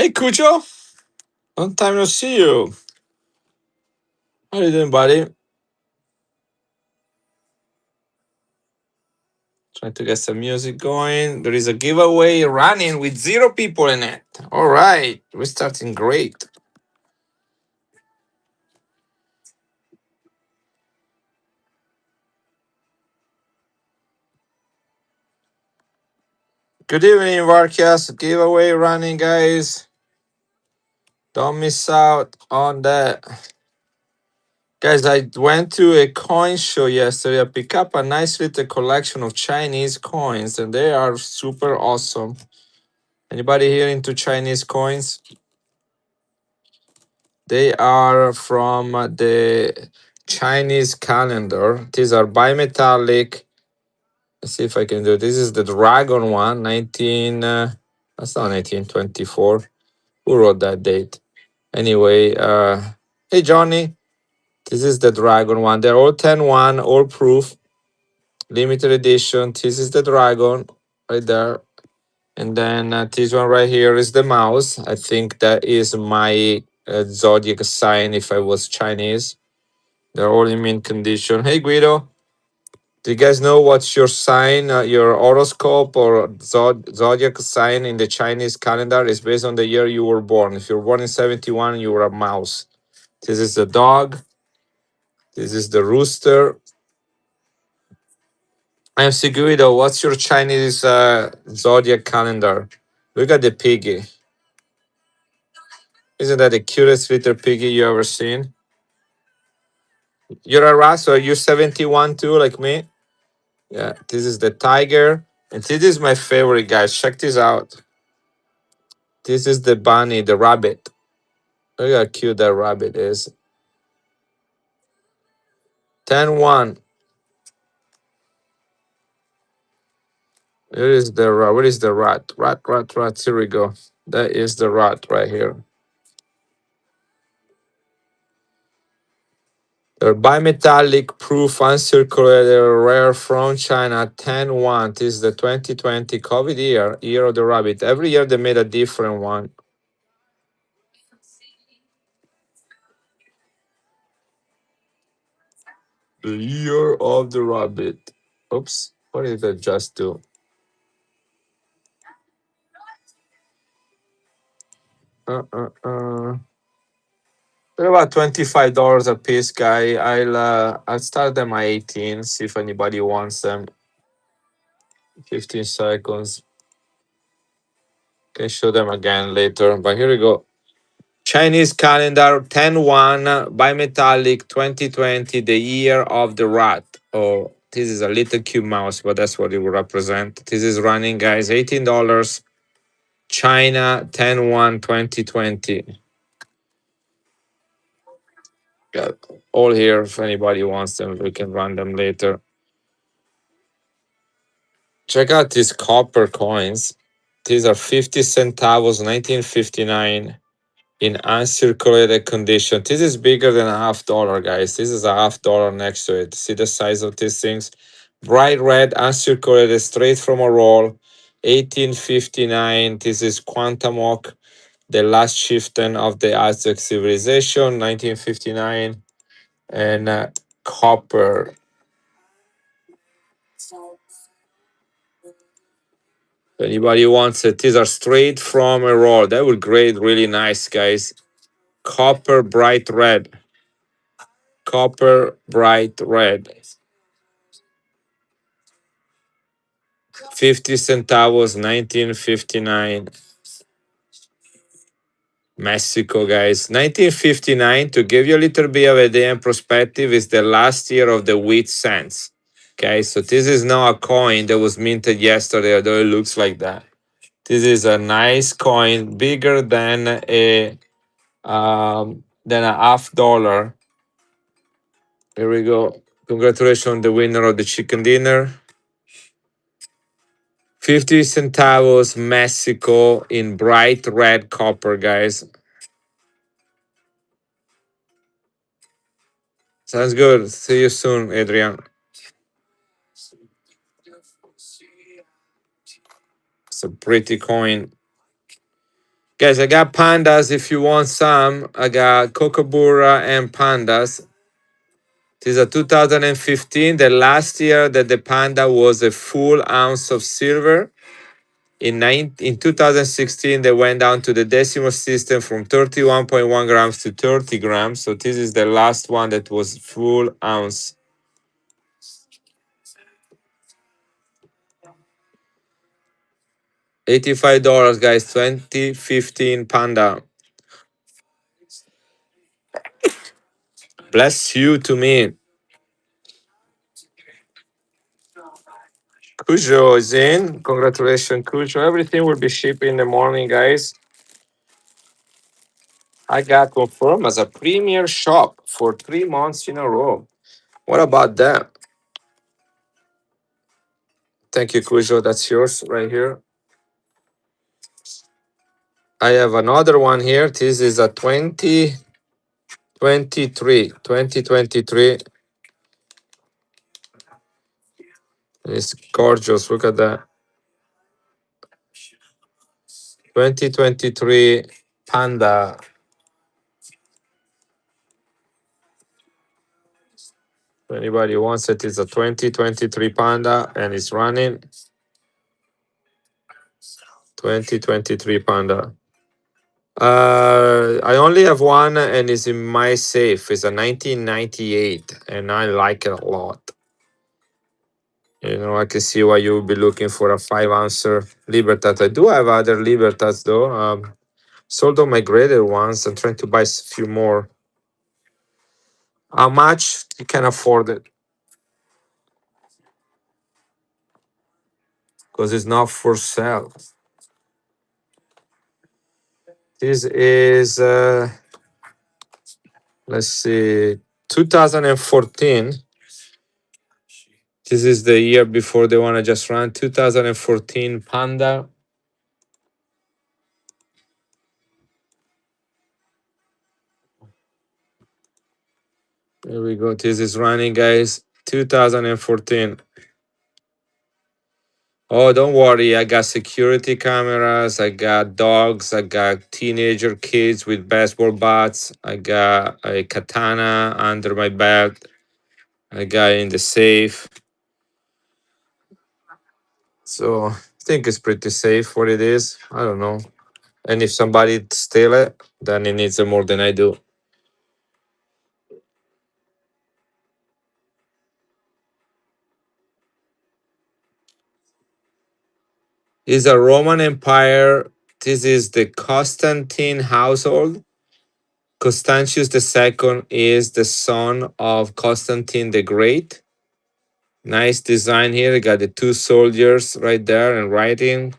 Hey, Cujo. Long time no see you. How you doing, buddy? Trying to get some music going. There is a giveaway running with 0 people in it. All right. We're starting great. Good evening, Varkas. Giveaway running, guys. Don't miss out on that. Guys, I went to a coin show yesterday. I picked up a nice little collection of Chinese coins, and they are super awesome. Anybody here into Chinese coins? They are from the Chinese calendar. These are bimetallic. Let's see if I can do. This is the dragon one, 19. That's not 1924. Who wrote that date? Anyway, hey Johnny, this is the dragon one. They're all 10-1, all proof, limited edition. This is the dragon right there. And then this one right here is the mouse. I think that is my zodiac sign if I was Chinese. They're all in mint condition. Hey Guido, do you guys know what's your sign, your horoscope or zodiac sign in the Chinese calendar? Is based on the year you were born. If you were born in 71, you were a mouse. This is the dog. This is the rooster. MC Guido, what's your Chinese zodiac calendar? Look at the piggy. Isn't that the cutest little piggy you ever seen? You're a rat, so you're 71 too, like me? Yeah, this is the tiger. And this is my favorite, guys. Check this out. This is the bunny, the rabbit. Look how cute that rabbit is. 10-1. Here is the rat. Where is the rat? Rat. Here we go. That is the rat right here. They're bimetallic, proof, uncirculated, rare from China. 10-1. This is the 2020 COVID year of the rabbit. Every year they made a different one. The year of the rabbit. Oops. What did I just do? Uh, uh, uh. They're about $25 a piece, guy. I'll start them at 18. See if anybody wants them. 15 seconds. Can show them again later. But here we go. Chinese calendar 10-1 bimetallic 2020, the year of the rat. Oh, this is a little cute mouse, but that's what it will represent. This is running, guys. $18. China 10-1 2020. Got all here. If anybody wants them, we can run them later. Check out these copper coins. These are 50 centavos, 1959, in uncirculated condition. This is bigger than a $half, guys. This is a $half next to it. See the size of these things? Bright red, uncirculated, straight from a roll. 1859. This is Quantamok, the last chieftain of the Aztec civilization, 1959. And copper. If anybody wants it, these are straight from a roll. That would grade really nice, guys. Copper bright red. Copper bright red. 50 centavos, 1959. Mexico, guys. 1959, to give you a little bit of idea and perspective, is the last year of the wheat cents. Okay, so this is not a coin that was minted yesterday, although it looks like that. This is a nice coin, bigger than a $half. Here we go. Congratulations on the winner of the chicken dinner. 50 centavos, Mexico, in bright red copper, guys. Sounds good. See you soon, Adrian. It's a pretty coin. Guys, I got pandas if you want some. I got Kookaburra and pandas. This is a 2015, the last year that the panda was a full ounce of silver. In 2016, they went down to the decimal system from 31.1 grams to 30 grams. So this is the last one that was full ounce. $85, guys. 2015 panda. Bless you to me. Cujo is in. Congratulations, Cujo. Everything will be shipped in the morning, guys. I got confirmed as a premier shop for 3 months in a row. What about that? Thank you, Cujo. That's yours right here. I have another one here. This is a 2023. It's gorgeous. Look at that. 2023 Panda. If anybody wants it, it's a 2023 Panda and it's running. 2023 Panda. I only have one and it's in my safe. It's a 1998 and I like it a lot. You know, I can see why you would be looking for a 5 ouncer Libertas. I do have other Libertas though. Sold all my graded ones. I'm trying to buy a few more. How much? You can afford it because it's not for sale. This is let's see, 2014. This is the year before the one I just ran. 2014 Panda. There we go. This is running, guys. 2014. Oh, don't worry. I got security cameras. I got dogs. I got teenager kids with baseball bats. I got a katana under my belt. I got in the safe. So I think it's pretty safe what it is. I don't know. And if somebody steal it, then it needs it more than I do. Is a Roman Empire. This is the Constantine household. Constantius II is the son of Constantine the Great. Nice design here. Got the two soldiers right there and writing.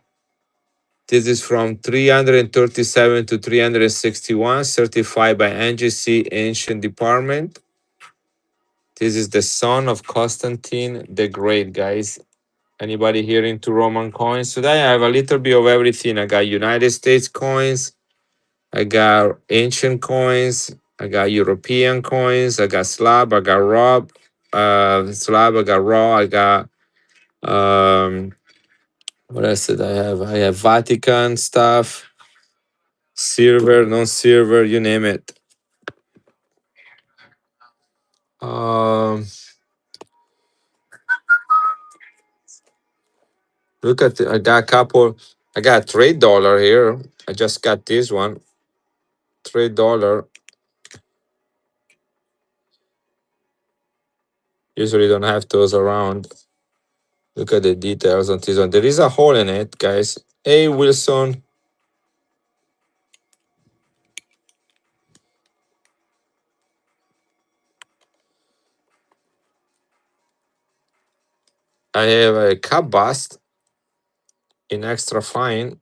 This is from 337 to 361, certified by NGC Ancient Department. This is the son of Constantine the Great, guys. Anybody here into Roman coins? Today I have a little bit of everything. I got United States coins. I got ancient coins. I got European coins. I got slab. I got raw. Slab. I got raw. I got what else did I have? I have Vatican stuff, silver, non-silver, you name it. Um, look at I got a couple. I got trade dollar here. I just got this one. Trade dollar. Usually don't have those around. Look at the details on this one. There is a hole in it, guys. Hey, Wilson. I have a cup bust in extra fine.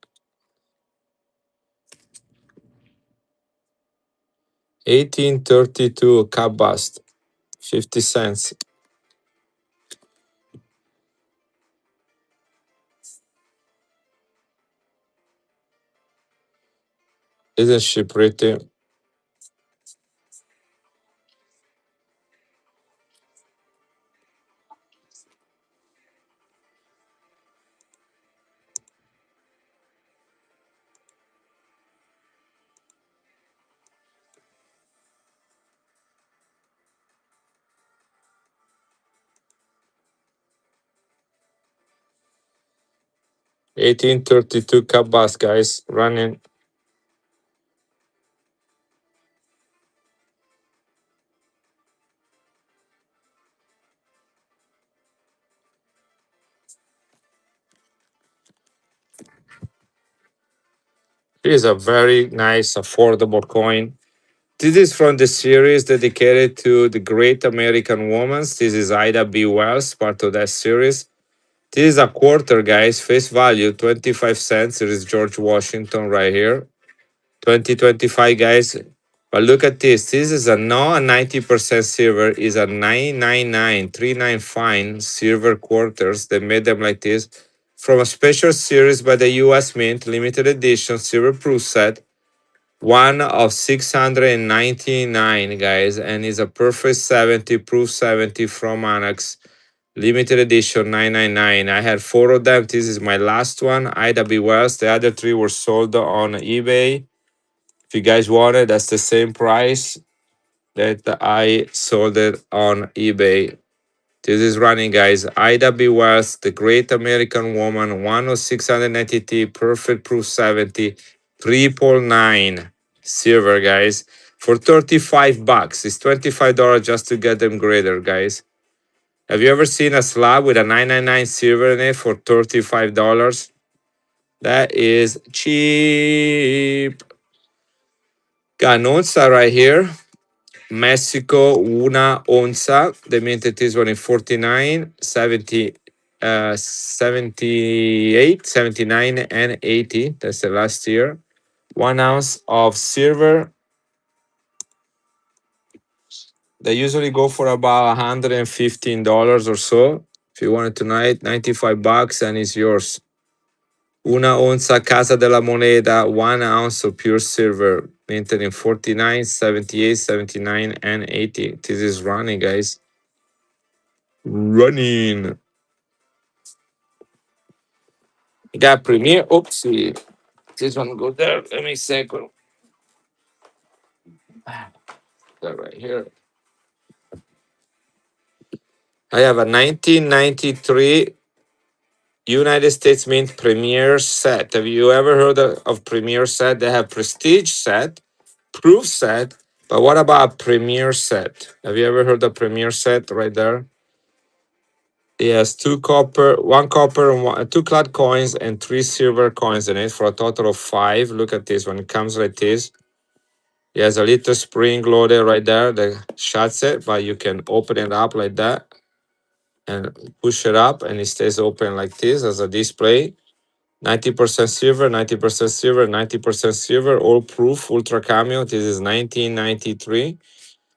1832 cup bust. 50 cents. Isn't she pretty? 1832 cup bus, guys, running. It is a very nice, affordable coin. This is from the series dedicated to the great American women. This is Ida B. Wells, part of that series. This is a quarter, guys, face value, 25 cents. It is George Washington right here. 2025, guys. But look at this. This is a not a 90% silver, is a 999, 39 fine silver quarters. They made them like this from a special series by the US Mint, limited edition silver proof set. One of 699, guys, and is a perfect 70 proof 70 from Annex. Limited edition 999. I had four of them. This is my last one. Ida B. Wells. The other three were sold on eBay. If you guys want it, that's the same price that I sold it on eBay. This is running, guys. Ida B. Wells, the great American woman, 10690T, perfect proof 70, triple nine silver, guys, for 35 bucks. It's $25 just to get them greater, guys. Have you ever seen a slab with a 999 silver in it for $35? That is cheap. Got an onza right here. Mexico, una onza. They minted this one in 49, 70, 78, 79, and 80. That's the last year. 1 ounce of silver. They usually go for about $115 or so. If you want it tonight, 95 bucks and it's yours. Una onza Casa de la Moneda, 1 ounce of pure silver, minted in 49, 78, 79, and 80. This is running, guys. Running. Got Premier. Oopsie. This one go there. Let me second. That right here. I have a 1993 United States Mint Premier set. Have you ever heard of Premier set? They have Prestige set, Proof set, but what about Premier set? Have you ever heard of Premier set right there? Yes, one copper, and two clad coins, and three silver coins in it for a total of five. Look at this one. It comes like this. It has a little spring loaded right there that shuts it, but you can open it up like that and push it up, and it stays open like this as a display. 90% silver, 90% silver, 90% silver, all proof, ultra cameo. This is 1993.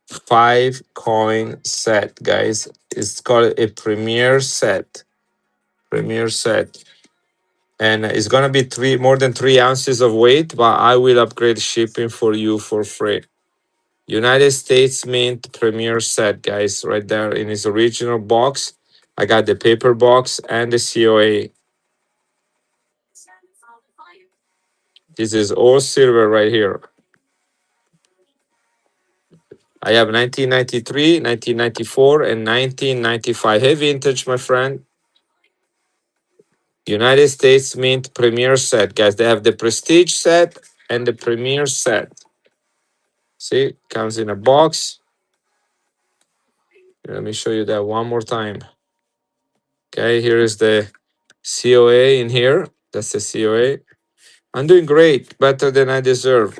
Five coin set, guys. It's called a premier set. Premier set. And it's gonna be more than 3 ounces of weight, but I will upgrade shipping for you for free. United States Mint Premier set, guys, right there in its original box. I got the paper box and the COA. This is all silver right here. I have 1993, 1994, and 1995. Hey, vintage, my friend. United States Mint Premier set, guys. They have the Prestige set and the Premier set. See, comes in a box. Let me show you that one more time. Okay, here is the COA in here. That's the COA. I'm doing great, better than I deserve.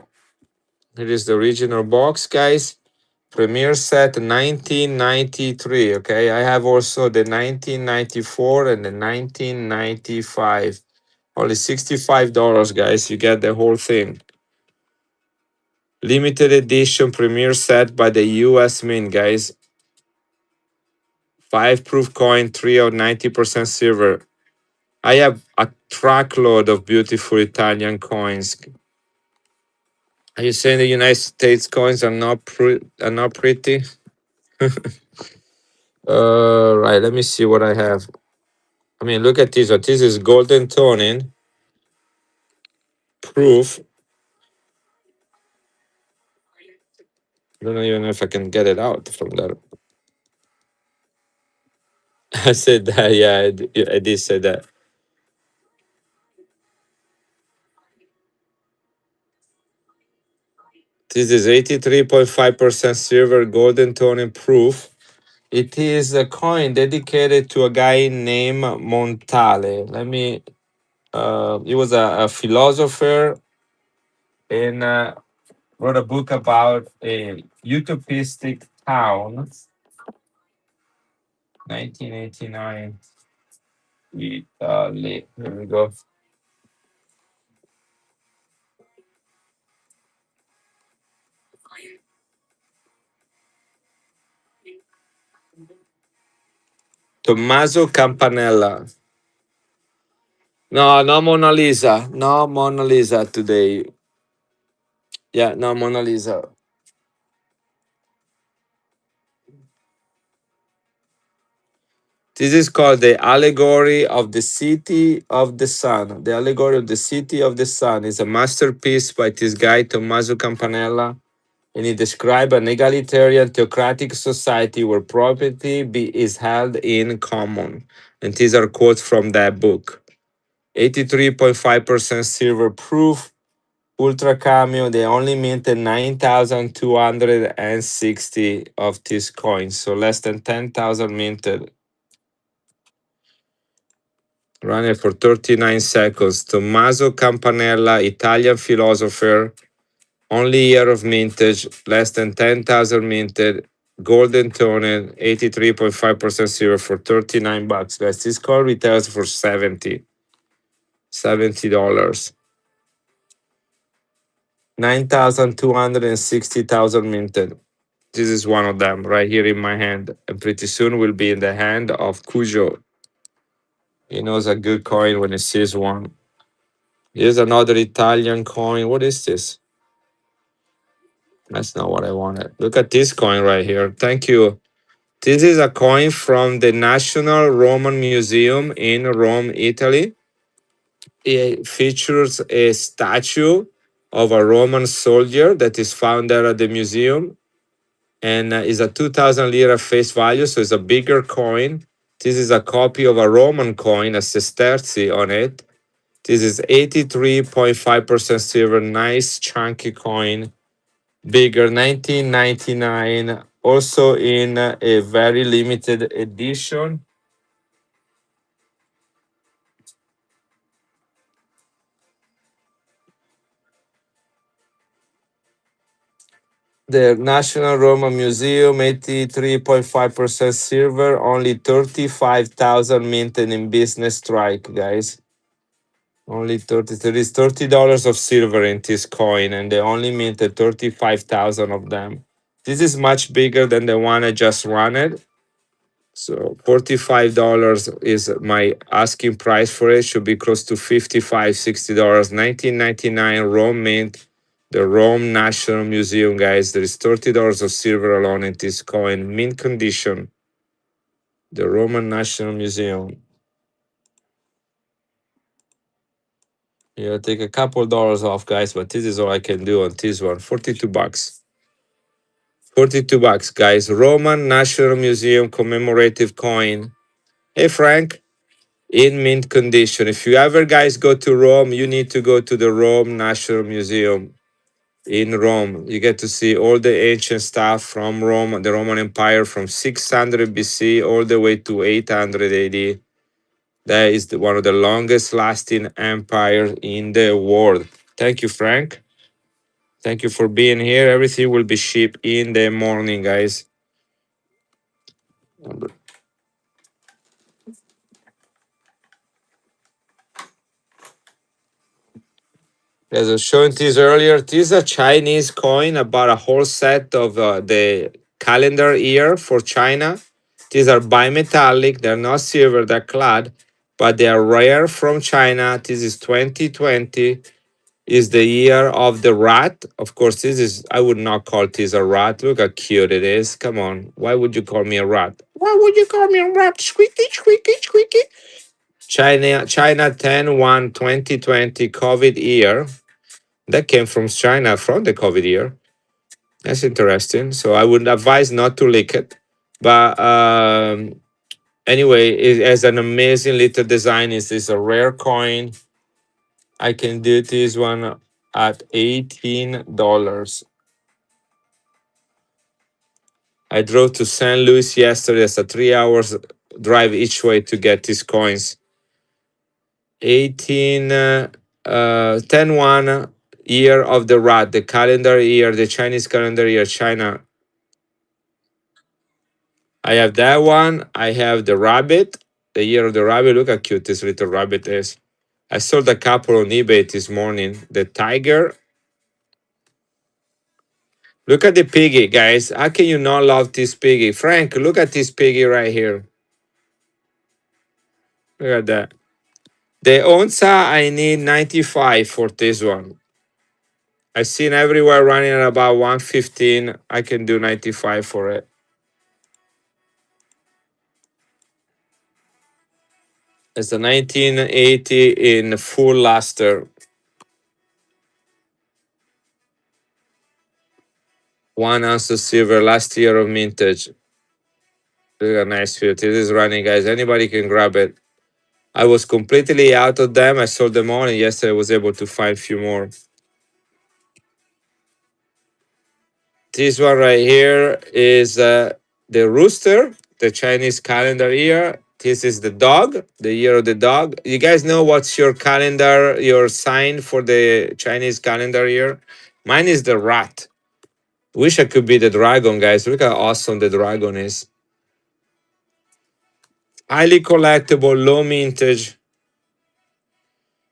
Here is the original box, guys. Premier set 1993. Okay, I have also the 1994 and the 1995. Only $65, guys. You get the whole thing. Limited edition premier set by the US Mint, guys. Five proof coin, three of 90% silver. I have a truckload of beautiful Italian coins. Are you saying the United States coins are not pretty? Right. Let me see what I have. I mean, look at this one. This is golden toning proof. I don't even know if I can get it out from there. I said that. Yeah, I did say that. This is 83.5% silver, golden tone and proof. It is a coin dedicated to a guy named Montale. He was a philosopher and wrote a book about a utopistic town, 1989. Italy. Here we go. Tommaso Campanella. No, no Mona Lisa. No Mona Lisa today. Yeah, no Mona Lisa. This is called the Allegory of the City of the Sun. The Allegory of the City of the Sun is a masterpiece by this guy, Tommaso Campanella, and he describes an egalitarian theocratic society where is held in common. And these are quotes from that book. 83.5% silver proof, Ultra Cameo. They only minted 9,260 of these coins, so less than 10,000 minted. Run it for 39 seconds. Tommaso Campanella, Italian philosopher. Only year of mintage, less than 10,000 minted. Golden toned, 83.5% silver for 39 bucks, guys. This coin retails for $70. 9,260,000 minted. This is one of them right here in my hand. And pretty soon will be in the hand of Cujo. He knows a good coin when he sees one. Here's another Italian coin. What is this? That's not what I wanted. Look at this coin right here. Thank you. This is a coin from the National Roman Museum in Rome, Italy. It features a statue of a Roman soldier that is found there at the museum and is a 2000 lira face value, so it's a bigger coin. This is a copy of a Roman coin, a sesterzi on it. This is 83.5% silver, nice chunky coin, bigger, 1999, also in a very limited edition. The National Roman Museum, 83.5% silver, only 35,000 minted in business strike, guys. Only 30, there is $30 of silver in this coin, and they only minted 35,000 of them. This is much bigger than the one I just ran. So $45 is my asking price for it. Should be close to $55, $60. 1999 Rome Mint, the Rome National Museum, guys. There is $30 of silver alone in this coin, mint condition. The Roman National Museum. Yeah, take a couple dollars off, guys, but this is all I can do on this one. 42 bucks. 42 bucks, guys. Roman National Museum commemorative coin. Hey, Frank. In mint condition. If you ever guys go to Rome, you need to go to the Rome National Museum in Rome. You get to see all the ancient stuff from Rome, the Roman Empire from 600 BC all the way to 800 AD. That is one of the longest lasting empires in the world. Thank you, Frank. Thank you for being here. Everything will be shipped in the morning, guys. As I was showing this earlier, this is a Chinese coin about a whole set of the calendar year for China. These are bimetallic, they're not silver, they're clad, but they are rare from China. This is 2020, is the year of the rat. Of course, this is, I would not call this a rat. Look how cute it is. Come on, why would you call me a rat? Why would you call me a rat? Squeaky, squeaky, squeaky. China 10/1 2020 COVID year. That came from China from the COVID year. That's interesting. So I would advise not to lick it. But anyway, it has an amazing little design. Is this a rare coin? I can do this one at $18. I drove to St. Louis yesterday. It's a 3 hours drive each way to get these coins. 18, 10 1 year of the rat, the calendar year, the Chinese calendar year, China. I have that one. I have the rabbit, the year of the rabbit. Look how cute this little rabbit is. I sold a couple on eBay this morning. The tiger. Look at the piggy, guys. How can you not love this piggy? Frank, look at this piggy right here. Look at that. The onza, I need 95 for this one. I've seen everywhere running at about 115. I can do 95 for it. It's a 1980 in full luster. 1 ounce of silver, last year of mintage. Look at nice field. This is running, guys. Anybody can grab it. I was completely out of them. I sold them all, and yesterday I was able to find a few more. This one right here is the rooster, the Chinese calendar year. This is the dog, the year of the dog. You guys know what's your calendar, your sign for the Chinese calendar year? Mine is the rat. Wish I could be the dragon, guys. Look how awesome the dragon is. Highly collectible, low mintage.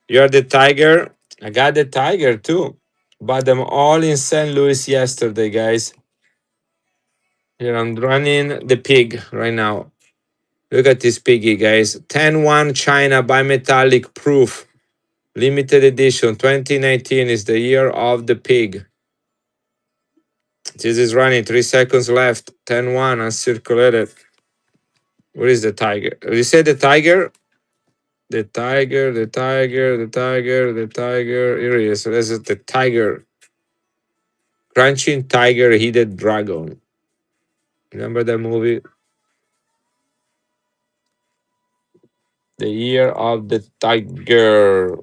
You're the tiger. I got the tiger too. Bought them all in St. Louis yesterday, guys. Here I'm running the pig right now. Look at this piggy, guys. 10-1 China bimetallic proof. Limited edition. 2019 is the year of the pig. This is running. 3 seconds left. 10-1 uncirculated. Where is the tiger? You say the tiger? The tiger, the tiger, the tiger, the tiger. Here he is. This is the tiger. Crunching Tiger, Heated Dragon. Remember that movie? The Year of the Tiger.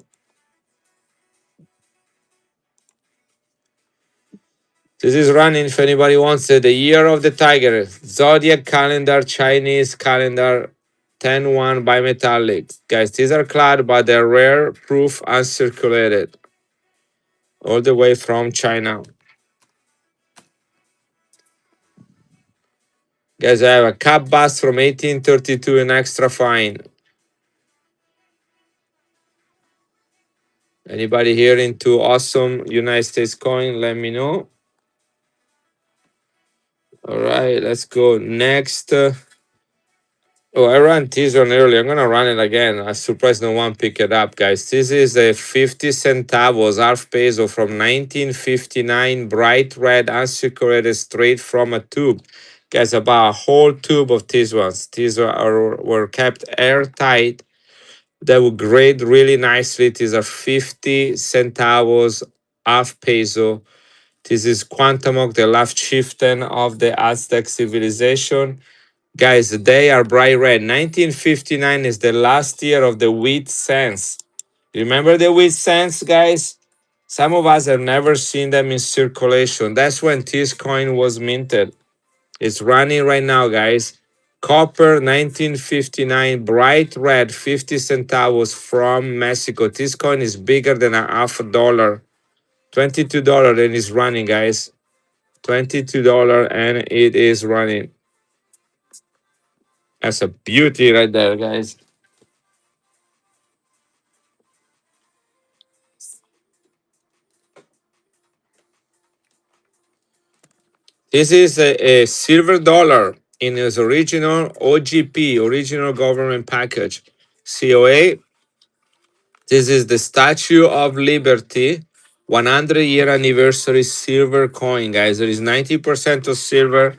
This is running if anybody wants it. The Year of the Tiger. Zodiac calendar, Chinese calendar, 10-1 bimetallic. Guys, these are clad, but they're rare, proof, uncirculated. All the way from China. Guys, I have a cap bust from 1832 and extra fine. Anybody here into awesome United States coin, let me know. All right, let's go next. Oh, I ran this one earlier. I'm gonna run it again. I'm surprised no one picked it up, guys. This is a 50 centavos half peso from 1959, bright red, unsaturated, straight from a tube. Guys, about a whole tube of these ones. These were kept airtight. They will grade really nicely. These are 50 centavos half peso. This is Cuauhtémoc, the last chieftain of the Aztec civilization. Guys, they are bright red. 1959 is the last year of the wheat cents. Remember the wheat cents, guys? Some of us have never seen them in circulation. That's when this coin was minted. It's running right now, guys. Copper 1959, bright red, 50 centavos from Mexico. This coin is bigger than a half a dollar. $22 and it's running, guys. $22 and it is running. That's a beauty right there, guys. This is a silver dollar in its original OGP, original government package. COA. This is the Statue of Liberty 100-year anniversary silver coin, guys. There is 90% of silver.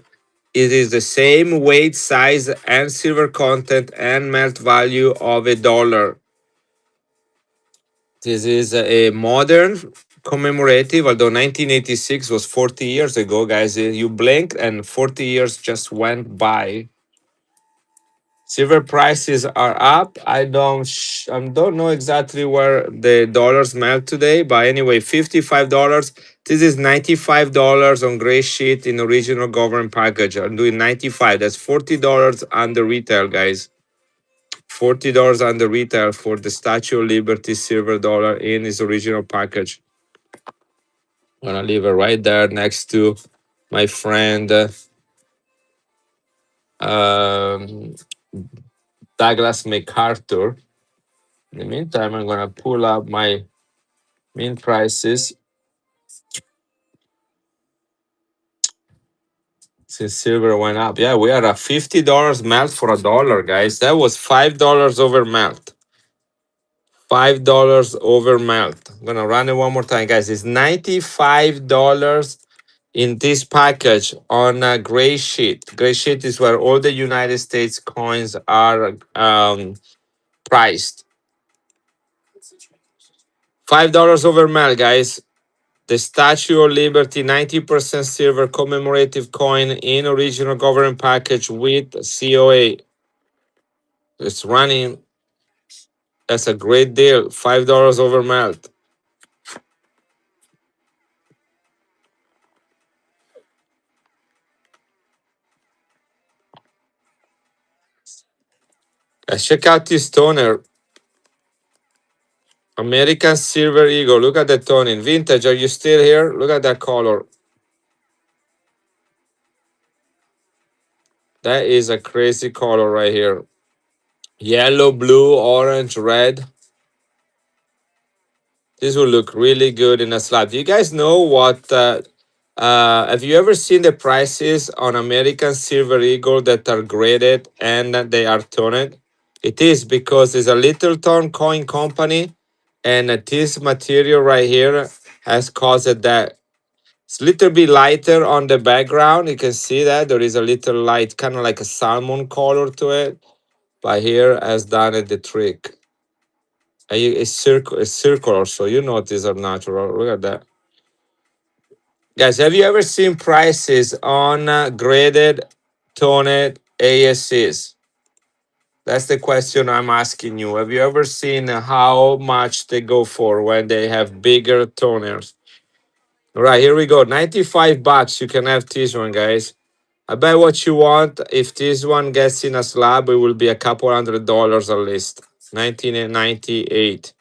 It is the same weight, size, and silver content and melt value of a dollar. This is a modern commemorative, although 1986 was 40 years ago, guys. You blink and 40 years just went by. Silver prices are up. I don't know exactly where the dollars melt today, but anyway, $55. This is $95 on gray sheet in original government package. I'm doing 95. That's $40 under retail, guys. $40 under retail for the Statue of Liberty silver dollar in its original package. I'm gonna leave it right there next to my friend um, Douglas MacArthur. In the meantime, I'm gonna pull up my mint prices since silver went up. Yeah, we are at $50 melt for a dollar, guys. That was $5 over melt. $5 over melt. I'm gonna run it one more time, guys. It's $95 in this package on a gray sheet. Gray sheet is where all the United States coins are priced. $5 over melt, guys. The Statue of Liberty 90% silver commemorative coin in original government package with COA. It's running. That's a great deal. $5 over melt. Check out this toner. American Silver Eagle. Look at the toning. Vintage, are you still here? Look at that color. That is a crazy color right here. Yellow, blue, orange, red. This will look really good in a slab. Do you guys know what? Have you ever seen the prices on American Silver Eagle that are graded and that they are toned? It is because it's a Littleton coin company, and this material right here has caused that. It's a little bit lighter on the background. You can see that there is a little light, kind of like a salmon color to it. But here has done it the trick. It's circular, so you know these are natural. Look at that. Guys, have you ever seen prices on graded toned ASCs? That's the question I'm asking you. Have you ever seen how much they go for when they have bigger toners? All right, here we go. $95. You can have this one, guys. I bet what you want. If this one gets in a slab, it will be a couple $100 at least. 1998.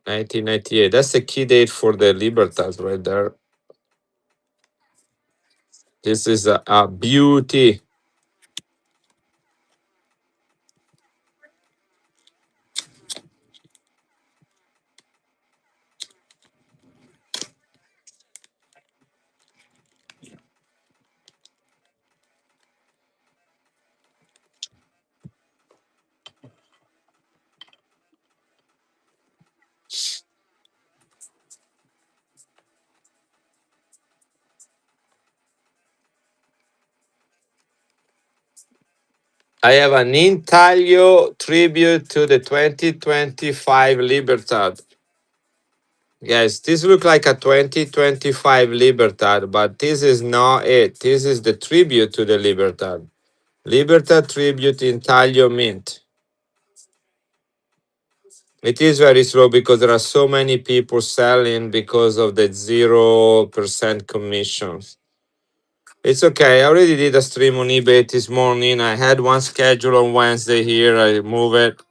1998. That's the key date for the Libertas right there. This is a beauty. I have an intaglio tribute to the 2025 Libertad. Guys, this look like a 2025 Libertad, but this is not it. This is the tribute to the Libertad. Libertad tribute intaglio mint. It is very slow because there are so many people selling because of the 0% commissions. It's okay. I already did a stream on eBay this morning. I had one scheduled on Wednesday here. I move it.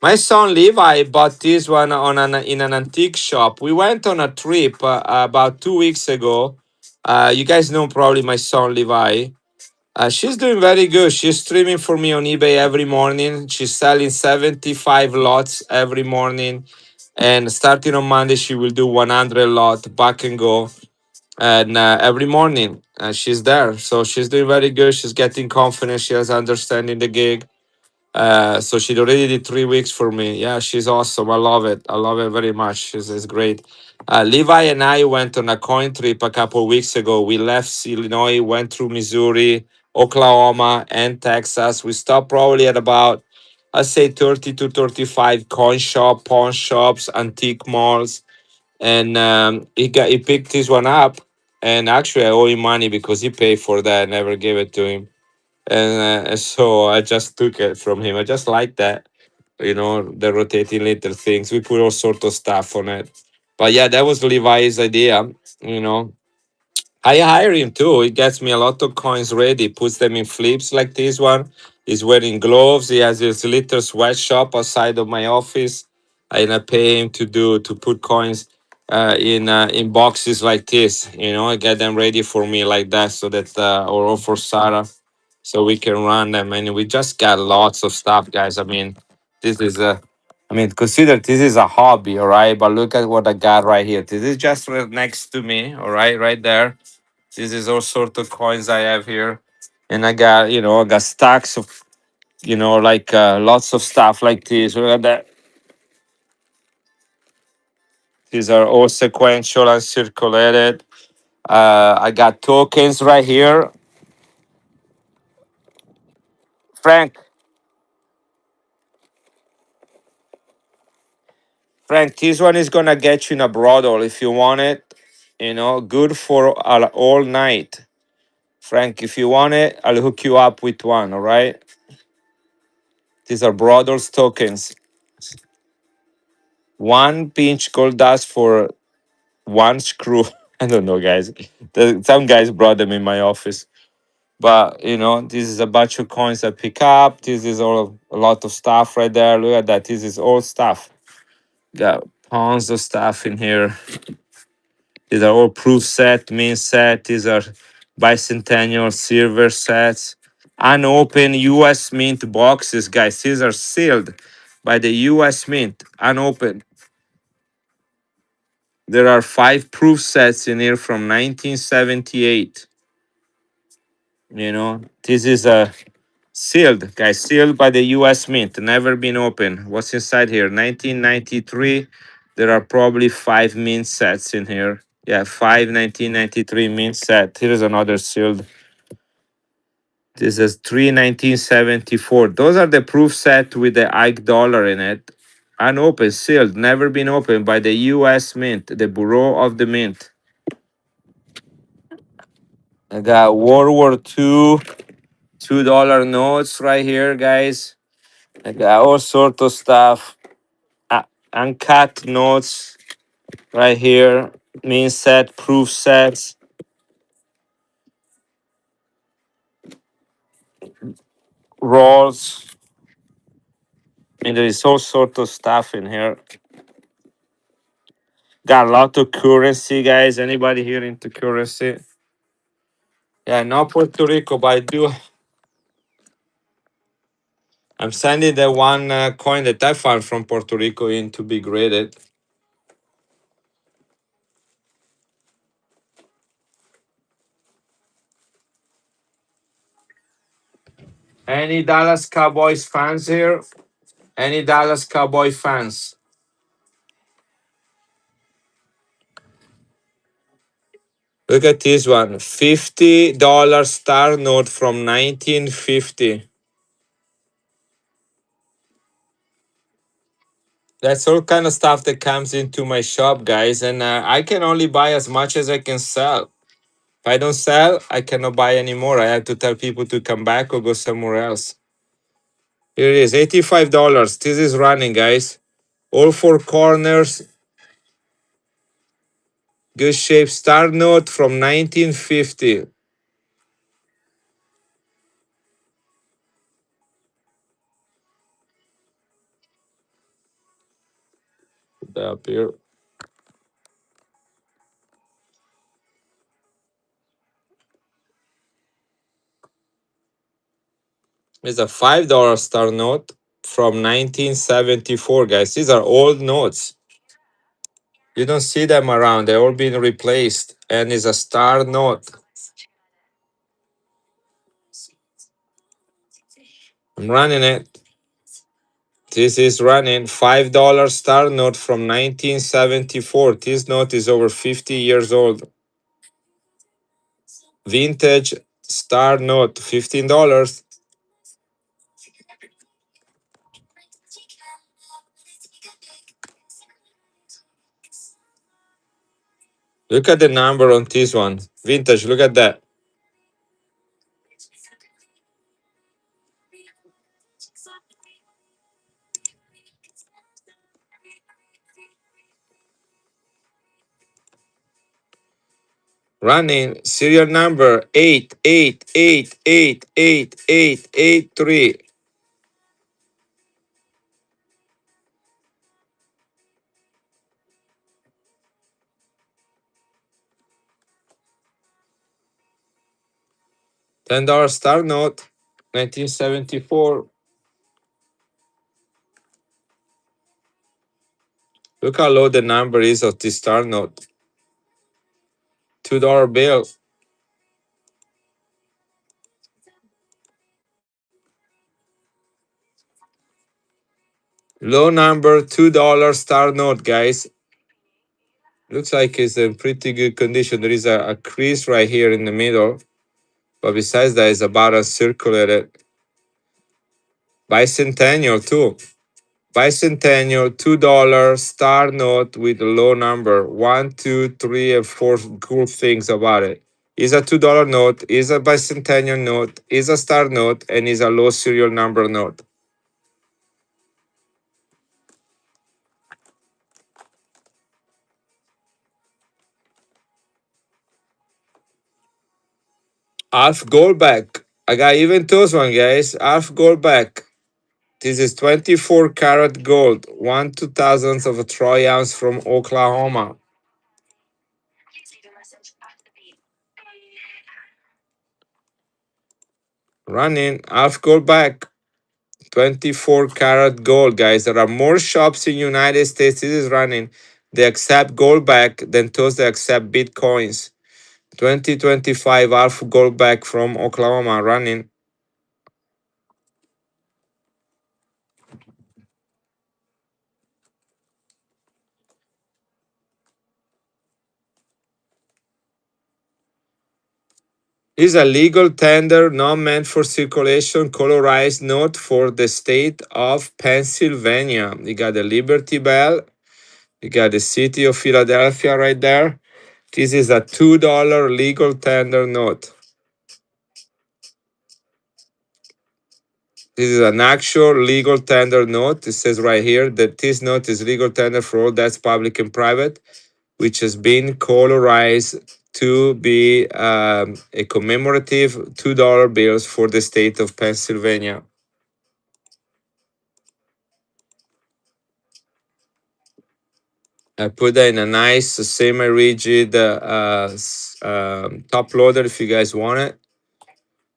My son Levi bought this one in an antique shop. We went on a trip about 2 weeks ago. You guys know probably my son Levi. She's doing very good. She's streaming for me on eBay every morning. She's selling 75 lots every morning. And starting on Monday, she will do 100 lot back and go. And every morning, she's there. So she's doing very good. She's getting confidence. She has understanding the gig. So she already did 3 weeks for me. Yeah, she's awesome. I love it. I love it very much. It's great. Levi and I went on a coin trip a couple of weeks ago. We left Illinois, went through Missouri, Oklahoma, and Texas. We stopped probably at about, I'd say 30 to 35 coin shop, pawn shops, antique malls. And he picked this one up. and actually I owe him money because he paid for that. I never gave it to him, and so I just took it from him. I just like that, the rotating little things. We put all sort of stuff on it. But yeah, that was Levi's idea. You know, I hire him too. He gets me a lot of coins ready, puts them in flips like this one. He's wearing gloves. He has his little sweatshop outside of my office, and I pay him to put coins in boxes like this. I get them ready for me like that, so that or for Sarah, so we can run them. And we just got lots of stuff, guys. I mean, this is a. I mean, consider this is a hobby, all right. But look at what I got right here. This is just right next to me, all right there. This is all sort of coins I have here. And I got stacks of, like lots of stuff like this. Look at that. These are all sequential and circulated. I got tokens right here. Frank, Frank, this one is gonna get you in a brothel if you want it. Good for all night. Frank, if you want it, I'll hook you up with one, all right? These are brothels tokens. One pinch gold dust for one screw. I don't know, guys. Some guys brought them in my office. But this is a bunch of coins I pick up. This is all a lot of stuff right there. Look at that. This is all stuff. Got tons of stuff in here. These are all proof set, mint set. These are bicentennial silver sets. Unopened US Mint boxes, guys. These are sealed by the US Mint, unopened. There are 5 proof sets in here from 1978. This is a sealed, guys, sealed by the US Mint, never been opened. What's inside here? 1993. There are probably 5 mint sets in here. Yeah, 5 1993 mint set. Here's another sealed. This is 3 1974. Those are the proof set with the Ike dollar in it. Unopened, sealed, never been opened by the US Mint, the Bureau of the Mint. I got World War II $2 notes right here, guys. I got all sort of stuff. Uncut notes right here. Mean set, proof sets, rolls. I mean, there is all sort of stuff in here. Got a lot of currency, guys. Anybody here into currency? Yeah, not Puerto Rico, but I do. I'm sending the one coin that I found from Puerto Rico in to be graded. Any Dallas Cowboys fans here? Any Dallas Cowboy fans? Look at this one. $50 star note from 1950. That's all kind of stuff that comes into my shop, guys. And I can only buy as much as I can sell. If I don't sell, I cannot buy anymore. I have to tell people to come back or go somewhere else. Here it is, $85. This is running, guys. All 4 corners. Good shape star note from 1950. Put that up here. It's a $5 star note from 1974, guys. These are old notes. You don't see them around. They're all being replaced. And it's a star note. I'm running it. This is running $5 star note from 1974. This note is over 50 years old. Vintage star note, $15. Look at the number on this one. Vintage, look at that. Running serial number 88888883. $10 star note, 1974. Look how low the number is of this star note. $2 bill. Low number, $2 star note, guys. Looks like it's in pretty good condition. There is a crease right here in the middle. But besides that, it's about a circulated bicentennial too. Bicentennial, $2 star note with a low number. One, two, three, and four cool things about it. Is a $2 note, is a bicentennial note, is a star note, and is a low serial number note. Alf Goldback. I got even those one, guys. Alf Goldback. This is 24 karat gold, 1/2000th of a troy ounce from Oklahoma. Running Alf Goldback. 24 karat gold, guys. There are more shops in United States. This is running. They accept gold back than those that accept bitcoins. 2025 Alpha gold back from Oklahoma running. Is a legal tender not meant for circulation, colorized note for the state of Pennsylvania. You got the Liberty Bell. You got the city of Philadelphia right there. This is a $2 legal tender note. This is an actual legal tender note. It says right here that this note is legal tender for all debts, public and private, which has been colorized to be a commemorative $2 bills for the state of Pennsylvania. I put that in a nice semi-rigid top loader if you guys want it.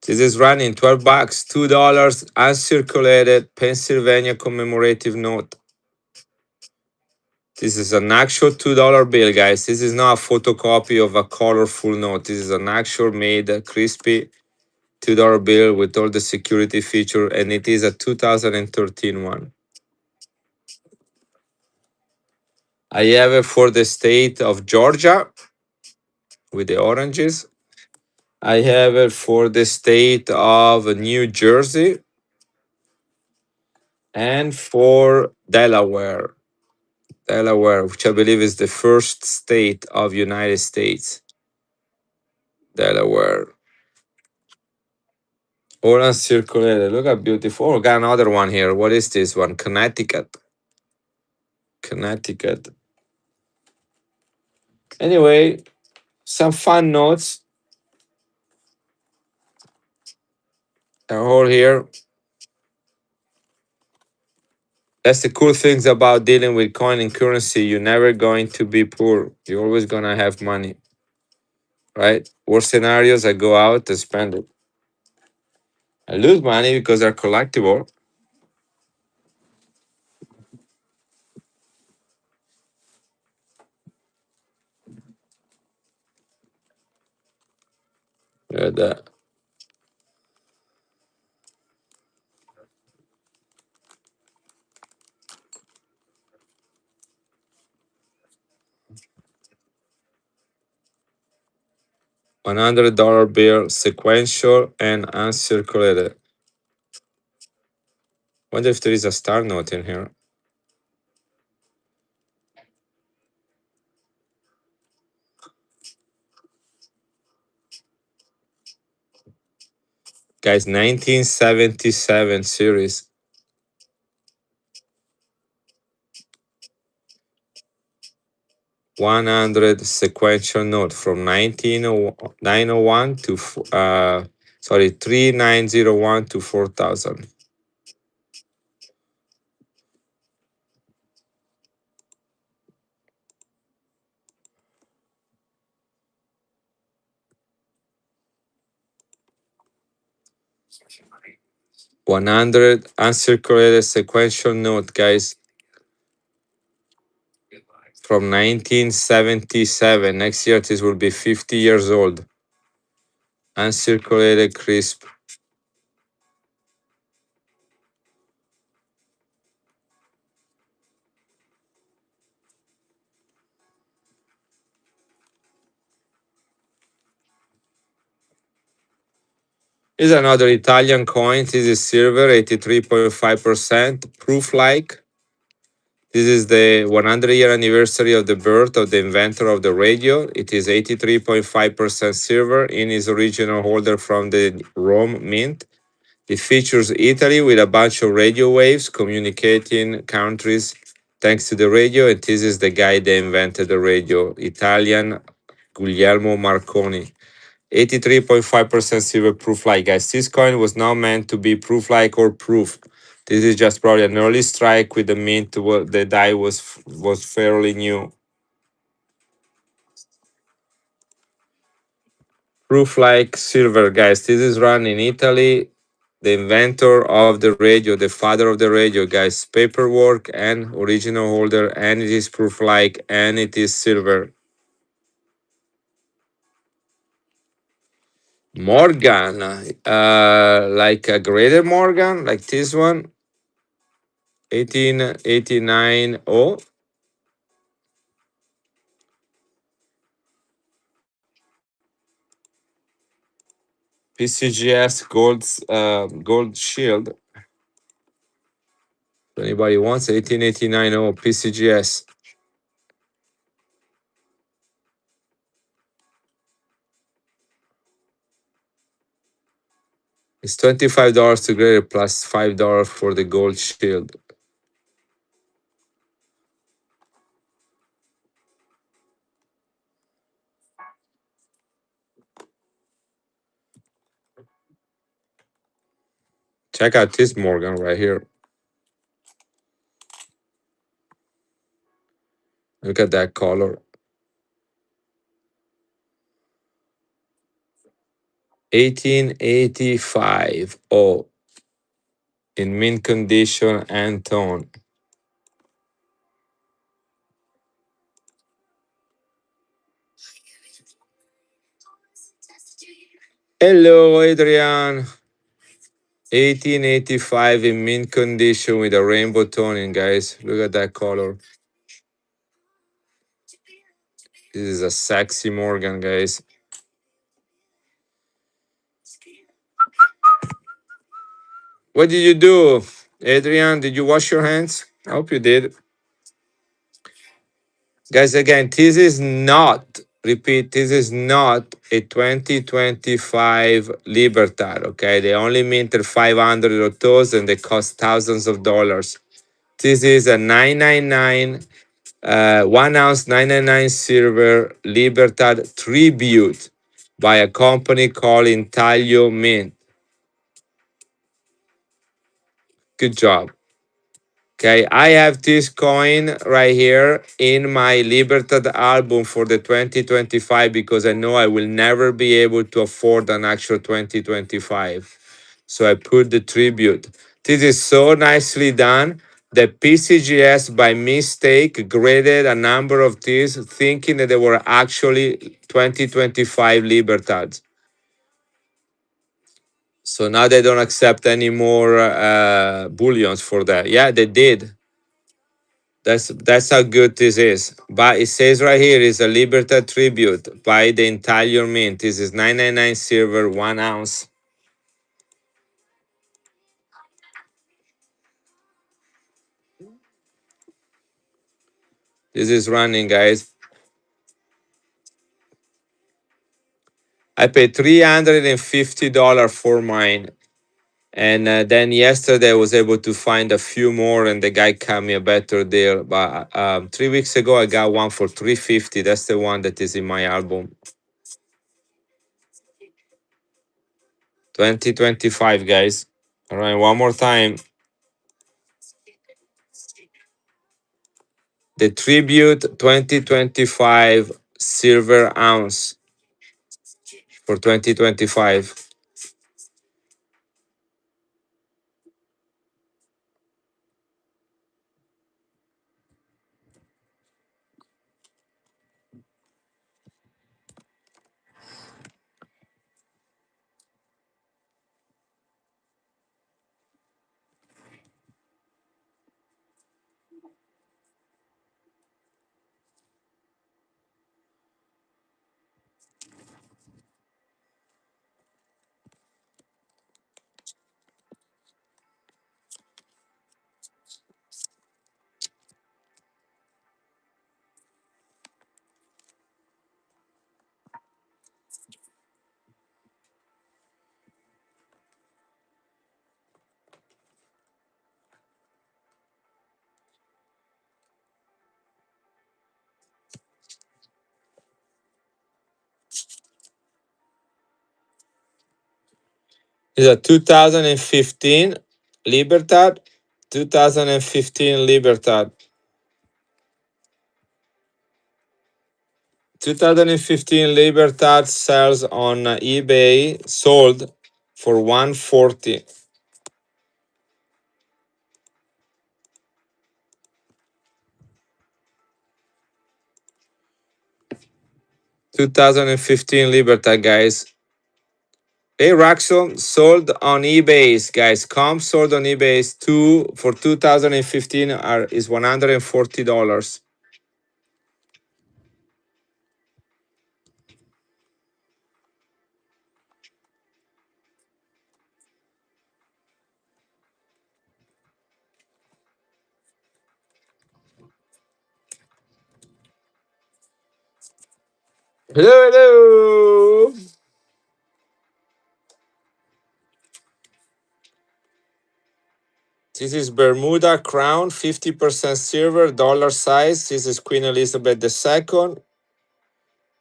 This is running $12, $2 uncirculated Pennsylvania commemorative note. This is an actual $2 bill, guys. This is not a photocopy of a colorful note. This is an actual made crispy $2 bill with all the security feature, and it is a 2013 one. I have it for the state of Georgia with the oranges. I have it for the state of New Jersey and for Delaware. Delaware, which I believe is the first state of United States. Delaware. All uncirculated. Look how beautiful. Oh, got another one here. What is this one? Connecticut. Connecticut. Anyway, some fun notes. They're all here. That's the cool things about dealing with coin and currency. You're never going to be poor. You're always gonna have money. Right? Worst scenarios, I go out and spend it. I lose money because they're collectible. Yeah, that. $100 bill, sequential and uncirculated. Wonder if there is a star note in here. Guys, 1977 series. 100 sequential note from 19901 to sorry 3901 to 4000. 100 uncirculated sequential note, guys, from 1977. Next year, this will be 50 years old. Uncirculated crisp. Is another Italian coin. This is silver, 83.5%. Proof like. This is the 100-year anniversary of the birth of the inventor of the radio. It is 83.5% silver in its original holder from the Rome Mint. It features Italy with a bunch of radio waves communicating countries thanks to the radio. And this is the guy that invented the radio, Italian Guglielmo Marconi. 83.5% silver proof like, guys. This coin was not meant to be proof like or proof. This is just probably an early strike with the mint. The die was fairly new. Proof like silver, guys. This is run in Italy. The inventor of the radio, the father of the radio, guys. Paperwork and original holder, and it is proof like, and it is silver. Morgan, like a Greater Morgan, like this one, 1889. Oh, PCGS gold shield. If anybody wants 1889 PCGS. It's $25 to grade it plus $5 for the gold shield. Check out this Morgan right here. Look at that color. 1885. Oh, in mint condition and tone. Hello, Adrian. 1885 in mint condition with a rainbow toning, guys. Look at that color. This is a sexy Morgan, guys. What did you do, Adrian? Did you wash your hands? I hope you did. Guys, again, this is not, repeat, this is not a 2025 Libertad, okay? They only minted 500 of those and they cost thousands of dollars. This is a 999, 1 ounce 999 silver Libertad tribute by a company called Intaglio Mint. Good job. Okay, I have this coin right here in my Libertad album for the 2025 because I know I will never be able to afford an actual 2025. So I put the tribute. This is so nicely done. The PCGS by mistake graded a number of these thinking that they were actually 2025 Libertads. So now they don't accept any more bullions for that. Yeah, they did. That's how good this is. But it says right here is a Libertad tribute by the entire mint. This is 999 silver, 1 ounce. This is running, guys. I paid $350 for mine. And then yesterday I was able to find a few more, and the guy cut me a better deal. But 3 weeks ago I got one for 350. That's the one that is in my album. 2025, guys. All right, one more time. The Tribute 2025 silver ounce for 2025. Is a 2015 Libertad. 2015 Libertad. 2015 Libertad sells on eBay, sold for 140. 2015 Libertad, guys. Hey, Raxel sold on eBay, guys. Comp sold on eBay two for 2015 is $140. Hello, hello. This is Bermuda Crown, 50% silver, dollar size. This is Queen Elizabeth II.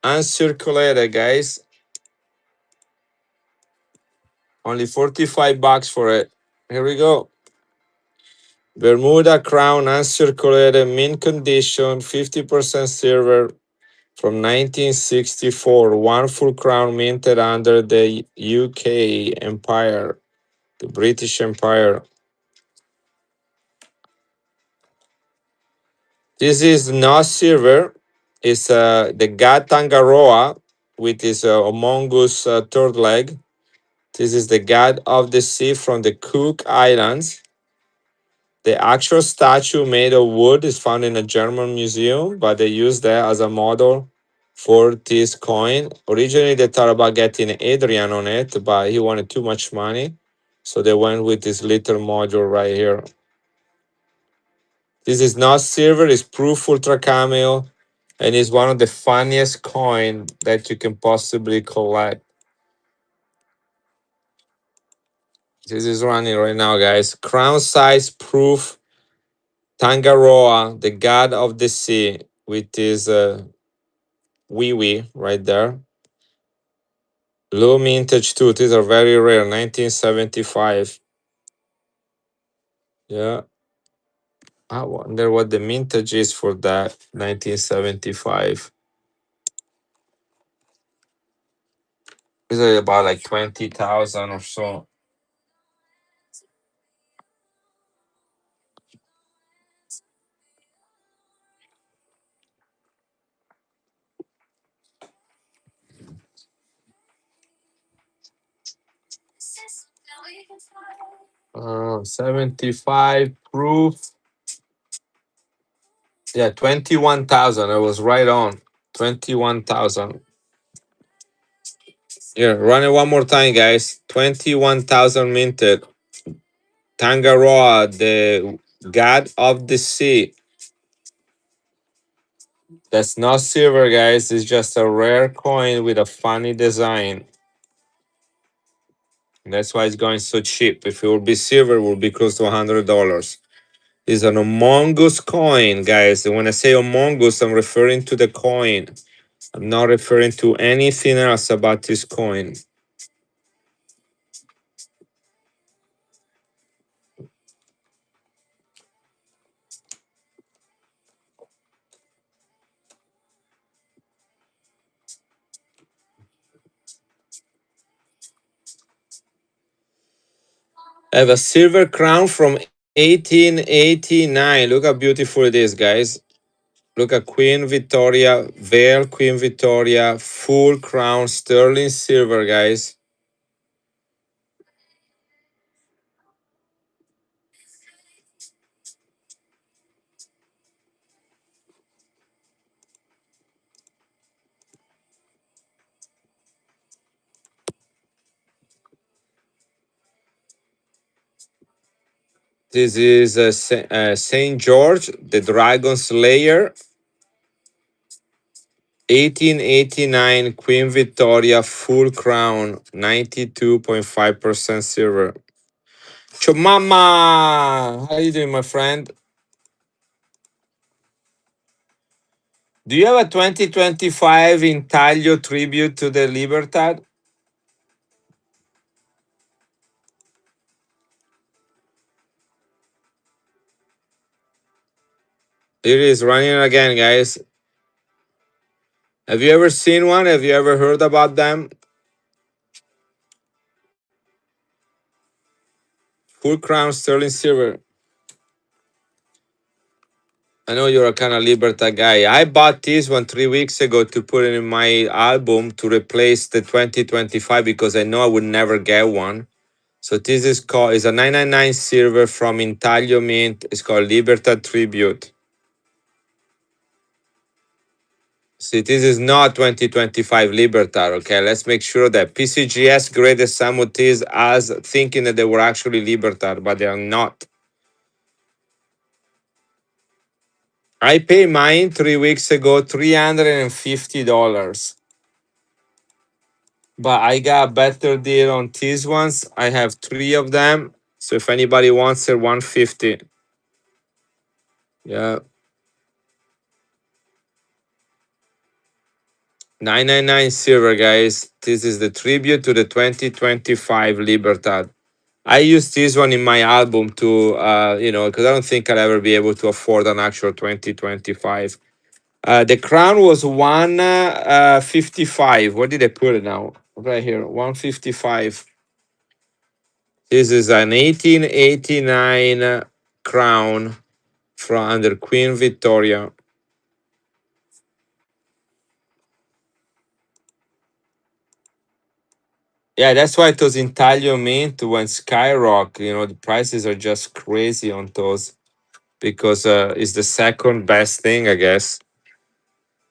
Uncirculated, guys. Only $45 for it. Here we go. Bermuda Crown, uncirculated, mint condition, 50% silver from 1964. One full crown minted under the UK Empire, the British Empire. This is not silver. It's the god Tangaroa with his homungus third leg. This is the god of the sea from the Cook Islands. The actual statue made of wood is found in a German museum, but they used that as a model for this coin. Originally, they thought about getting Adrian on it, but he wanted too much money. So they went with this little module right here. This is not silver, it's proof ultra cameo, and it's one of the funniest coin that you can possibly collect. This is running right now, guys. Crown size proof Tangaroa, the god of the sea, with his wee wee right there. Low mintage too. These are very rare. 1975. Yeah. I wonder what the mintage is for that. 1975. Is it about like 20,000 or so? 75 proof. Yeah, 21,000. I was right on. 21,000. Yeah, run it one more time, guys. 21,000 minted. Tangaroa, the god of the sea. That's not silver, guys. It's just a rare coin with a funny design. That's why it's going so cheap. If it would be silver, it would be close to $100. It's an Among Us coin, guys. And when I say Among Us, I'm referring to the coin. I'm not referring to anything else about this coin. I have a silver crown from 1889. Look how beautiful it is, guys. Look at Queen Victoria, Veil Queen Victoria, full crown, sterling silver, guys. This is Saint George, the Dragon Slayer, 1889 Queen Victoria, full crown, 92.5% silver. Chomama, how you doing, my friend? Do you have a 2025 intaglio tribute to the Libertad? It is running again, guys. Have you ever seen one? Have you ever heard about them? Full crown sterling silver. I know you're a kind of Libertad guy. I bought this one 3 weeks ago to put it in my album to replace the 2025 because I know I would never get one. So this is called is a 999 silver from Intaglio Mint. It's called Libertad Tribute. See, this is not 2025 Libertad, okay? Let's make sure that PCGS graded some of these as thinking that they were actually Libertad, but they are not. I paid mine 3 weeks ago, $350. But I got a better deal on these ones. I have three of them. So if anybody wants it, 150. Yeah. 999 silver, guys. This is the tribute to the 2025 Libertad. I use this one in my album to, because I don't think I'll ever be able to afford an actual 2025. The crown was 155. Where did I put it now? Right here, 155. This is an 1889 crown from under Queen Victoria. Yeah, that's why those Intaglio Mint went skyrocket. The prices are just crazy on those because it's the second best thing, I guess.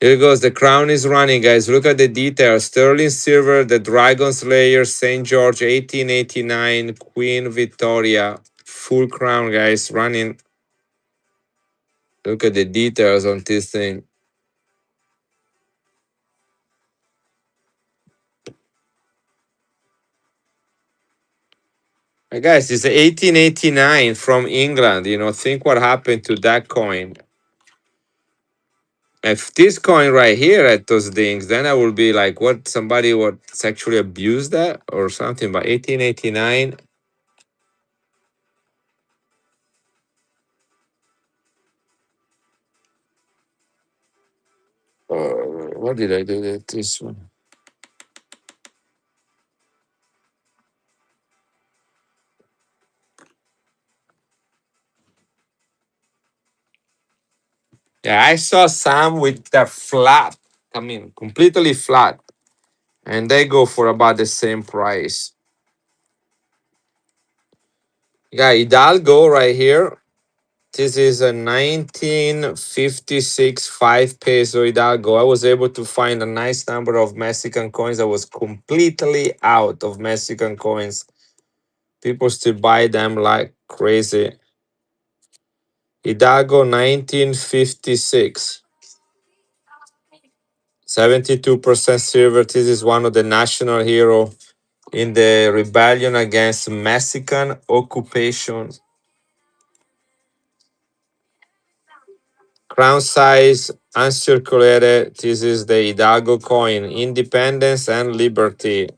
Here goes. The crown is running, guys. Look at the details. Sterling silver, the Dragon Slayer, St. George, 1889, Queen Victoria. Full crown, guys. Running. Look at the details on this thing. Guys, it's 1889 from England. Think what happened to that coin. If this coin right here at those things, then I will be like, what? Somebody would sexually abuse that or something. But 1889. What did I do with this one? Yeah, I saw some with the flat. I mean, completely flat, and they go for about the same price. Yeah, Hidalgo right here. This is a 1956 5 peso Hidalgo. I was able to find a nice number of Mexican coins. I was completely out of Mexican coins. People still buy them like crazy. Hidalgo 1956. 72% silver. This is one of the national hero in the rebellion against Mexican occupation. Crown size, uncirculated. This is the Hidalgo coin. Independence and liberty.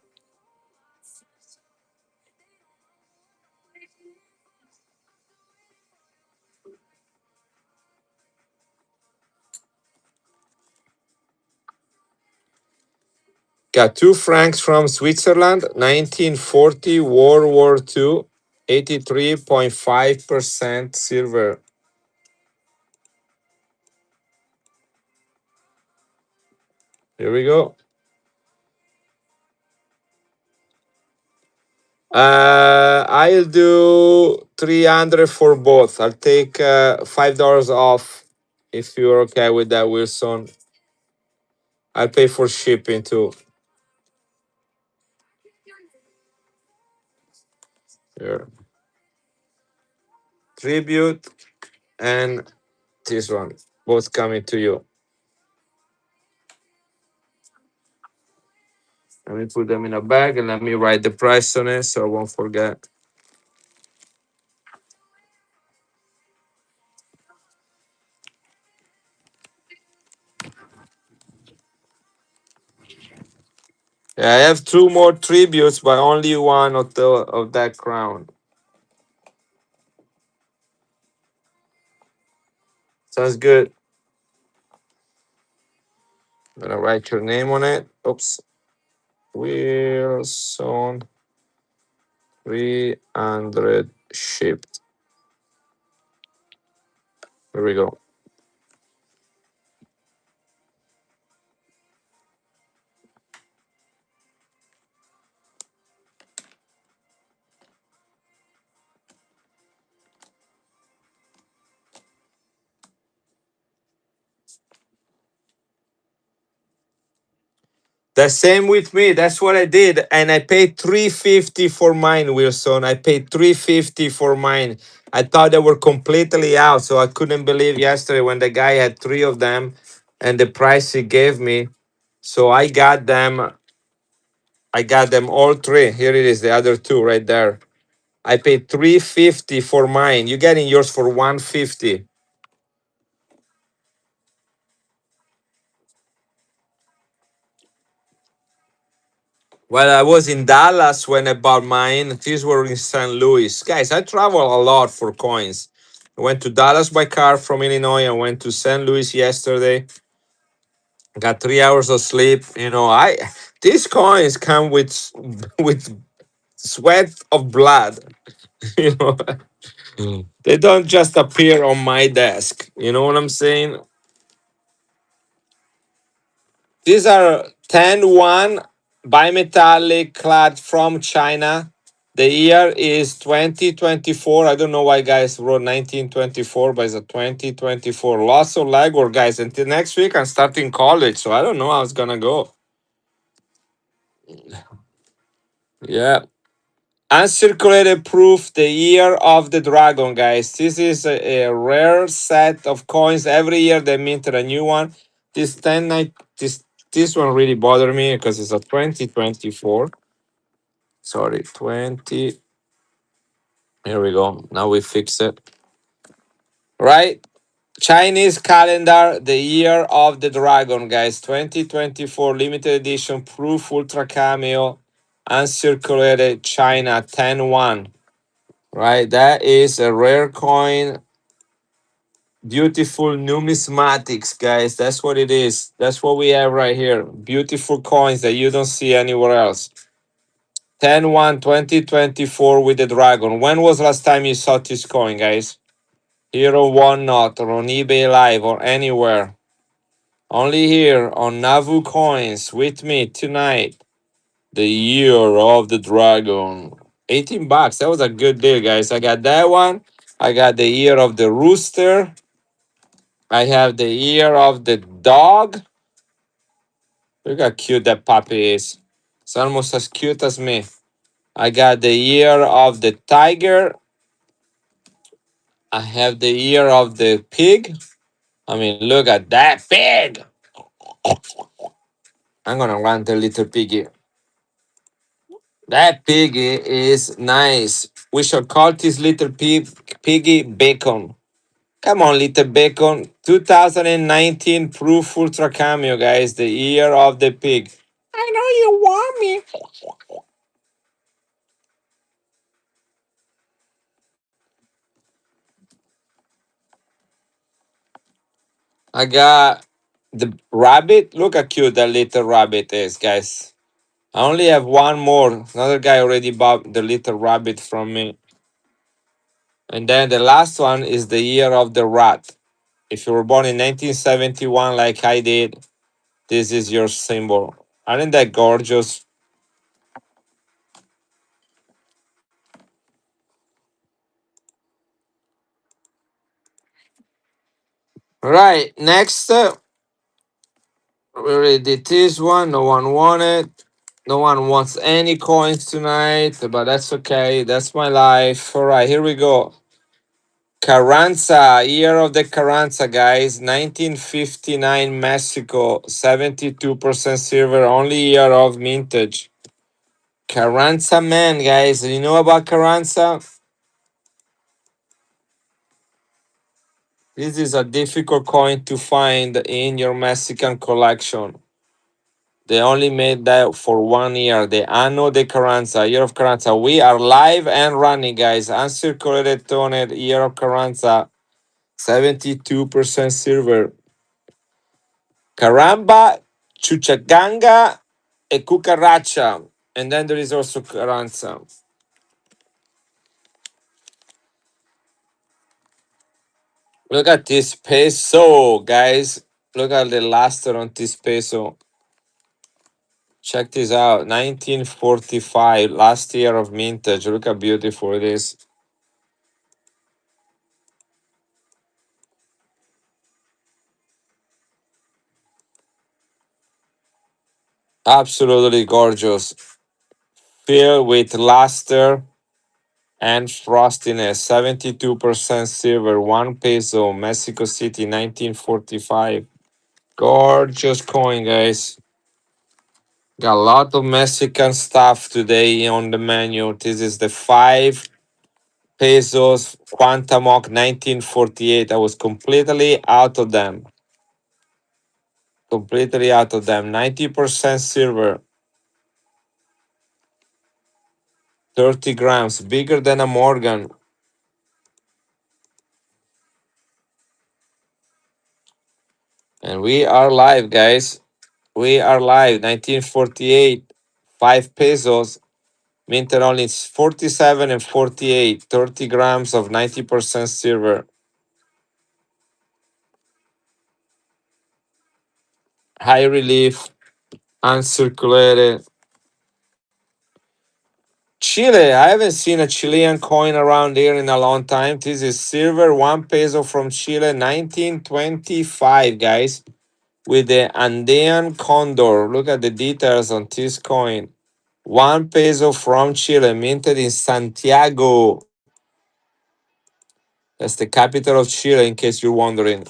Got 2 francs from Switzerland, 1940, World War II, 83.5% silver. Here we go. I'll do 300 for both. I'll take $5 off if you're okay with that, Wilson. I'll pay for shipping too. Here. Tribute and this one, both coming to you. Let me put them in a bag and let me write the price on it so I won't forget. Yeah, I have 2 more tributes, but only one of that crown. Sounds good. I'm gonna write your name on it. Oops. Wilson 300 shipped. Here we go. The same with me. That's what I did, and I paid 350 for mine, Wilson. I paid 350 for mine. I thought they were completely out, so I couldn't believe yesterday when the guy had 3 of them, and the price he gave me. So I got them. I got them all 3. Here it is, the other 2 right there. I paid 350 for mine. You getting yours for 150. Well, I was in Dallas when I bought mine. These were in St. Louis. Guys, I travel a lot for coins. I went to Dallas by car from Illinois. I went to St. Louis yesterday. Got 3 hours of sleep. I these coins come with sweat of blood. You know, they don't just appear on my desk. You know what I'm saying? These are 10-1 bimetallic clad from China. The year is 2024. I don't know why guys wrote 1924, but it's a 2024. Lots of legwork, guys. Until next week, I'm starting college, so I don't know how it's gonna go. Yeah. Uncirculated proof, the year of the dragon, guys. This is a rare set of coins. Every year they minted a new one. This 10 night this one really bothered me because it's a 2024. Sorry, 20. Here we go. Now we fix it. Right? Chinese calendar, the year of the dragon, guys. 2024 limited edition proof ultra cameo uncirculated China 10-1. Right? That is a rare coin. Beautiful numismatics, guys. That's what it is. That's what we have right here. Beautiful coins that you don't see anywhere else. 10-1 2024 with the dragon. When was last time you saw this coin, guys? Here on Whatnot or on eBay Live or anywhere. Only here on Navu Coins with me tonight. The year of the dragon. 18 bucks. That was a good deal, guys. I got that one. I got the year of the rooster. I have the year of the dog. Look how cute that puppy is. It's almost as cute as me. I got the year of the tiger. I have the ear of the pig. I mean, look at that pig. I'm gonna run the little piggy. That piggy is nice. We shall call this little piggy Bacon. Come on, little Bacon. 2019 Proof Ultra Cameo, guys. The year of the pig. I know you want me. I got the rabbit. Look how cute that little rabbit is, guys. I only have one more. Another guy already bought the little rabbit from me. And then the last one is the year of the rat. If you were born in 1971 like I did, this is your symbol. Aren't that gorgeous? Right, next, we already did this one. No one wanted. No one wants any coins tonight, but that's okay. That's my life. All right, here we go. Carranza, year of the Carranza, guys. 1959 Mexico, 72% silver, only year of mintage. Carranza man, guys. You know about Carranza? This is a difficult coin to find in your Mexican collection. They only made that for 1 year. The Anno de Carranza, Year of Carranza. We are live and running, guys. Uncirculated toned Year of Carranza, 72% silver. Caramba, Chuchaganga, and Cucaracha. And then there is also Carranza. Look at this peso, guys. Look at the luster on this peso. Check this out. 1945, last year of mintage. Look how beautiful it is. Absolutely gorgeous. Filled with luster and frostiness. 72% silver, 1 peso, Mexico City, 1945. Gorgeous coin, guys. Got a lot of Mexican stuff today on the menu. This is the 5 pesos Quantamoc 1948. I was completely out of them. Completely out of them. 90% silver. 30 grams. Bigger than a Morgan. And we are live, guys. We are live. 1948. 5 pesos. Minted only 47 and 48. 30 grams of 90% silver. High relief. Uncirculated. Chile. I haven't seen a Chilean coin around here in a long time. This is silver, 1 peso from Chile, 1925, guys, with the Andean condor. Look at the details on this coin. 1 peso from Chile, minted in Santiago. That's the capital of Chile, in case you're wondering.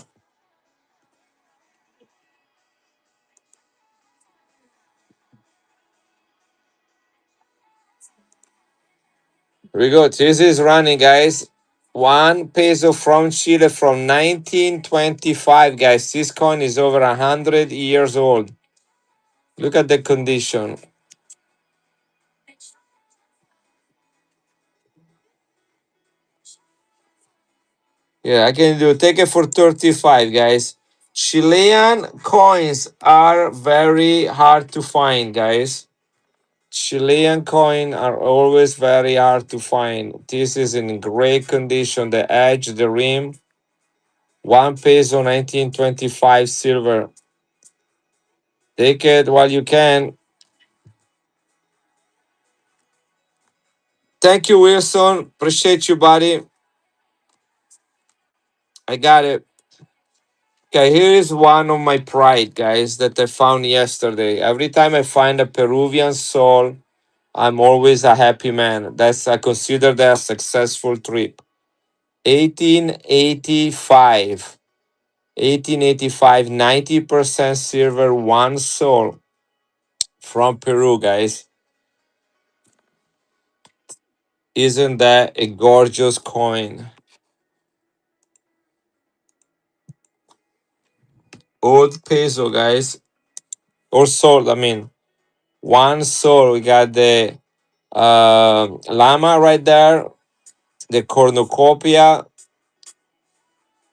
Here we go. This is running, guys. 1 peso from Chile from 1925, guys. This coin is over 100 years old. Look at the condition. Yeah, I can do. Take it for 35, guys. Chilean coins are very hard to find, guys. Chilean coin are always very hard to find. This is in great condition. The edge, the rim. 1 peso, 1925 silver. Take it while you can. Thank you, Wilson. Appreciate you, buddy. I got it. Okay, here is one of my pride, guys, that I found yesterday. Every time I find a Peruvian soul, I'm always a happy man. That's I consider that a successful trip. 1885. 1885, 90% silver, one soul. from Peru, guys. Isn't that a gorgeous coin? Old peso, guys. Or sold, I mean. One sold. We got the llama right there. The cornucopia.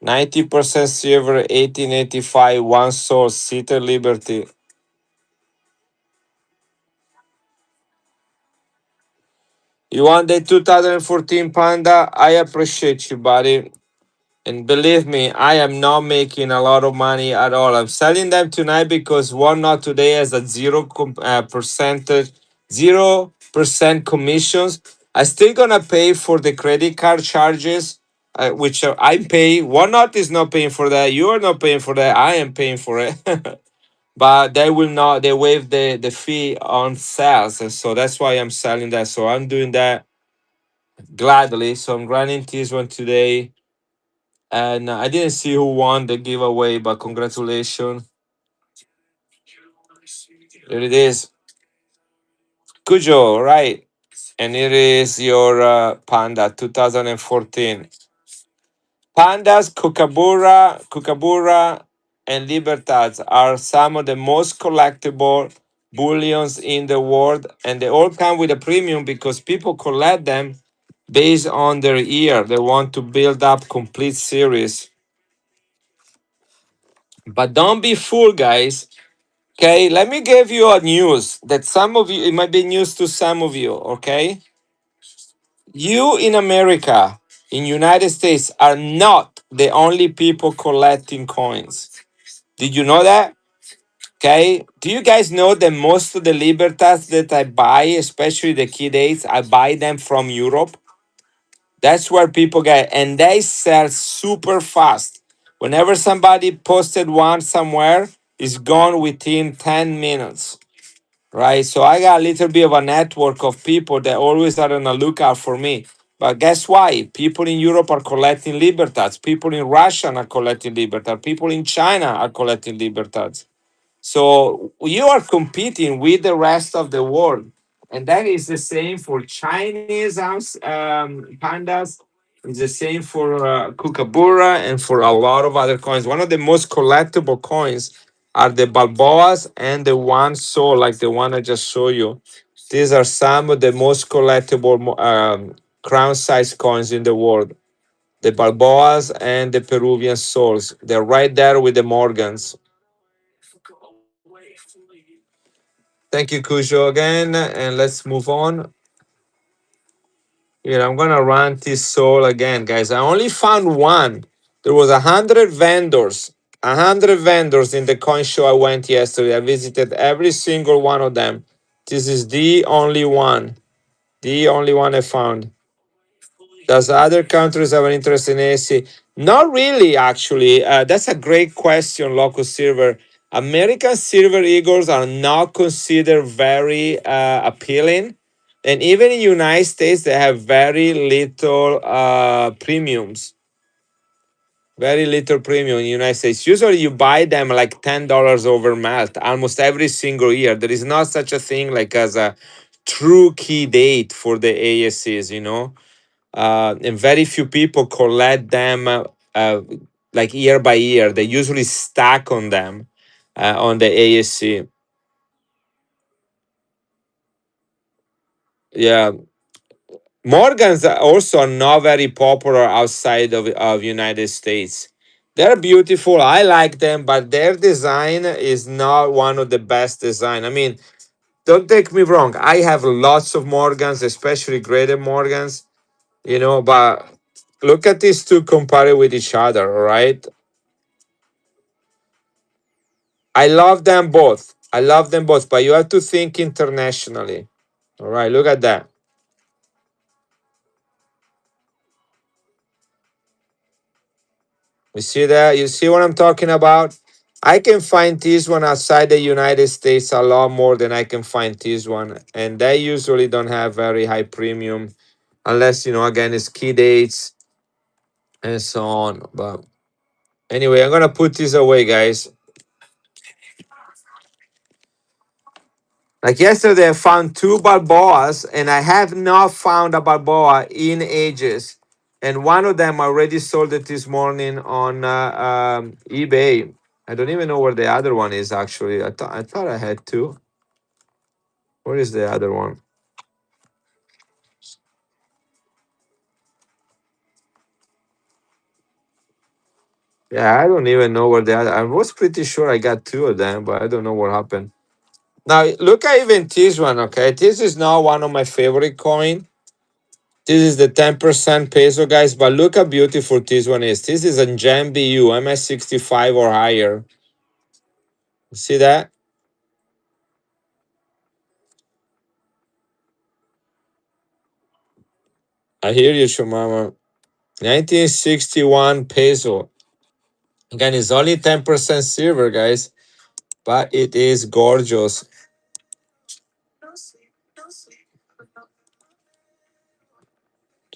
90% silver, 1885. One sold. City Liberty. You want the 2014 Panda? I appreciate you, buddy. And believe me, I am not making a lot of money at all. I'm selling them tonight because one not today has a percentage, 0% commissions. I still gonna pay for the credit card charges, which I'm paying. One not is not paying for that. You are not paying for that. I am paying for it. But they will not. They waive the fee on sales, and so that's why I'm selling that. So I'm doing that gladly. So I'm running this one today, and I didn't see who won the giveaway, but congratulations. There it is. Cujo, right. And it is your Panda 2014. Pandas, Kookaburra, and Libertads are some of the most collectible bullions in the world, and they all come with a premium because people collect them based on their year. They want to build up complete series. But don't be fooled, guys. Okay, let me give you a news that some of you, it might be news to some of you, okay? You in America, in United States, are not the only people collecting coins. Did you know that? Okay. Do you guys know that most of the Libertas that I buy, especially the Kid 8s, I buy them from Europe? That's where people get, and they sell super fast. Whenever somebody posted one somewhere, it's gone within 10 minutes. Right? So I got a little bit of a network of people that always are on the lookout for me. But guess why? People in Europe are collecting Libertads. People in Russia are collecting Libertads. People in China are collecting Libertads. So you are competing with the rest of the world. And that is the same for Chinese pandas. It's the same for Kookaburra and for a lot of other coins. One of the most collectible coins are the Balboas and the one soul, like the one I just showed you. These are some of the most collectible crown size coins in the world. The Balboas and the Peruvian souls. They're right there with the Morgans. Thank you, Cujo, again. And let's move on. Here, I'm gonna run this soul again, guys. I only found one. There was 100 vendors, 100 vendors in the coin show I went yesterday. I visited every single one of them. This is the only one I found. Does other countries have an interest in AC? Not really, actually. That's a great question, Locus Silver. American Silver Eagles are not considered very appealing. And even in United States, they have very little premiums. Very little premium in United States. Usually you buy them like $10 over melt almost every single year. There is not such a thing like as a true key date for the ASCs, and very few people collect them like year by year. They usually stack on them on the ASC. Yeah, Morgans are also not very popular outside of United States. They're beautiful. I like them, but their design is not one of the best design. I mean, don't take me wrong. I have lots of Morgans, especially graded Morgans, but look at these two compared with each other, all right? I love them both. I love them both, but you have to think internationally. All right, look at that. You see that? You see what I'm talking about? I can find this one outside the United States a lot more than I can find this one. And they usually don't have very high premium unless, again, it's key dates and so on. But anyway, I'm going to put this away, guys. Like yesterday, I found two Balboas, and I have not found a Balboa in ages. And one of them I already sold it this morning on eBay. I don't even know where the other one is. Actually, I thought I had two. Where is the other one? Yeah, I don't even know where the other. I was pretty sure I got two of them, but I don't know what happened. Now look at even this one. Okay, this is not one of my favorite coin. This is the 10% peso, guys. But look how beautiful this one is. This is a Gem BU, MS65 or higher. See that? I hear you, Shumama. 1961 peso. Again, it's only 10% silver, guys, but it is gorgeous.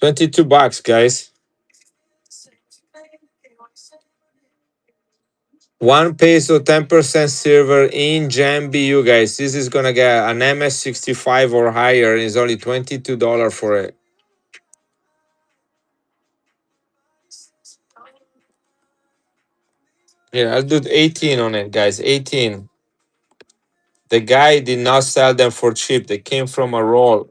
22 bucks, guys. 1 peso, 10% silver in Gem BU, guys. This is gonna get an MS65 or higher. It's only $22 for it. Yeah, I'll do 18 on it, guys. 18. The guy did not sell them for cheap. They came from a roll.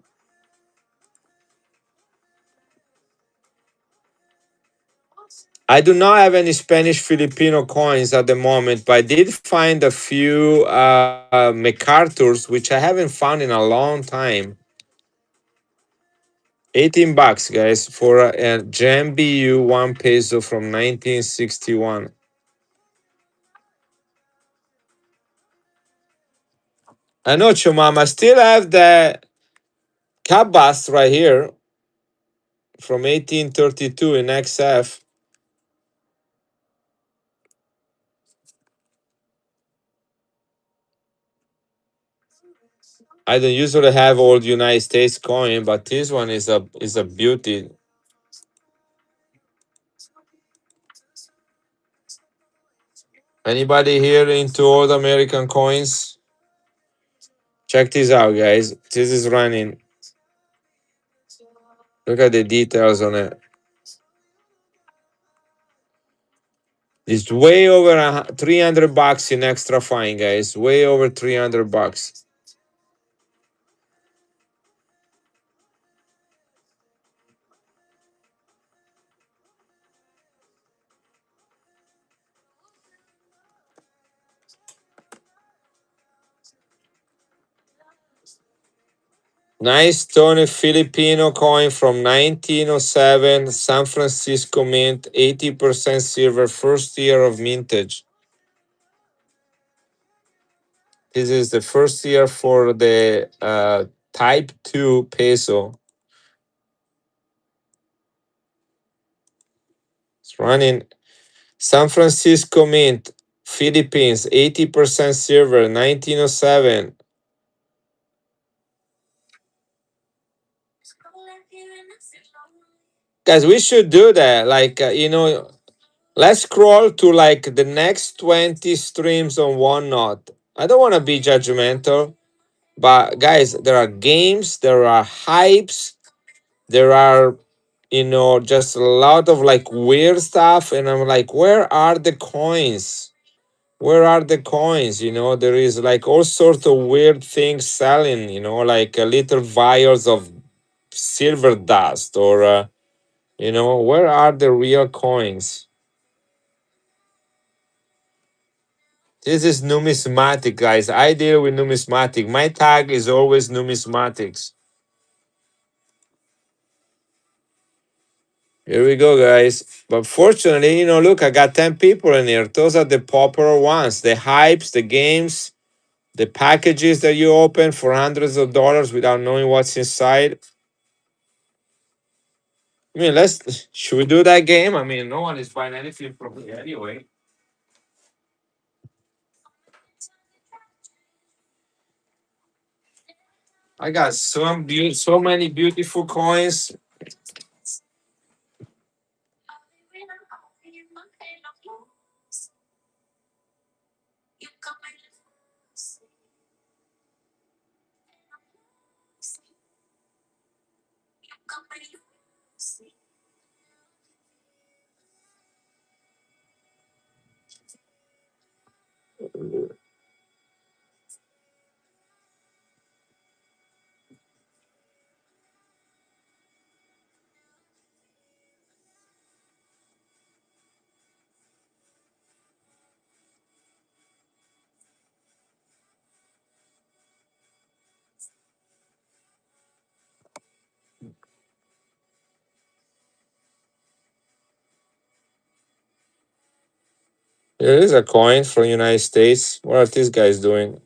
I do not have any Spanish Filipino coins at the moment, but I did find a few MacArthur's, which I haven't found in a long time. 18 bucks, guys, for a Gem BU 1 peso from 1961. I know, Chumam. I still have the Cabas right here from 1832 in XF. I don't usually have old United States coin, but this one is a beauty. Anybody here into old American coins? Check this out, guys. This is running. Look at the details on it. It's way over 300 bucks in extra fine, guys. Way over 300 bucks. Nice Tony Filipino coin from 1907, San Francisco Mint, 80% silver, first year of mintage. This is the first year for the Type 2 peso. It's running San Francisco Mint, Philippines, 80% silver, 1907. Guys, we should do that. Like, let's scroll to like the next 20 streams on one note. I don't want to be judgmental, but guys, there are games, there are hypes, there are, just a lot of like weird stuff. And I'm like, where are the coins? Where are the coins? There is like all sorts of weird things selling, like little vials of silver dust or, where are the real coins? This is numismatic, guys. I deal with numismatic. My tag is always numismatics. Here we go, guys. But fortunately, look, I got 10 people in here. Those are the popular ones, the hypes, the games, the packages that you open for hundreds of dollars without knowing what's inside. I mean, should we do that game? I mean, no one is buying anything from me anyway. I got so many beautiful coins. There is a coin from United States. What are these guys doing?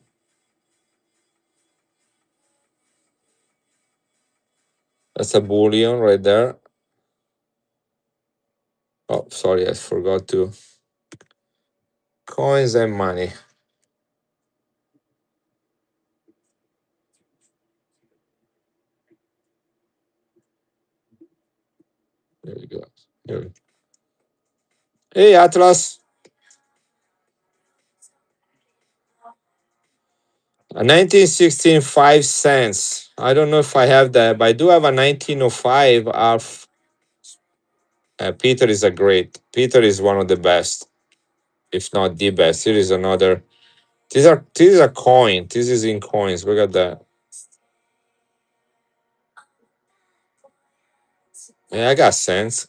That's a bullion right there. Oh, sorry, I forgot to. Coins and money. There we go. Here. Hey, Atlas. A 1916, 5 cents. I don't know if I have that, but I do have a 1905. Peter is a great. Peter is one of the best, if not the best. Here is another. This is a coin. This is in coins. Look at that. Yeah, I got cents.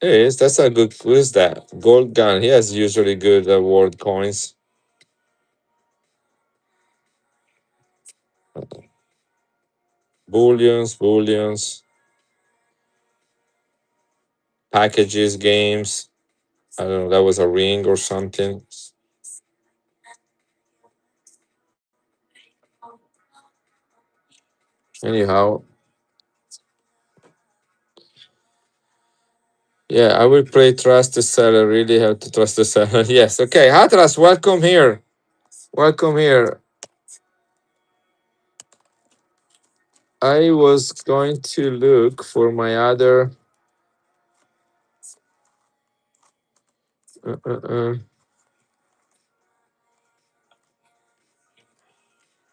It is. That's a good. What is that? Gold gun. He has usually good award coins. Bullions, packages, games. I don't know. That was a ring or something. Anyhow, yeah, I will play trust the seller. Really have to trust the seller. Yes. Okay. Hatras, welcome here. Welcome here. I was going to look for my other. Uh, uh, uh.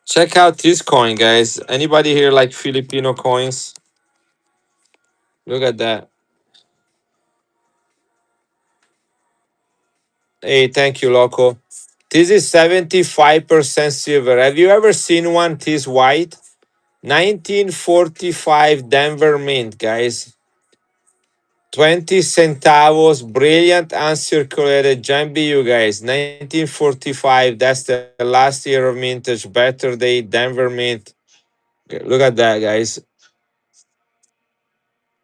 Check out this coin, guys. Anybody here like Filipino coins? Look at that. Hey, thank you, Loco. This is 75% silver. Have you ever seen one this white? 1945 Denver Mint, guys. 20 centavos, brilliant uncirculated Jambi, you guys. 1945, that's the last year of mintage. Better day, Denver Mint. Okay, look at that, guys.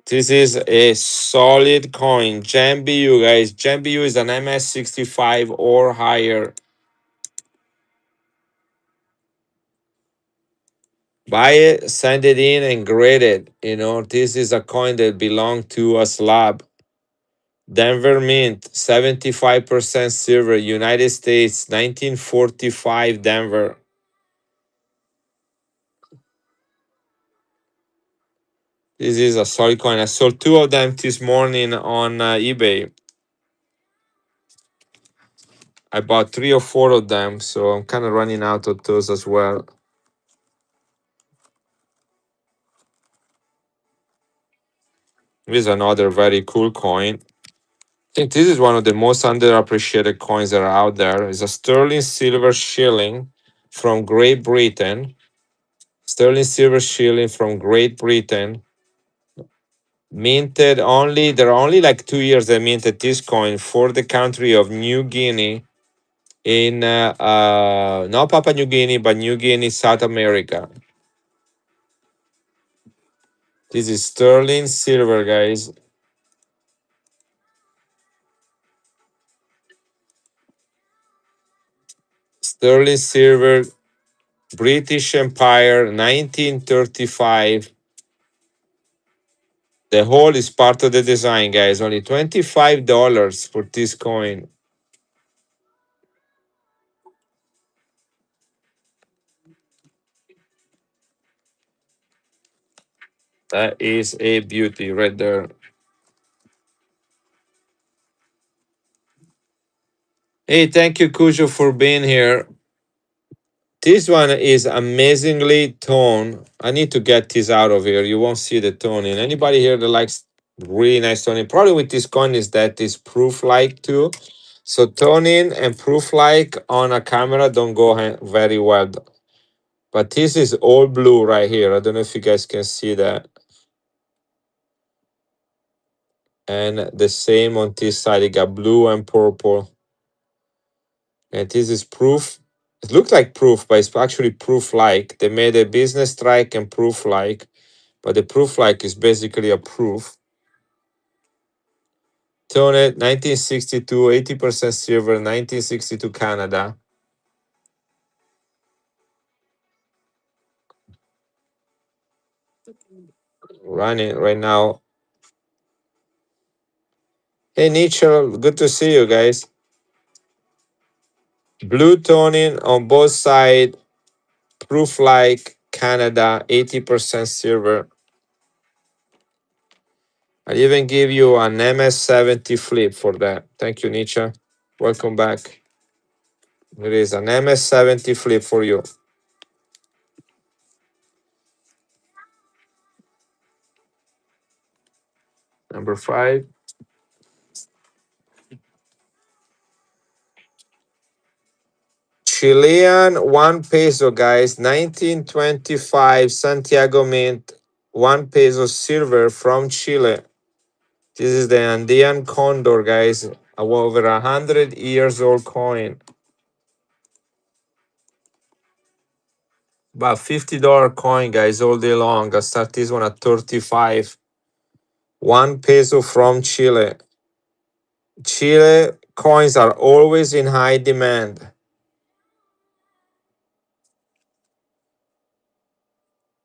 This is a solid coin. Jambi, you guys. Jambi is an MS65 or higher. Buy it, send it in, and grade it. You know, this is a coin that belonged to a slab. Denver Mint, 75% silver, United States, 1945 Denver. This is a solid coin. I sold two of them this morning on eBay. I bought three or four of them, so I'm kind of running out of those as well. This is another very cool coin. I think this is one of the most underappreciated coins that are out there. It's a sterling silver shilling from Great Britain. Sterling silver shilling from Great Britain. Minted only, there are only like 2 years they minted this coin for the country of New Guinea in not Papua New Guinea, but New Guinea, South America. This is sterling silver, guys. Sterling silver, British Empire, 1935. The whole is part of the design, guys. Only $25 for this coin. That is a beauty right there. Hey, thank you, Cujo, for being here. This one is amazingly toned. I need to get this out of here. You won't see the toning. Anybody here that likes really nice toning? Probably with this coin is that is proof like too. So toning and proof like on a camera don't go very well. But this is all blue right here. I don't know if you guys can see that. And the same on this side. You got blue and purple. And this is proof. It looked like proof, but it's actually proof like. They made a business strike and proof like. But the proof like is basically a proof. Toned 1962, 80% silver, 1962 Canada. Running right now. Hey Nietzsche, good to see you guys. Blue toning on both sides, proof like Canada, 80% silver. I'll even give you an MS70 flip for that. Thank you, Nietzsche. Welcome back. There is an MS70 flip for you. Number 5. Chilean 1 peso, guys. 1925 Santiago Mint. 1 peso silver from Chile. This is the Andean Condor, guys. Over 100 years old coin. About $50 coin, guys, all day long. I start this one at 35. 1 peso from Chile. Chile coins are always in high demand.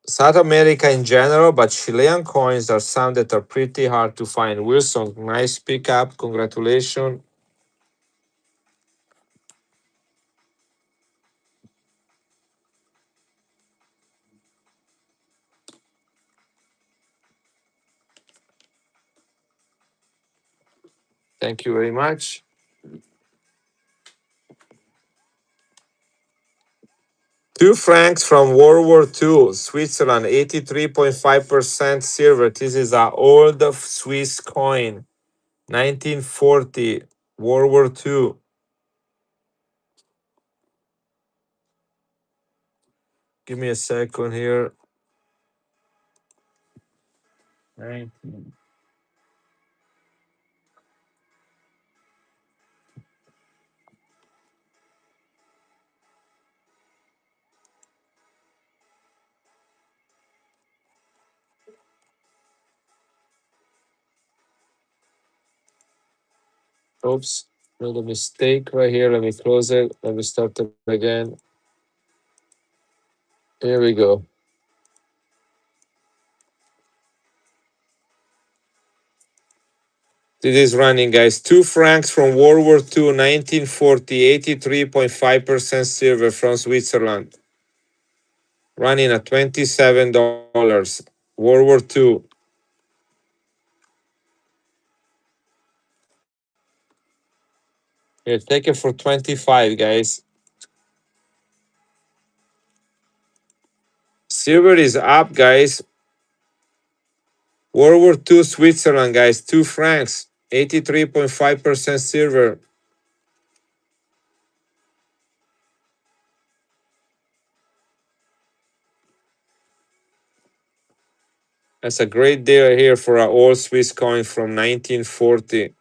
South America in general, but Chilean coins are some that are pretty hard to find. Wilson, nice pickup. Congratulations. Thank you very much. 2 francs from World War II, Switzerland, 83.5% silver. This is an old Swiss coin, 1940, World War II. Give me a second here. 19. Oops, made a mistake right here. Let me close it. Let me start it again. Here we go. This is running, guys. 2 francs from World War II, 1940, 83.5% silver from Switzerland. Running at $27. World War II. Here, take it for 25, guys. Silver is up, guys. World War II, Switzerland, guys. 2 francs, 83.5% silver. That's a great deal here for an old Swiss coin from 1940.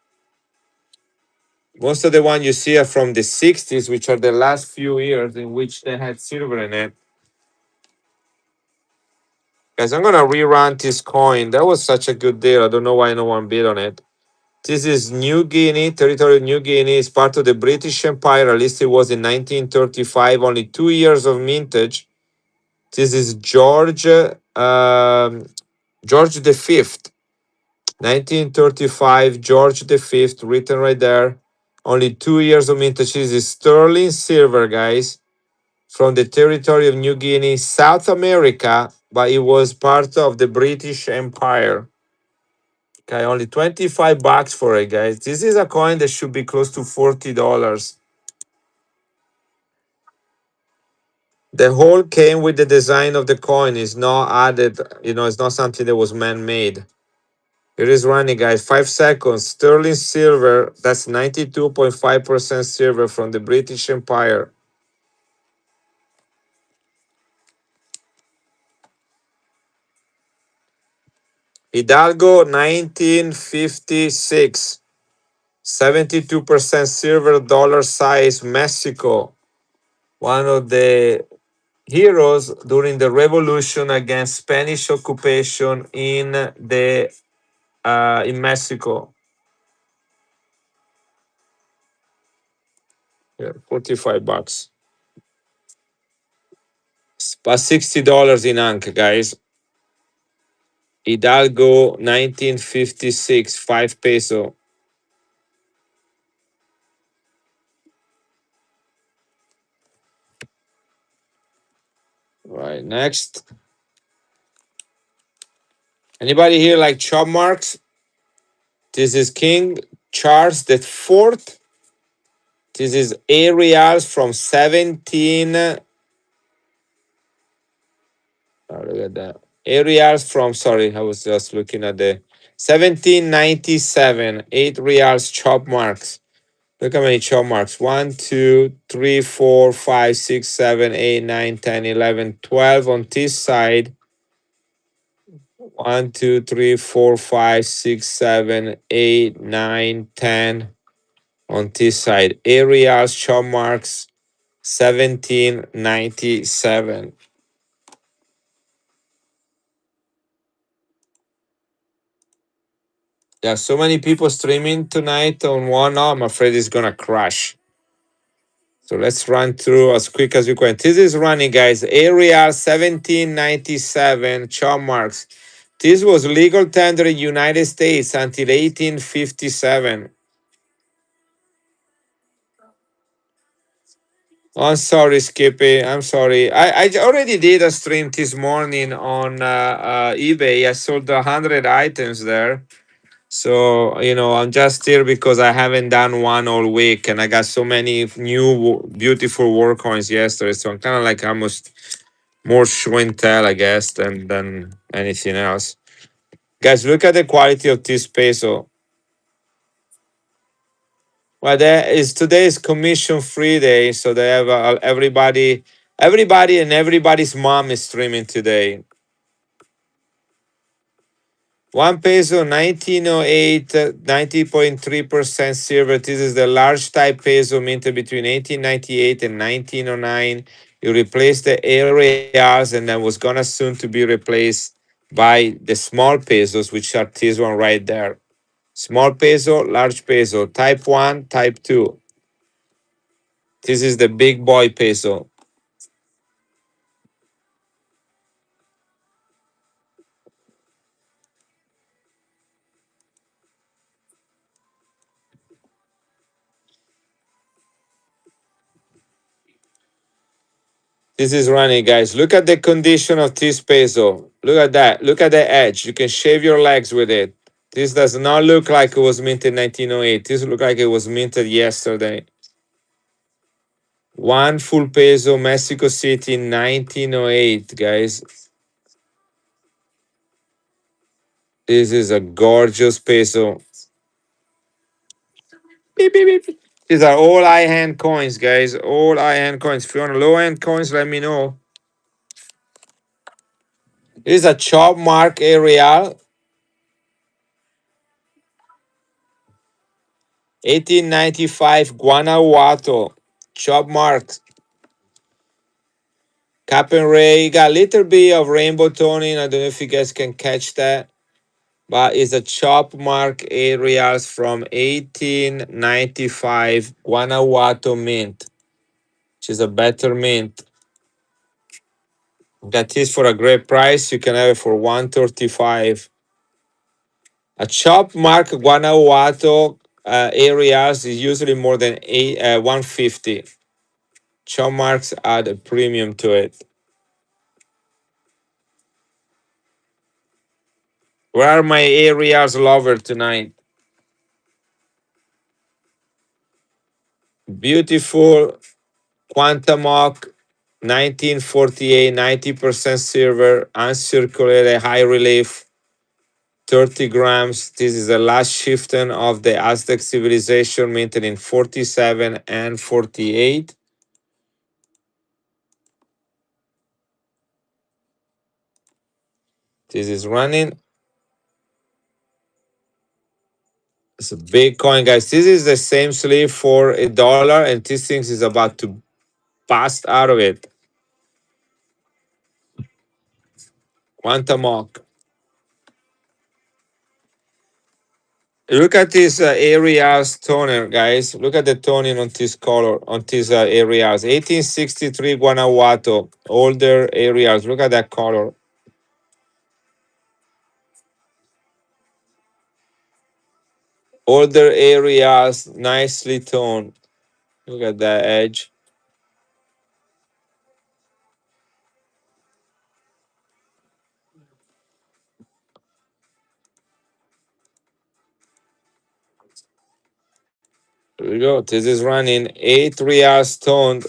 Most of the one you see are from the 60s, which are the last few years in which they had silver in it. Guys, I'm gonna rerun this coin. That was such a good deal. I don't know why no one bid on it. This is New Guinea, territory of New Guinea. It's part of the British Empire. At least it was in 1935. Only 2 years of mintage. This is George the Fifth, 1935. George the Fifth, written right there. Only 2 years of mintage. This is sterling silver, guys, from the territory of New Guinea, South America, but it was part of the British Empire. Okay, only 25 bucks for it, guys. This is a coin that should be close to $40. The hole came with the design of the coin. It's not added, it's not something that was man-made. It is running, guys. 5 seconds. Sterling silver. That's 92.5% silver from the British Empire. Hidalgo, 1956. 72% silver, dollar size, Mexico. One of the heroes during the revolution against Spanish occupation in Mexico. Yeah, $45. It's about $60 in Ankh, guys. Hidalgo, 1956, 5 peso. All right, next. Anybody here like chop marks? This is King Charles the Fourth. This is Arials from 17. Oh, look at that. Arials from, sorry, I was just looking at the 1797. 8 reals chop marks. Look how many chop marks. 1, 2, 3, 4, 5, 6, 7, 8, 9, 10, 11, 12 on this side. 1, 2, 3, 4, 5, 6, 7, 8, 9, 10 on this side. Areas, chop marks, 1797. Yeah, so many people streaming tonight on one. I'm afraid it's gonna crash. So let's run through as quick as we can. This is running, guys. Area 1797 chop marks. This was legal tender in United States until 1857. I'm sorry, Skippy. I'm sorry. I already did a stream this morning on eBay. I sold 100 items there. So, I'm just here because I haven't done one all week and I got so many new beautiful war coins yesterday. So I'm kind of like almost more show and tell, I guess, than anything else. Guys, look at the quality of this peso. Well, there is today's commission free day, so they have everybody and everybody's mom is streaming today. 1 peso, 1908, 90.3% silver. This is the large type peso minted between 1898 and 1909. You replaced the reals and then was gonna soon to be replaced by the small pesos, which are this one right there. Small peso, large peso, type 1, type 2. This is the big boy peso. This is running, guys. Look at the condition of this peso. Look at that. Look at the edge. You can shave your legs with it. This does not look like it was minted 1908. This look like it was minted yesterday. One full peso, Mexico City, 1908, guys. This is a gorgeous peso. Beep, beep, beep. These are all high-hand coins, guys. All high-hand coins. If you want low-end coins, let me know. This is a chop mark area. 1895 Guanajuato. Chop marks. Cap and Ray. Got a little bit of rainbow toning. I don't know if you guys can catch that. But it's a chop mark areas from 1895 Guanajuato mint, which is a better mint. That is for a great price. You can have it for 135. A chop mark Guanajuato areas is usually more than 150. Chop marks add a premium to it. Where are my areas lover tonight? Beautiful Quantamoc 1948, 90% silver, uncirculated, high relief, 30 grams. This is the last chieftain of the Aztec civilization, minted in 47 and 48. This is running. It's a big coin, guys. This is the same sleeve for $1, and this thing is about to bust out of it. Quantum Hawk. Look at this areas toner, guys. Look at the toning on this color, on these areas. 1863 Guanajuato, older areas. Look at that color. Older areas, nicely toned. Look at that edge. There we go. This is running 8 reals toned.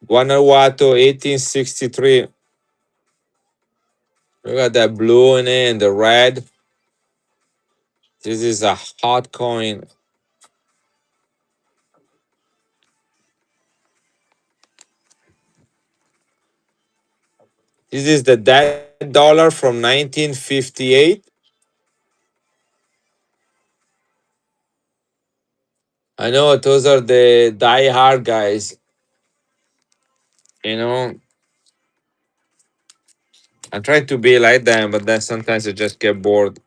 Guanajuato, 1863. Look at that blue in it and the red. This is a hot coin. This is the dead dollar from 1958. I know those are the die-hard guys. You know, I try to be like them, but then sometimes I just get bored.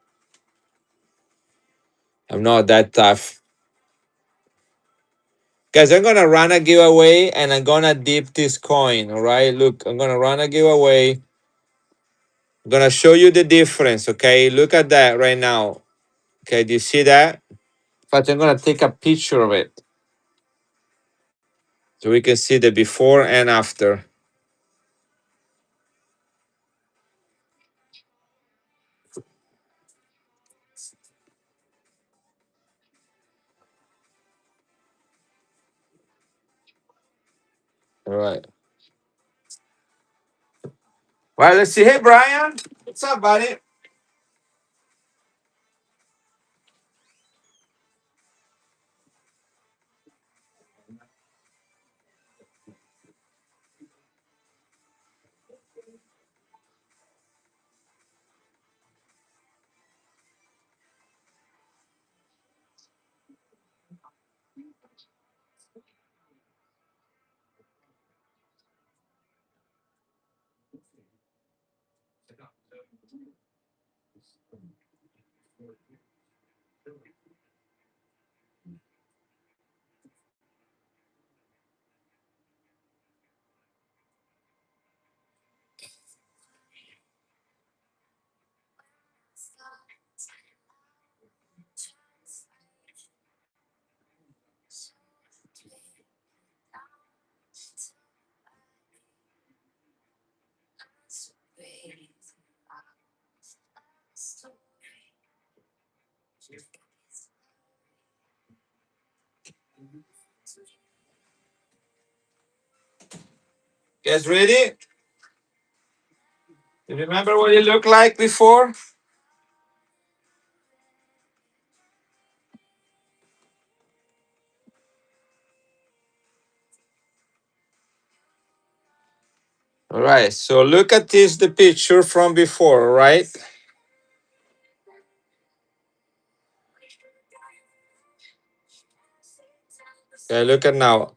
I'm not that tough. Guys, I'm gonna run a giveaway and I'm gonna dip this coin. All right, look, I'm gonna run a giveaway. I'm gonna show you the difference. Okay, look at that right now. Okay, do you see that? But I'm gonna take a picture of it so we can see the before and after. All right. Well, let's see. Hey, Brian, what's up, buddy? Guys, ready? You remember what it looked like before? All right. So look at this, the picture from before, right? Okay, look at now.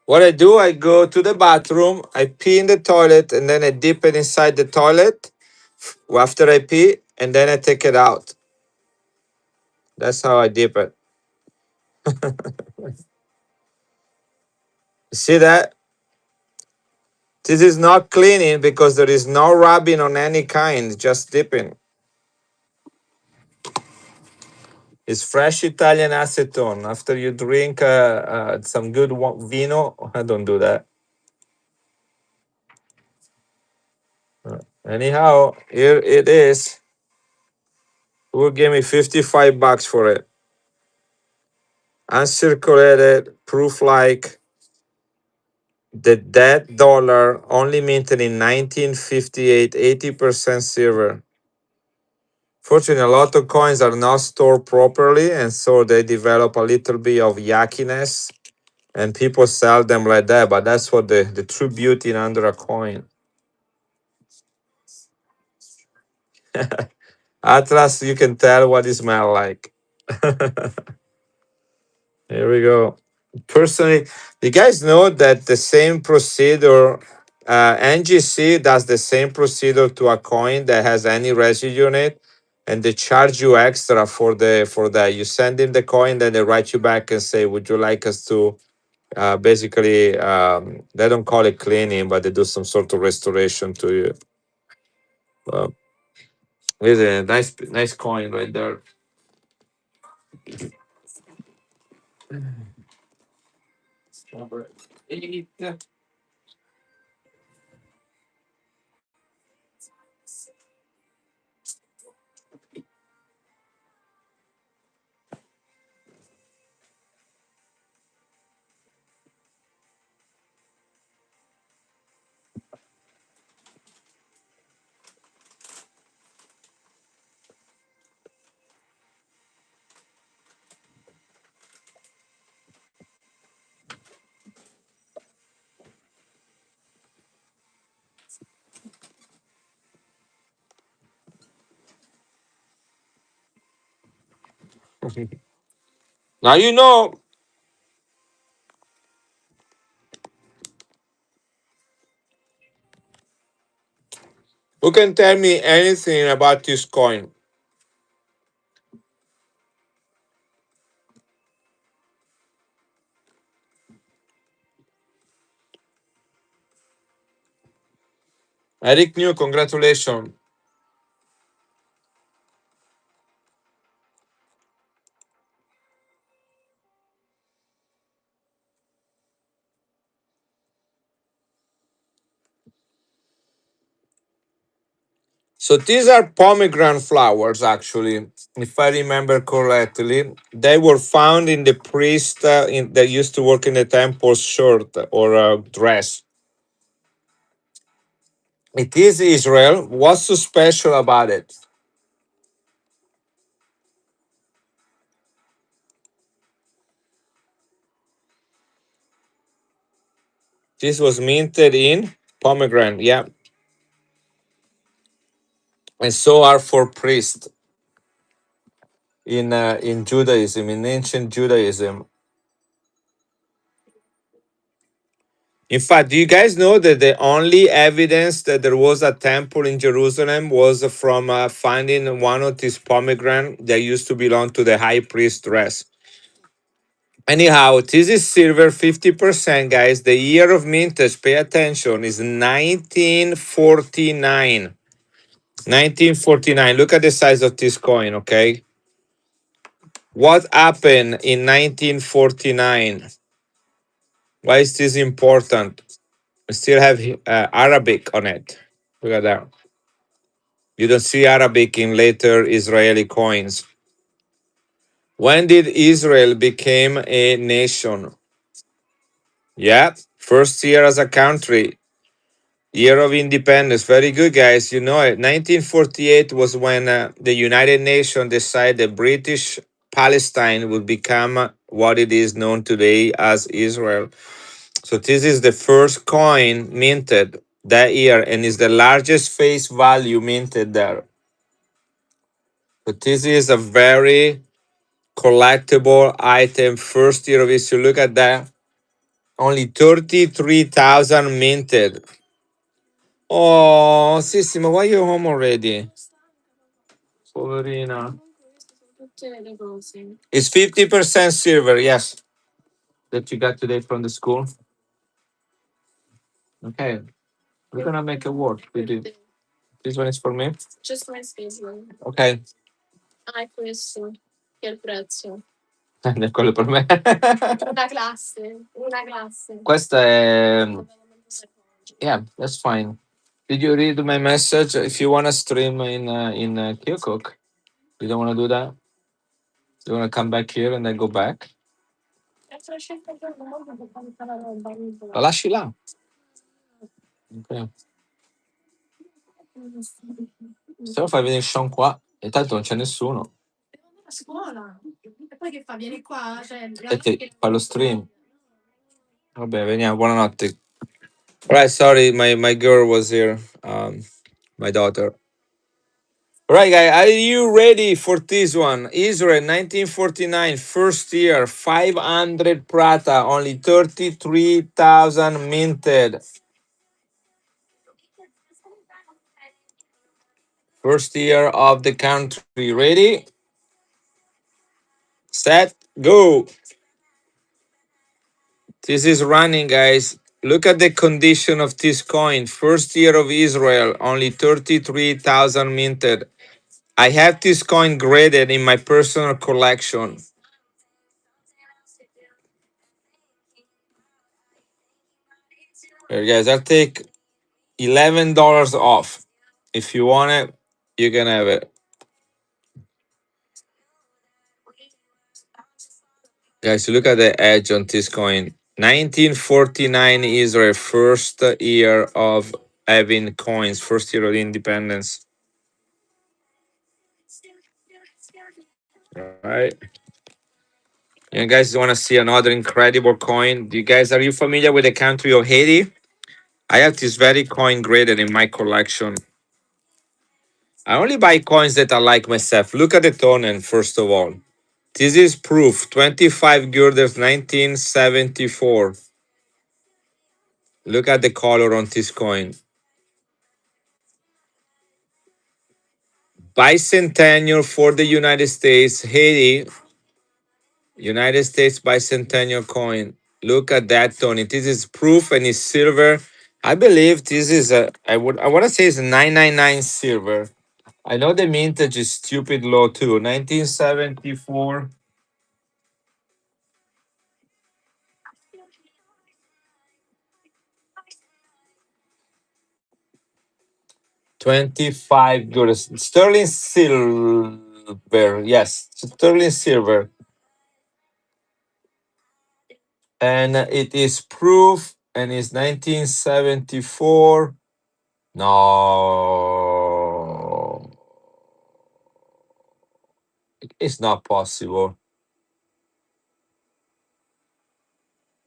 What I do, I go to the bathroom, I pee in the toilet, and then I dip it inside the toilet after I pee, and then I take it out. That's how I dip it. See that? This is not cleaning because there is no rubbing on any kind, just dipping. It's fresh Italian acetone. After you drink some good vino, I don't do that. Anyhow, here it is. Who gave me $55 for it? Uncirculated proof like the dead dollar, only minted in 1958, 80% silver. Fortunately, a lot of coins are not stored properly, and so they develop a little bit of yuckiness, and people sell them like that. But that's what the true beauty in under a coin. Atlas, you can tell what it smell like. Here we go. Personally, you guys know that the same procedure, NGC does the same procedure to a coin that has any residue on it, and they charge you extra for that. You send them the coin, then they write you back and say, "Would you like us to?" Basically, they don't call it cleaning, but they do some sort of restoration to you. Uh, Here's a nice coin right there. Number 8. Now you know who can tell me anything about this coin. Eric New, congratulations. So these are pomegranate flowers, actually, if I remember correctly. They were found in the priest that used to work in the temple's shirt or dress. It is Israel. What's so special about it? This was minted in pomegranate, yeah, and so are for priests in Judaism, in ancient Judaism. In fact, do you guys know that the only evidence that there was a temple in Jerusalem was from finding one of these pomegranate that used to belong to the high priest dress? Anyhow, this is silver 50%, guys. The year of mintage, pay attention, is 1949. 1949. Look at the size of this coin, okay? What happened in 1949? Why is this important? We still have Arabic on it. Look at that. You don't see Arabic in later Israeli coins. When did Israel become a nation? Yeah, first year as a country. Year of independence. Very good, guys. You know it. 1948 was when the United Nations decided that British Palestine would become what it is known today as Israel. So this is the first coin minted that year and is the largest face value minted there. But this is a very collectible item. First year of history. Look at that. Only 33,000 minted. Oh, Sissima, why you home already? Poverina. It's 50% silver, yes. That you got today from the school. Okay. We're gonna make it work with it. This one is for me. Ok. Quello per me. Questa è. Yeah, that's fine. Did you read my message? If you wanna stream in Kyokok, You don't want to do that? You want to come back here and then go back? La lasci là. Ok. Se lo fai venire Sean qua, e tanto non c'è nessuno. E te fa lo stream. Vabbè, veniamo, buonanotte. Right, sorry, my girl was here. My daughter. All right, guys, are you ready for this one? Israel, 1949, first year, 500 Prata, only 33,000 minted. First year of the country. Ready, set, go. This is running, guys. Look at the condition of this coin. First year of Israel, only 33,000 minted. I have this coin graded in my personal collection. Here, guys, I'll take $11 off. If you want it, you can have it. Guys, look at the edge on this coin. 1949 Israel, first year of having coins, first year of independence. All right. You guys want to see another incredible coin? Do you guys are you familiar with the country of Haiti? I have this very coin graded in my collection. I only buy coins that I like myself. Look at the tonen, first of all. This is proof. 25 girders, 1974. Look at the color on this coin. Bicentennial for the United States, Haiti, United States bicentennial coin. Look at that, Tony. This is proof and it's silver. I believe this is I want to say it's a 999 silver. I know the mintage is stupid low too. 1974. 25 good. Sterling silver. Yes, sterling silver. And it is proof and it's 1974. No, it's not possible.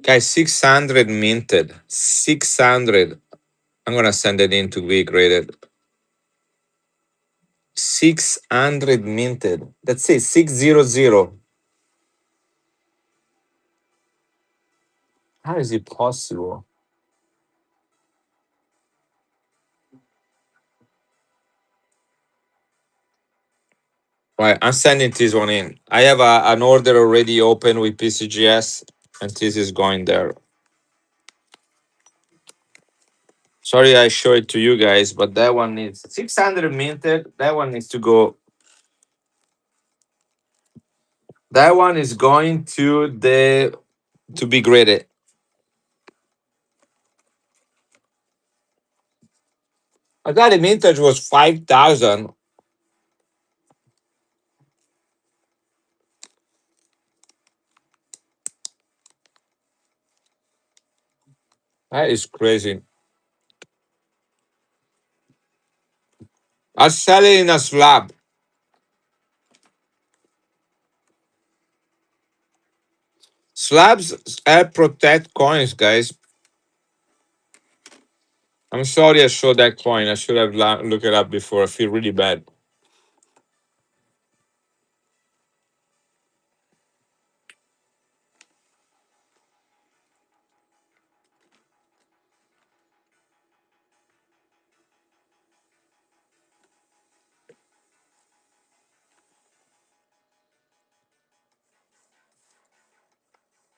Guys, 600 minted. 600. I'm going to send it in to be graded. 600 minted. That's it. 600. How is it possible? Right, I'm sending this one in. I have an order already open with PCGS, and this is going there. Sorry, I show it to you guys, but that one needs 600 minted. That one needs to go. That one is going to be graded. I thought the mintage was 5,000. That is crazy. I'll sell it in a slab. Slabs help protect coins, guys. I'm sorry I showed that coin. I should have looked it up before. I feel really bad.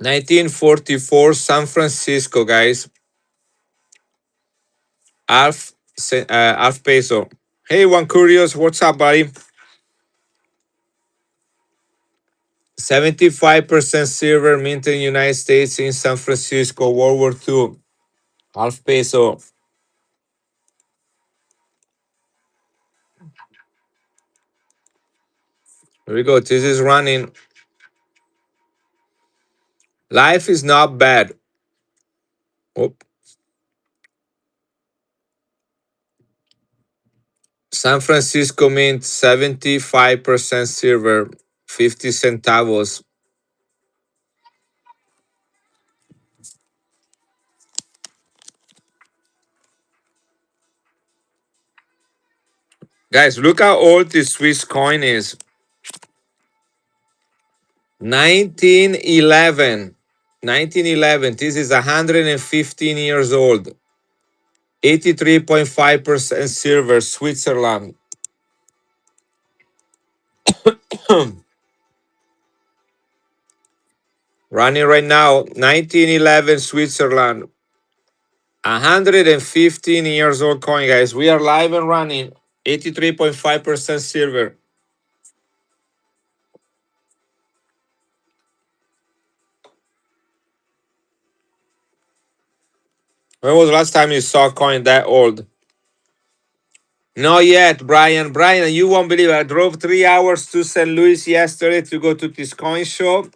$1944 San Francisco, guys. Half peso. Hey, one curious. What's up, buddy? 75% silver mint in United States in San Francisco, World War II. Half peso. Here we go. This is running. Life is not bad. Oh, San Francisco Mint 75% silver, 50 centavos. Guys, look how old this Swiss coin is. 1911. 1911. This is 115 years old. 83.5% silver, Switzerland. Running right now, 1911 Switzerland. 115 years old coin, guys. We are live and running. 83.5% silver. When was the last time you saw a coin that old? Not yet, Brian. Brian, you won't believe it. I drove 3 hours to St. Louis yesterday to go to this coin show.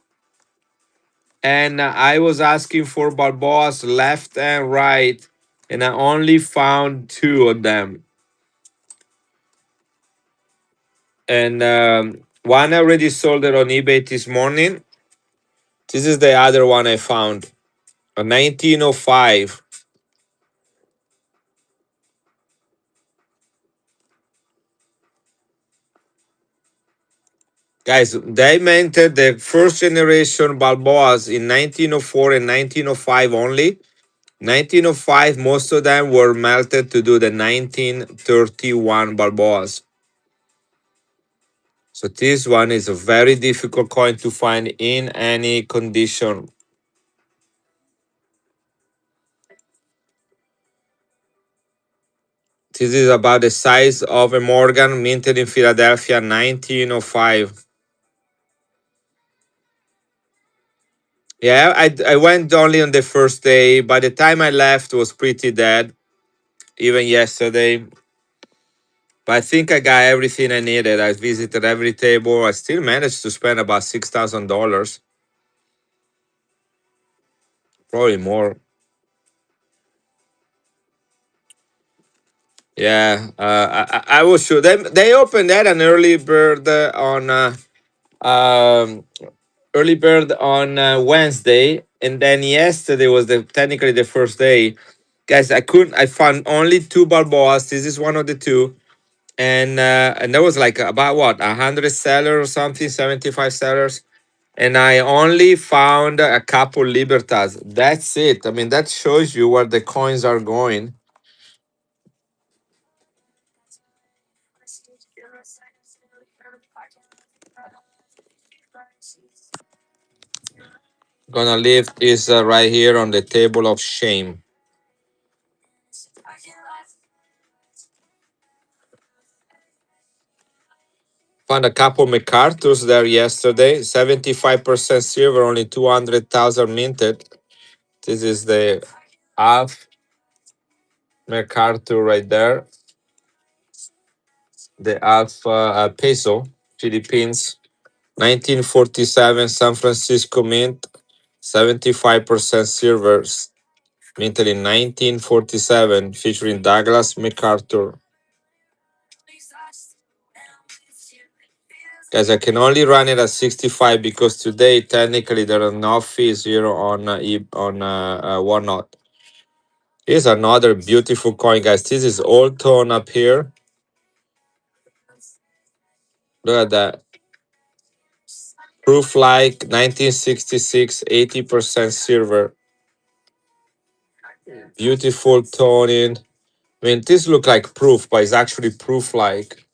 And I was asking for Balboas left and right. And I only found two of them. And one I already sold it on eBay this morning. This is the other one I found. A 1905. Guys, they minted the first generation Balboas in 1904 and 1905 only. 1905, most of them were melted to do the 1931 Balboas. So this one is a very difficult coin to find in any condition. This is about the size of a Morgan minted in Philadelphia, 1905. Yeah, I went only on the first day. By the time I left, it was pretty dead, even yesterday. But I think I got everything I needed. I visited every table. I still managed to spend about $6,000, probably more. Yeah, I was sure they opened that an um, early bird on Wednesday, and then yesterday was the technically the first day. Guys, I couldn't. I found only two Balboas. This is one of the two, and there was like about what 100 sellers or something, 75 sellers, and I only found a couple Libertas. That's it. I mean, that shows you where the coins are going. Gonna leave is right here on the table of shame. Found a couple MacArthur's there yesterday. 75% silver, only 200,000 minted. This is the half MacArthur right there. The half peso, Philippines. 1947 San Francisco Mint. 75% silver. Minted in 1947, featuring Douglas MacArthur. Guys, I can only run it at 65 because today technically there are no fees here on whatnot. Here's another beautiful coin, guys. This is old tone up here. Look at that. Proof like 1966, 80% silver. Beautiful toning. I mean, this look like proof, but it's actually proof like.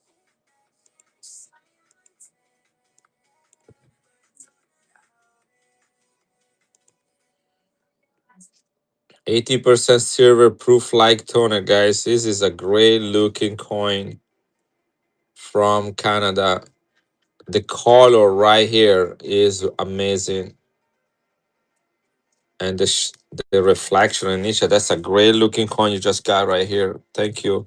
80% silver proof like toner, guys. This is a great looking coin from Canada. The color right here is amazing. And the reflection in each, that's a great looking coin you just got right here. Thank you.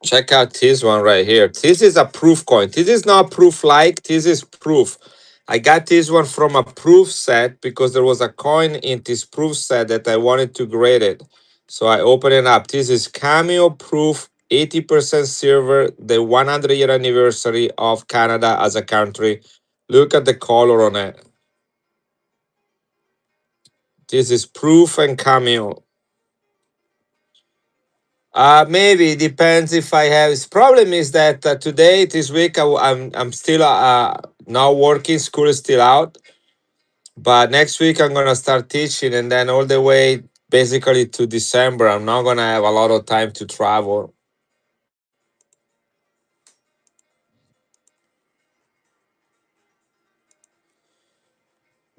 Check out this one right here. This is a proof coin. This is not proof like, this is proof. I got this one from a proof set because there was a coin in this proof set that I wanted to grade it. So I open it up. This is Cameo Proof 80% silver, the 100-year anniversary of Canada as a country. Look at the color on it. This is proof and Cameo. Maybe it depends if I have. The problem is that today, this week, I'm still not working. School is still out, but next week I'm gonna start teaching, and then all the way basically to December, I'm not gonna have a lot of time to travel.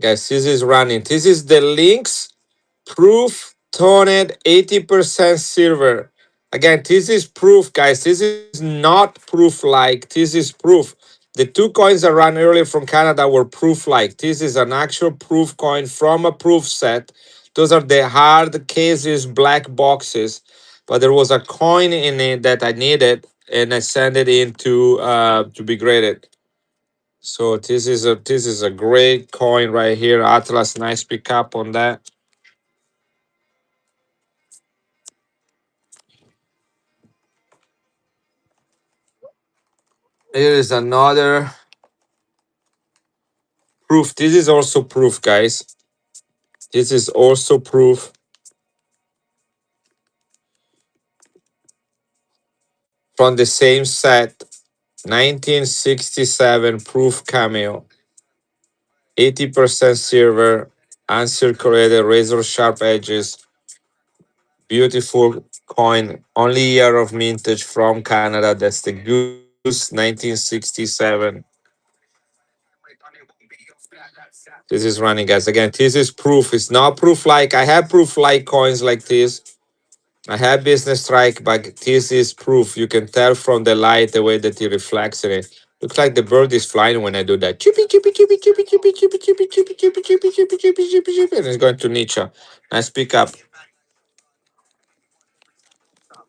Guys, this is running. This is the links proof toned 80% silver. Again, this is proof, guys. This is not proof like. This is proof. The two coins I ran earlier from Canada were proof like. This is an actual proof coin from a proof set. Those are the hard cases, black boxes. But there was a coin in it that I needed, and I sent it in to be graded. So this is a great coin right here. Atlas, nice pickup on that. Here is another proof. This is also proof, guys. This is also proof from the same set. 1967 proof cameo. 80% silver, uncirculated, razor sharp edges. Beautiful coin. Only year of mintage from Canada. That's the Goose 1967. This is running, guys. Again, this is proof. It's not proof like. I have proof like coins like this. I have business strike, but this is proof. You can tell from the light the way that it reflects in it. Looks like the bird is flying when I do that. Chippy, chippy, chippy, chippy, chippy, chippy, chippy, chippy, chippy, chippy, chippy, chippy, chippy, chippy, and it's going to Nietzsche. Nice pick up.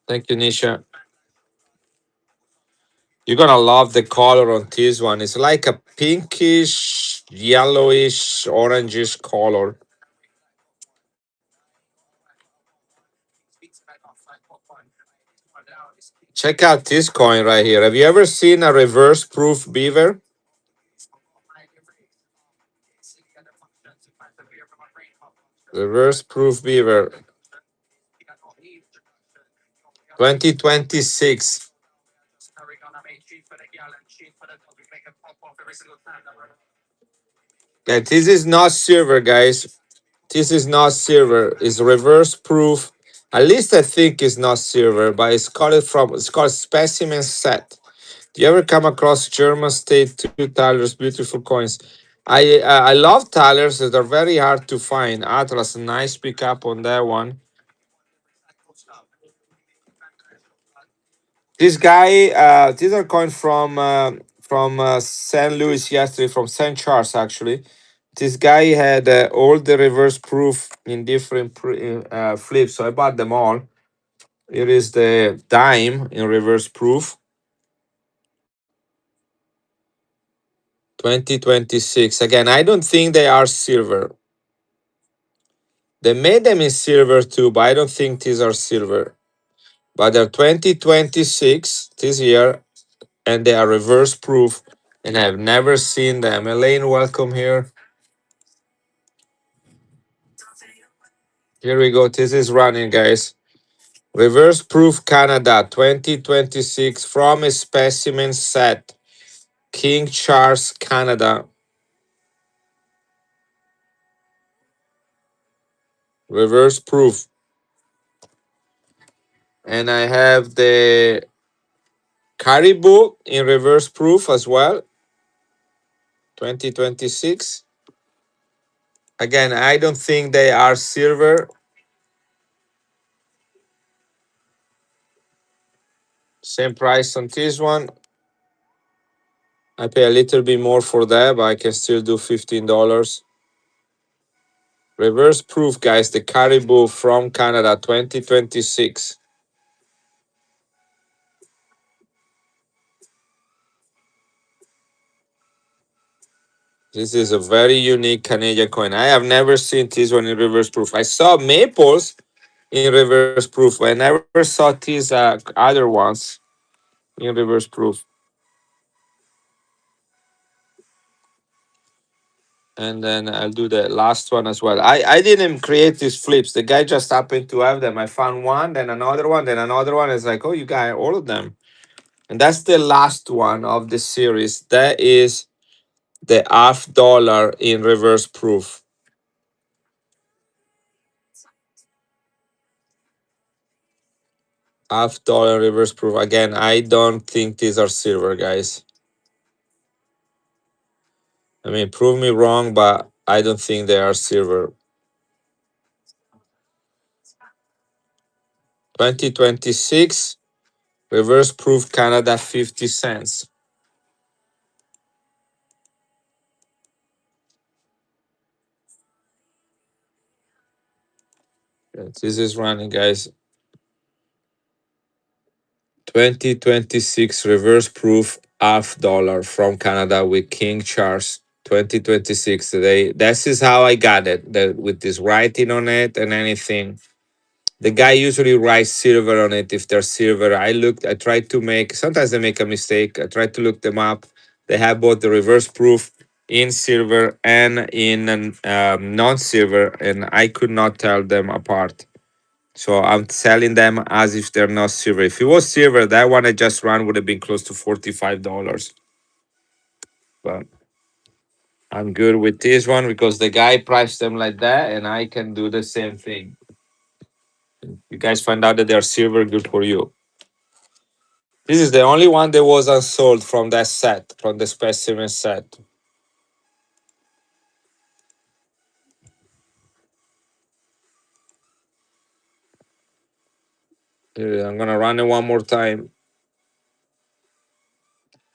Thank you, Nisha. You're gonna love the color on this one. It's like a pinkish, yellowish, orangish color. Check out this coin right here. Have you ever seen a reverse proof beaver? Reverse proof beaver. 2026. Yeah, this is not silver, guys. This is not silver. It's reverse proof. At least I think it's not silver, but it's called specimen set. Do you ever come across German state two Tyler's beautiful coins? I love Tyler's. They're very hard to find. Atlas, nice pickup on that one. This guy, these are coins from St. Louis yesterday, from St. Charles actually. This guy had all the reverse proof in different flips, so I bought them all. Here is the dime in reverse proof. 2026. Again, I don't think they are silver. They made them in silver too, but I don't think these are silver. But they're 2026 this year, and they are reverse proof, and I've never seen them. Elaine, welcome here. Here we go. This is running, guys. Reverse proof Canada 2026 from a specimen set. King Charles, Canada. Reverse proof. And I have the Caribou in reverse proof as well. 2026. Again, I don't think they are silver. Same price on this one. I pay a little bit more for that, but I can still do $15. Reverse proof, guys. The Caribou from Canada, 2026. This is a very unique Canadian coin. I have never seen this one in reverse proof. I saw maples in reverse proof. I never saw these other ones in reverse proof. And then I'll do the last one as well. I didn't create these flips. The guy just happened to have them. I found one, then another one, then another one. It's like, oh, you got all of them. And that's the last one of the series. That is the $half in reverse proof. $half reverse proof. Again, I don't think these are silver, guys. I mean, prove me wrong, but I don't think they are silver. 2026 reverse proof Canada 50 cents. This is running, guys. 2026 reverse proof $half from Canada with King Charles. 2026 today. This is how I got it. With this writing on it and anything. The guy usually writes silver on it if they're silver. I tried to make, sometimes they make a mistake. I tried to look them up. They have both the reverse proof in silver and in non-silver, and I could not tell them apart. So I'm selling them as if they're not silver. If it was silver, that one I just ran would have been close to $45. But I'm good with this one because the guy priced them like that, and I can do the same thing. You guys find out that they're silver, good for you. This is the only one that was unsold from that set, from the specimen set. I'm gonna run it one more time.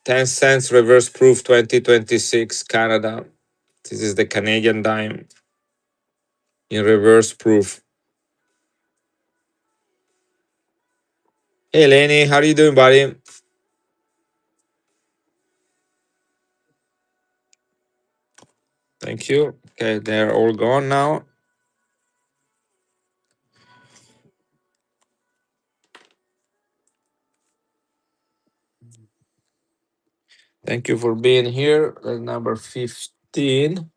10 cents reverse proof 2026 Canada. This is the Canadian dime in reverse proof. Hey Lenny, how are you doing, buddy? Thank you. Okay, they're all gone now. Thank you for being here. Number 15.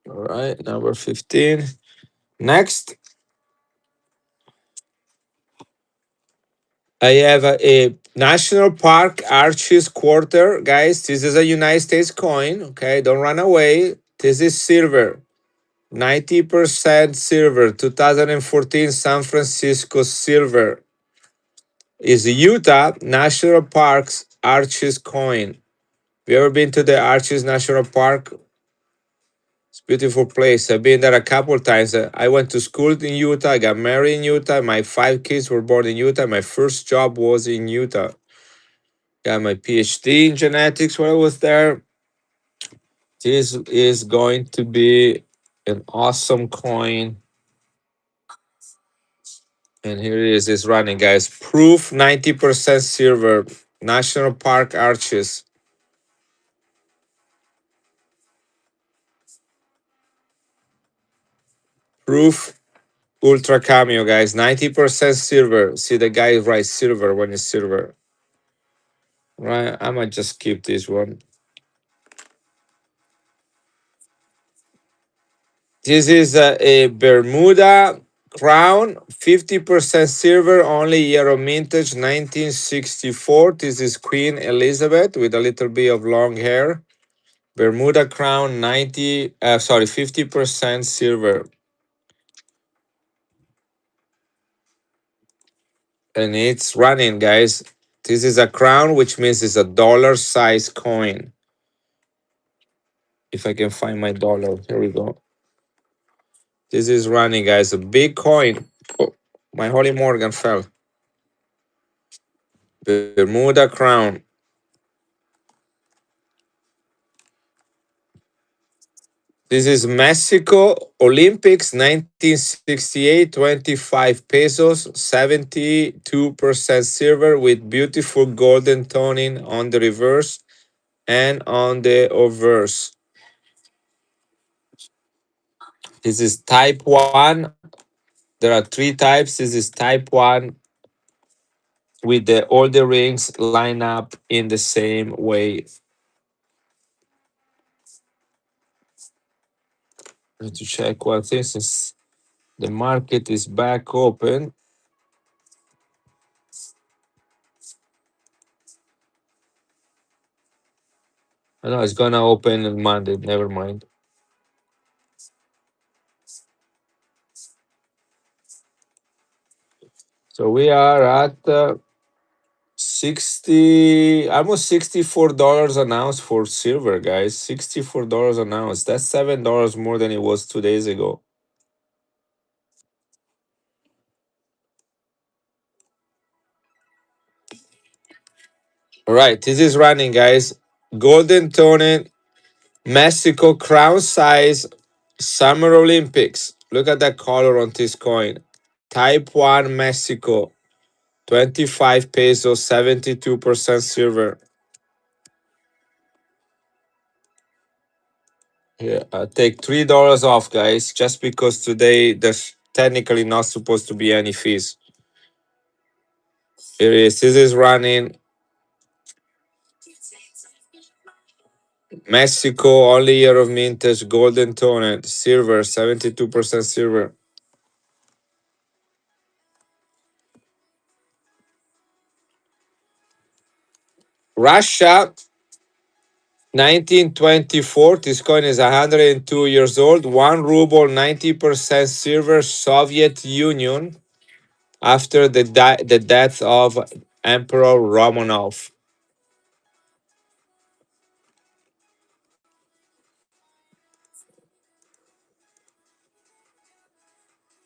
All right, number 15. Next, I have a National Park Arches quarter. Guys, this is a United States coin. Okay, don't run away. This is silver. 90% silver. 2014 San Francisco silver. Is Utah National Park's Arches coin. Have you ever been to the Arches National Park? It's a beautiful place. I've been there a couple of times. I went to school in Utah. I got married in Utah. My 5 kids were born in Utah. My first job was in Utah. Got my PhD in genetics while I was there. This is going to be an awesome coin. And here it is. It's running, guys. Proof 90% silver. National Park Arches. Proof Ultra Cameo, guys. 90% silver. See, the guy writes silver when it's silver. Right? I might just keep this one. This is a Bermuda crown, 50% silver, only year of mintage, 1964. This is Queen Elizabeth with a little bit of long hair. Bermuda crown, 50% silver. And it's running, guys. This is a crown, which means it's a dollar size coin. If I can find my dollar, here we go. This is running, guys. A big coin. Oh, my Holy Morgan fell. Bermuda crown. This is Mexico Olympics 1968, 25 pesos, 72% silver with beautiful golden toning on the reverse and on the obverse. This is type 1. There are three types. This is type 1 with all the rings line up in the same way. I need to check one thing since the market is back open. I know it's gonna open on Monday. Never mind. So we are at 60, almost $64 an ounce for silver, guys. $64 an ounce. That's $7 more than it was 2 days ago. All right, this is running, guys. Golden toned Mexico crown size Summer Olympics. Look at that color on this coin. Type 1 Mexico, 25 pesos, 72% silver. Yeah, I take $3 off, guys, just because today there's technically not supposed to be any fees. Here it is. This is running Mexico, only year of mintage, golden toned, silver, 72% silver. Russia, 1924. This coin is 102 years old. 1 ruble, 90% silver, Soviet Union, after the death of Emperor Romanov.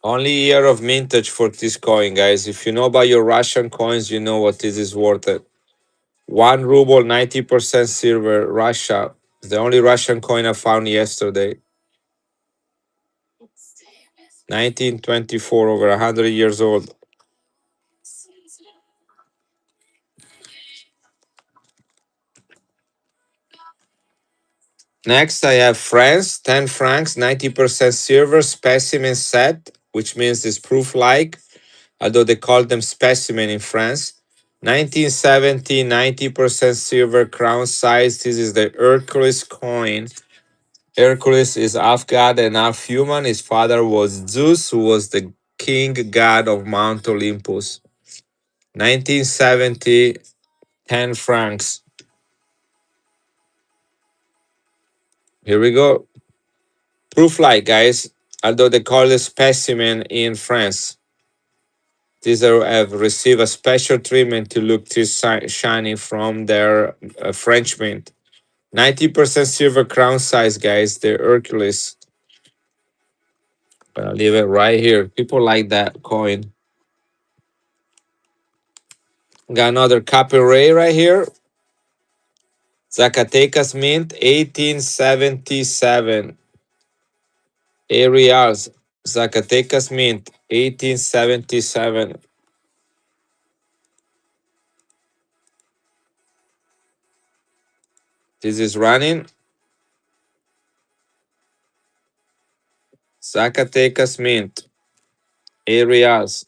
Only year of mintage for this coin, guys. If you know about your Russian coins, you know what this is worth it. 1 ruble, 90% silver, Russia. It's the only Russian coin I found yesterday. 1924, over 100 years old. Next, I have France, 10 francs, 90% silver, specimen set, which means it's proof like, although they call them specimen in France. 1970, 90% silver, crown size. This is the Hercules coin. Hercules is half god and half human. His father was Zeus, who was the king god of Mount Olympus. 1970, 10 francs. Here we go. Proof like, guys, although they call it specimen in France. These have received a special treatment to look this shiny from their French mint. 90% silver crown size, guys. The Hercules. I'll leave it right here. People like that coin. Got another copper ray right here. Zacatecas Mint, 1877. Areas. Zacatecas Mint, 1877. This is running. Zacatecas Mint. Areas.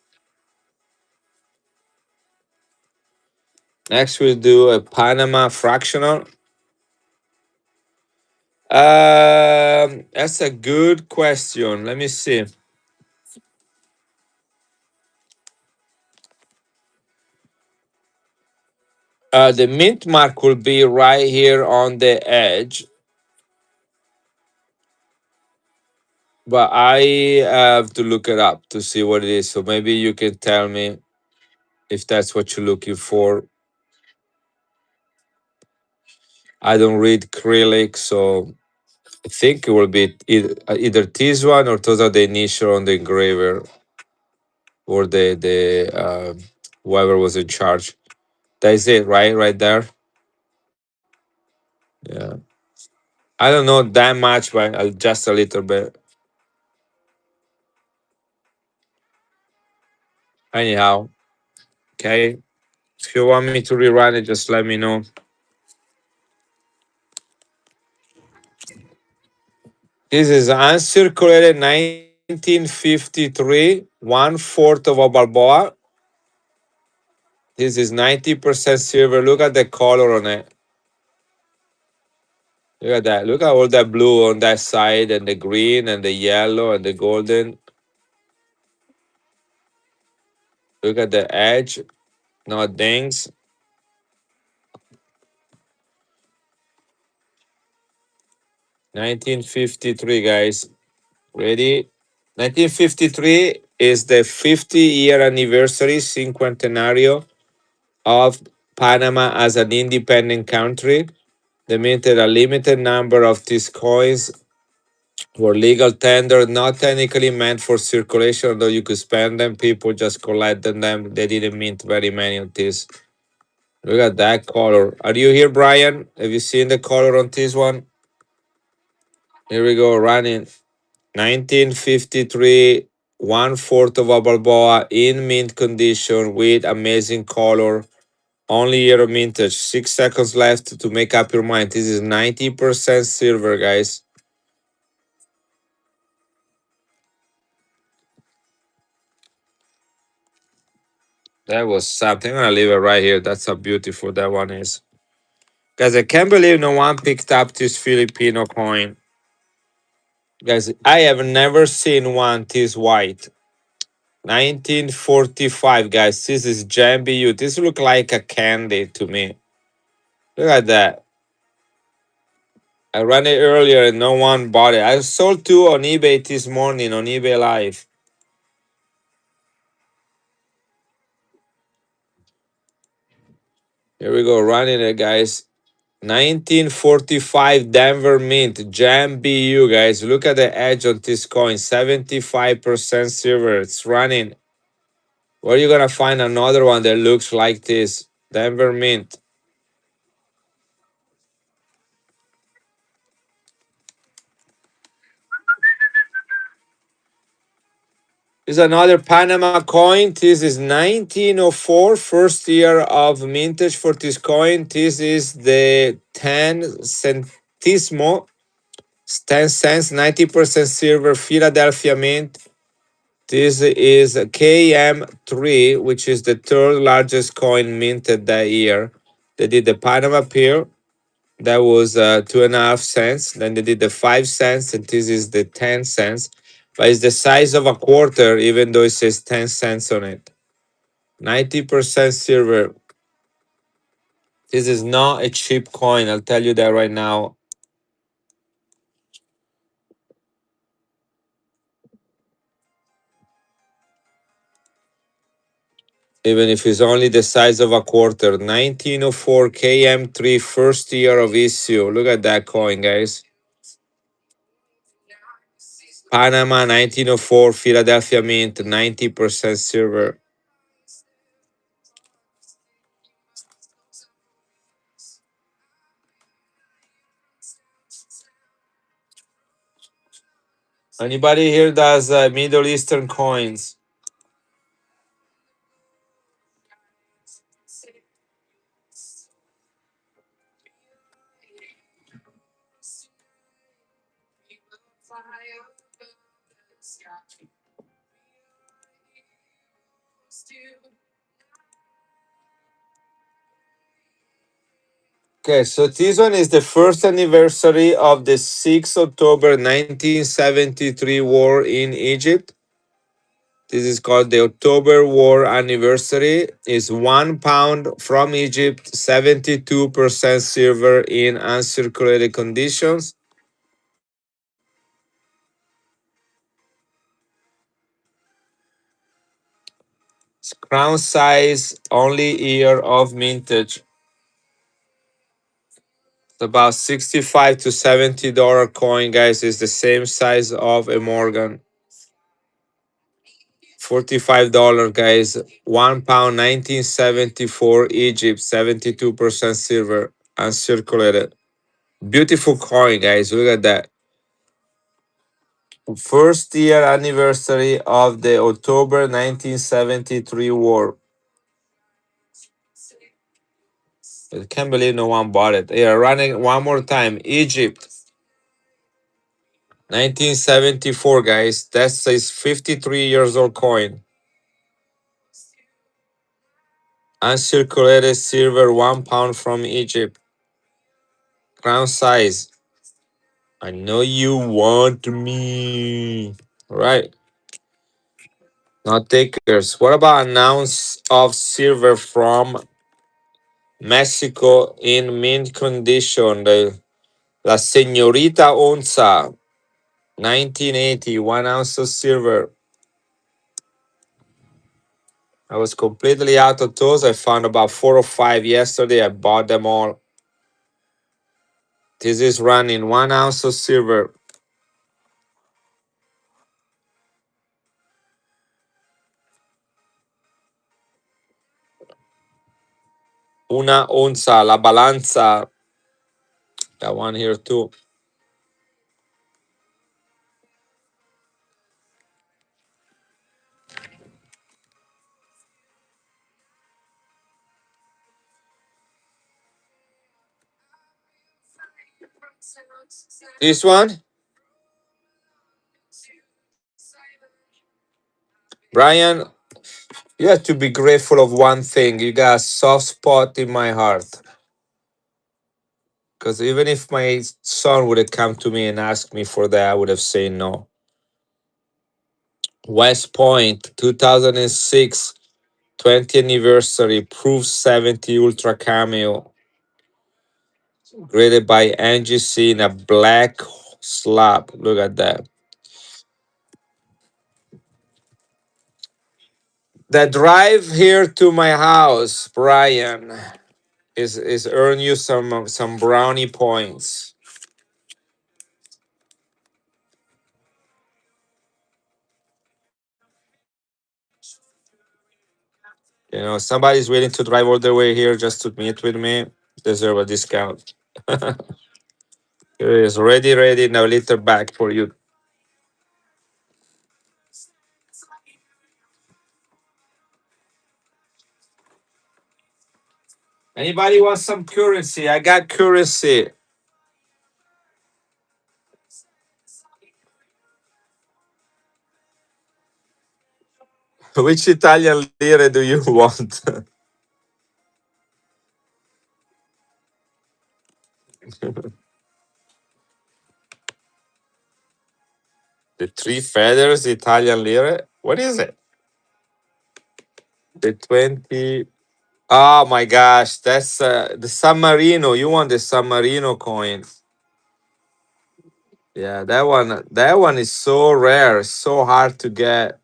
Next, we'll do a Panama fractional. That's a good question. Let me see. The mint mark will be right here on the edge, but I have to look it up to see what it is. So maybe you can tell me if that's what you're looking for. I don't read Cyrillic, so I think it will be either this one or those are the initial on the engraver or the whoever was in charge. That's it, right? Right there. Yeah. I don't know that much, but just a little bit. Anyhow, okay. If you want me to rerun it, just let me know. This is uncirculated 1953, one fourth of a Balboa. This is 90% silver. Look at the color on it. Look at that. Look at all that blue on that side, and the green and the yellow and the golden. Look at the edge. No dings. 1953, guys. Ready? 1953 is the 50-year anniversary cinquantenario of Panama as an independent country. They minted a limited number of these coins for legal tender, not technically meant for circulation, although you could spend them. People just collected them. They didn't mint very many of these. Look at that color. Are you here, Brian? Have you seen the color on this one? Here we go, running. 1953, one fourth of a Balboa in mint condition with amazing color. Only year of mintage. 6 seconds left to make up your mind. This is 90% silver, guys. That was something. I'm gonna leave it right here. That's how beautiful that one is. Guys, I can't believe no one picked up this Filipino coin. Guys, I have never seen one this white. 1945, guys. This is JMBU. This look like a candy to me. Look at that. I ran it earlier and no one bought it. I sold two on eBay this morning on eBay Live. Here we go, running it, guys. 1945 Denver Mint Jam BU, guys. Look at the edge on this coin. 75% silver. It's running. Where are you gonna find another one that looks like this? Denver Mint. Is another Panama coin. This is 1904, first year of mintage for this coin. This is the 10 centesimo, 10 cents, 90% silver, Philadelphia Mint. This is KM3, which is the third largest coin minted that year. They did the Panama Pill, that was 2.5 cents. Then they did the 5 cents, and this is the 10 cents. But it's the size of a quarter, even though it says 10 cents on it. 90% silver. This is not a cheap coin, I'll tell you that right now. Even if it's only the size of a quarter. 1904 KM3, first year of issue. Look at that coin, guys. Panama 1904, Philadelphia Mint, 90% silver. Anybody here does Middle Eastern coins? Okay, so this one is the first anniversary of the 6th October 1973 war in Egypt. This is called the October War anniversary. Is 1 pound from Egypt, 72% silver in uncirculated conditions. It's crown size, only year of mintage. It's about 65 to $70 coin, guys. Is the same size of a Morgan. $45, guys. 1 pound, 1974, Egypt, 72% silver, uncirculated. Beautiful coin, guys. Look at that. First year anniversary of the October 1973 war. I can't believe no one bought it. Yeah, running one more time. Egypt, 1974, guys. That's a 53 years old coin. Uncirculated silver, 1 pound from Egypt. Crown size. I know you want me. All right. Now takers. What about an ounce of silver from Mexico in mint condition? The La Señorita Onza, 1980, 1 ounce of silver. I was completely out of those. I found about 4 or 5 yesterday. I bought them all. This is running 1 ounce of silver. Una onza, la balanza. That one here too. This one, Brian, you have to be grateful of one thing. You got a soft spot in my heart. Because even if my son would have come to me and asked me for that, I would have said no. West Point, 2006, 20th anniversary, Proof 70 Ultra Cameo, graded by NGC in a black slab. Look at that. The drive here to my house, Brian, is earn you some brownie points. You know, somebody's willing to drive all the way here just to meet with me, deserve a discount. Here it is, ready, now little bag for you. Anybody want some currency? I got currency. Which Italian lire do you want? The three feathers Italian lire? What is it? The 20. Oh my gosh, that's the San Marino. You want the San Marino coin? Yeah, that one is so rare, so hard to get.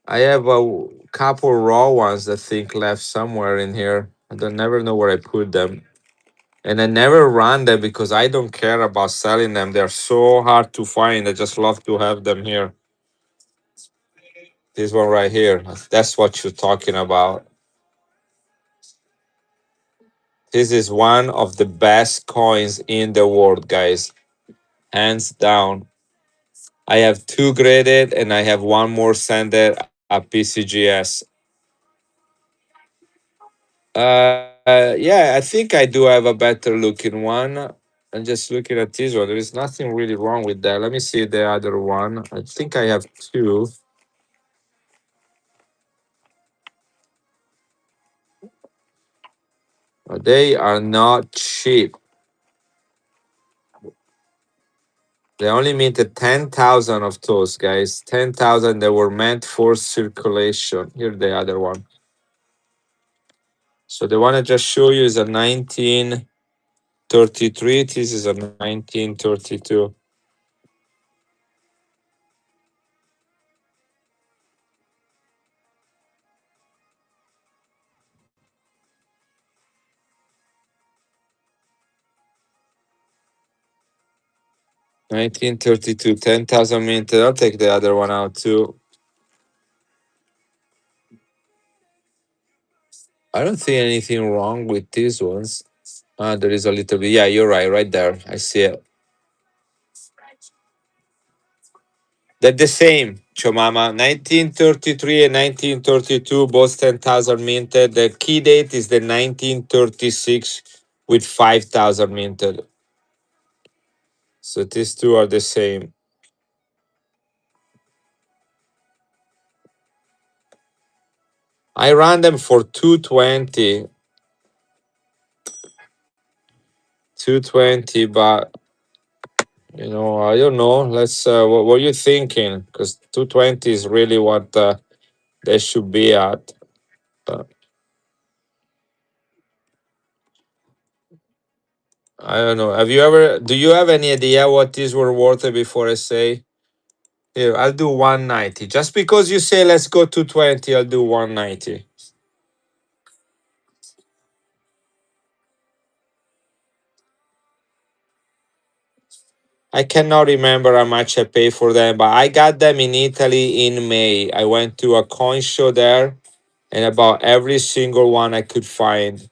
I have a couple raw ones that think left somewhere in here. I don't never know where I put them. And I never run them because I don't care about selling them. They're so hard to find. I just love to have them here. This one right here. That's what you're talking about. This is one of the best coins in the world, guys. Hands down. I have two graded and I have one more sended at PCGS. Yeah, I think I do have a better looking one. I'm just looking at this one. There is nothing really wrong with that. Let me see the other one. I think I have two. They are not cheap. They only minted 10,000 of those, guys. 10,000 that were meant for circulation. Here the other one. So the one I just show you is a 1933. This is a 1932. $1932, 10,000 minted. I'll take the other one out too. I don't see anything wrong with these ones. There is a little bit. Yeah, you're right there. I see it. They're the same, Chomama. 1933 and 1932, both 10,000 minted. The key date is the 1936 with 5,000 minted. So these two are the same. I ran them for 220, 220, but I don't know. Let's. What are you thinking? Because 220 is really what they should be at. Uh, I don't know. Have you ever? Do you have any idea what these were worth before I say? Here, I'll do 190. Just because you say let's go 220, I'll do 190. I cannot remember how much I paid for them, but I got them in Italy in May. I went to a coin show there and about every single one I could find.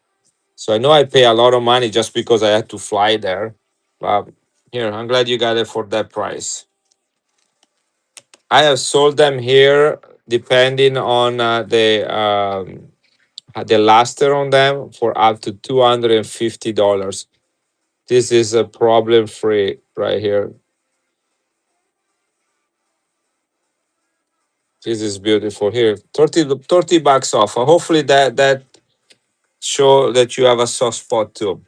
So I know I pay a lot of money just because I had to fly there. But here, I'm glad you got it for that price. I have sold them here depending on the luster on them for up to $250. This is a problem free right here. This is beautiful here. 30 bucks off. Hopefully that show that you have a soft spot too.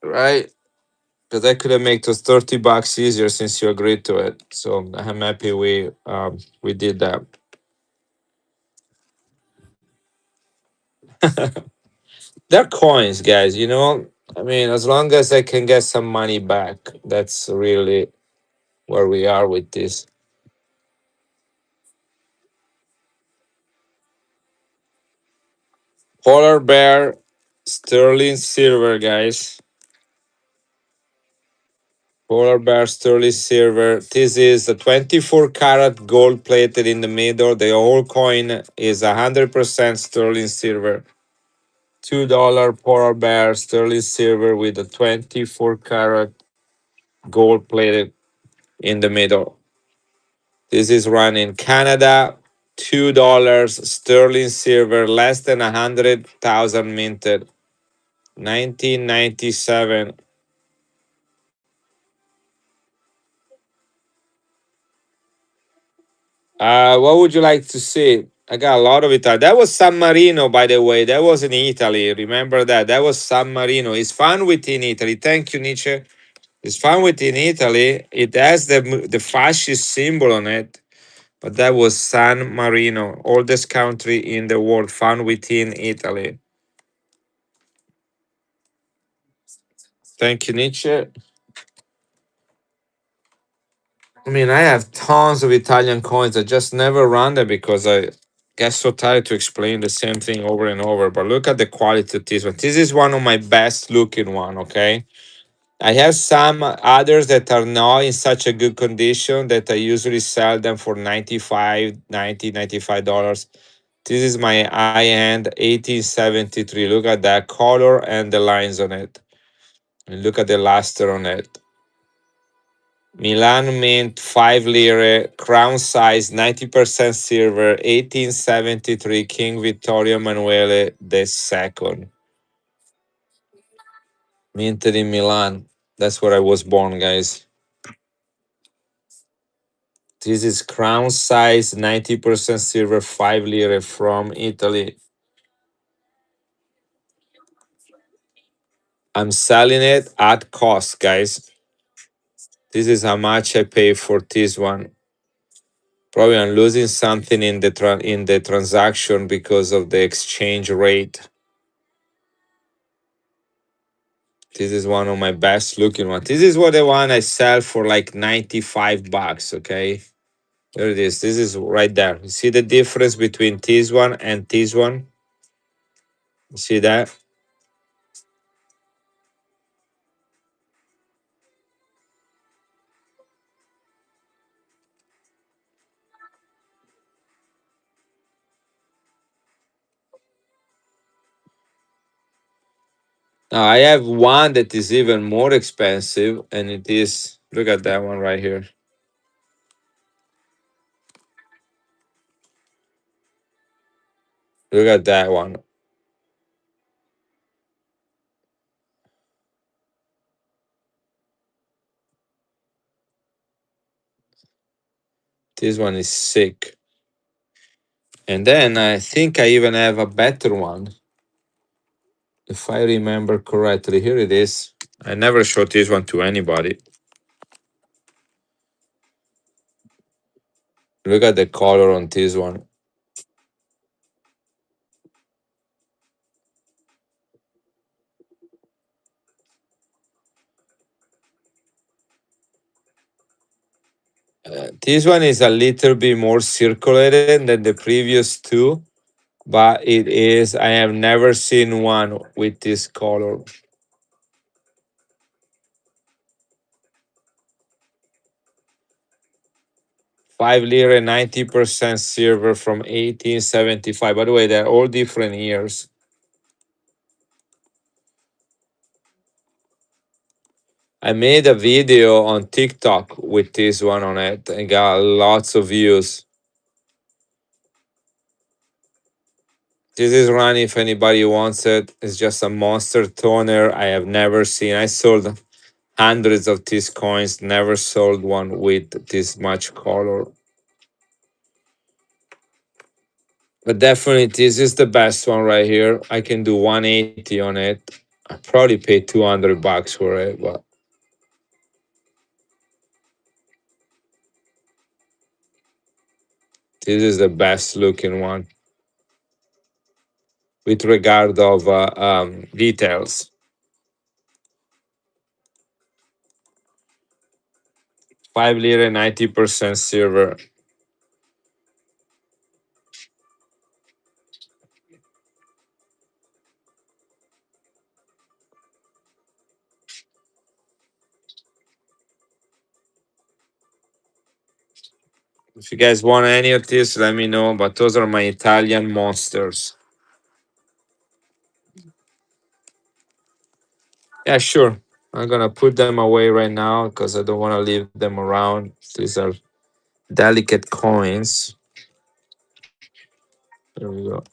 Right? Because I could have made those 30 bucks easier since you agreed to it. So I'm happy we did that. They're coins, guys, I mean, as long as I can get some money back, that's really where we are with this. Polar bear, sterling silver, guys. Polar bear sterling silver. This is a 24 karat gold plated in the middle. The whole coin is 100% sterling silver. $2 polar bear sterling silver with a 24 karat gold plated in the middle. This is run in Canada. $2 sterling silver, less than 100,000 minted. 1997. What would you like to see? I got a lot of it. That was San Marino, by the way. That was in Italy. Remember that? That was San Marino. It's found within Italy. Thank you, Nietzsche. It's found within Italy. It has the fascist symbol on it, but that was San Marino, oldest country in the world, found within Italy. Thank you, Nietzsche. I mean, I have tons of Italian coins. I just never run them because I get so tired to explain the same thing over and over. But look at the quality of this one. This is one of my best looking one, okay? I have some others that are not in such a good condition that I usually sell them for 95, 90, $95. This is my high-end 1873. Look at that color and the lines on it. And look at the luster on it. Milan Mint 5 lire, crown size 90% silver, 1873, King Vittorio Emanuele II. Minted in Milan. That's where I was born, guys. This is crown size 90% silver 5 lire from Italy. I'm selling it at cost, guys. This is how much I pay for this one. Probably I'm losing something in the transaction because of the exchange rate. This is one of my best looking ones. This is what the one I sell for like 95 bucks. Okay. There it is. This is right there. You see the difference between this one and this one? You see that? Now I have one that is even more expensive, and it is, look at that one right here. Look at that one. This one is sick. And then I think I even have a better one, if I remember correctly. Here it is. I never showed this one to anybody. Look at the color on this one. This one is a little bit more circulated than the previous two, but it is. I have never seen one with this color. 5 lira, 90% silver from 1875. By the way, they're all different years. I made a video on TikTok with this one on it and got lots of views. This is Rani if anybody wants it. It's just a monster toner I have never seen. I sold hundreds of these coins, never sold one with this much color. But definitely, this is the best one right here. I can do 180 on it. I probably paid $200 for it, but this is the best looking one with regard of details. 5 lira, 90% silver. If you guys want any of this, let me know. But those are my Italian monsters. Yeah, sure. I'm gonna put them away right now because I don't want to leave them around. These are delicate coins. There we go.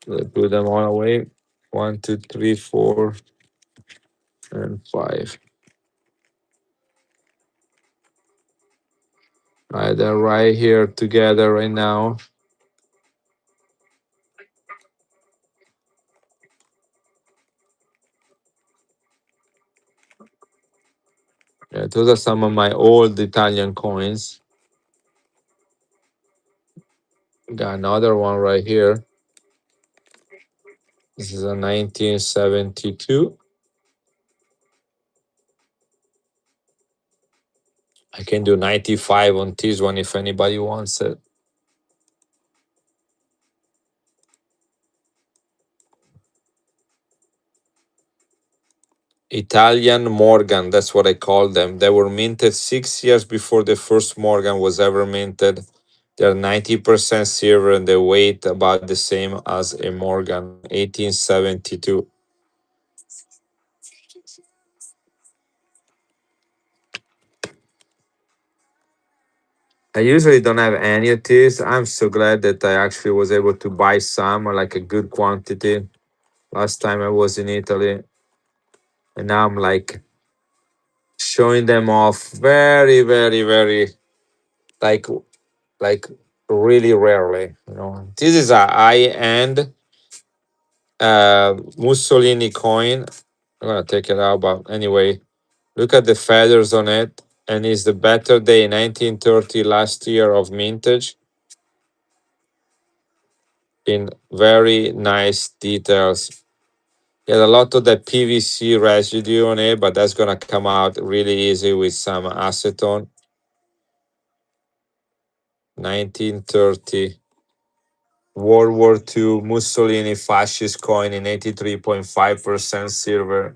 Let's put them all away. One, two, three, four, and five. All right, they're right here together right now. Yeah, those are some of my old Italian coins. Got another one right here. This is a 1972. I can do 95 on this one if anybody wants it. Italian Morgan, that's what I call them. They were minted 6 years before the first Morgan was ever minted. They're 90% silver and they weight about the same as a Morgan, 1872. I usually don't have any of these. I'm so glad that I actually was able to buy some, like a good quantity. Last time I was in Italy, and now I'm like showing them off very, very, very like like really rarely. This is a high-end Mussolini coin. I'm gonna take it out, but anyway, look at the feathers on it, and it's the better day 1930 last year of mintage in very nice details. Had a lot of the PVC residue on it, but that's gonna come out really easy with some acetone. 1930 World War II Mussolini fascist coin in 83.5% silver.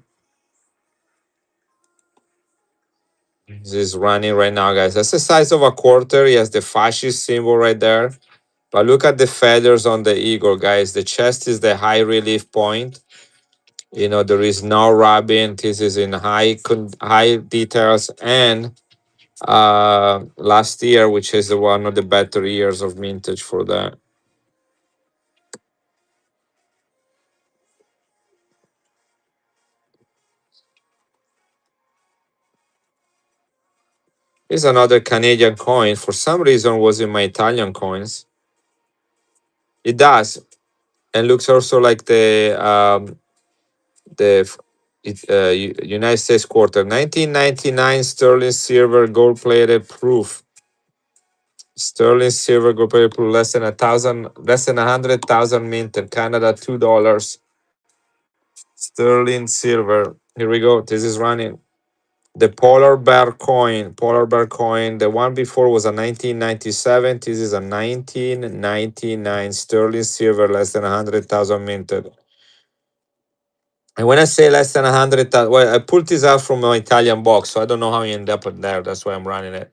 This is running right now, guys. That's the size of a quarter. He has the fascist symbol right there. But look at the feathers on the eagle, guys. The chest is the high relief point. There is no rubbing. This is in high details. And last year, which is one of the better years of mintage for that. Here's another Canadian coin. For some reason, was in my Italian coins. It does, and looks also like the United States quarter. 1999 sterling silver gold plated proof. Sterling silver gold plated proof. Less than 100,000 mint in Canada. $2. Sterling silver. Here we go. This is running. The polar bear coin. Polar bear coin. The one before was a 1997. This is a 1999 sterling silver, less than 100,000 minted. And when I say less than 100,000, well, I pulled this out from my Italian box, so I don't know how you end up in there. That's why I'm running it.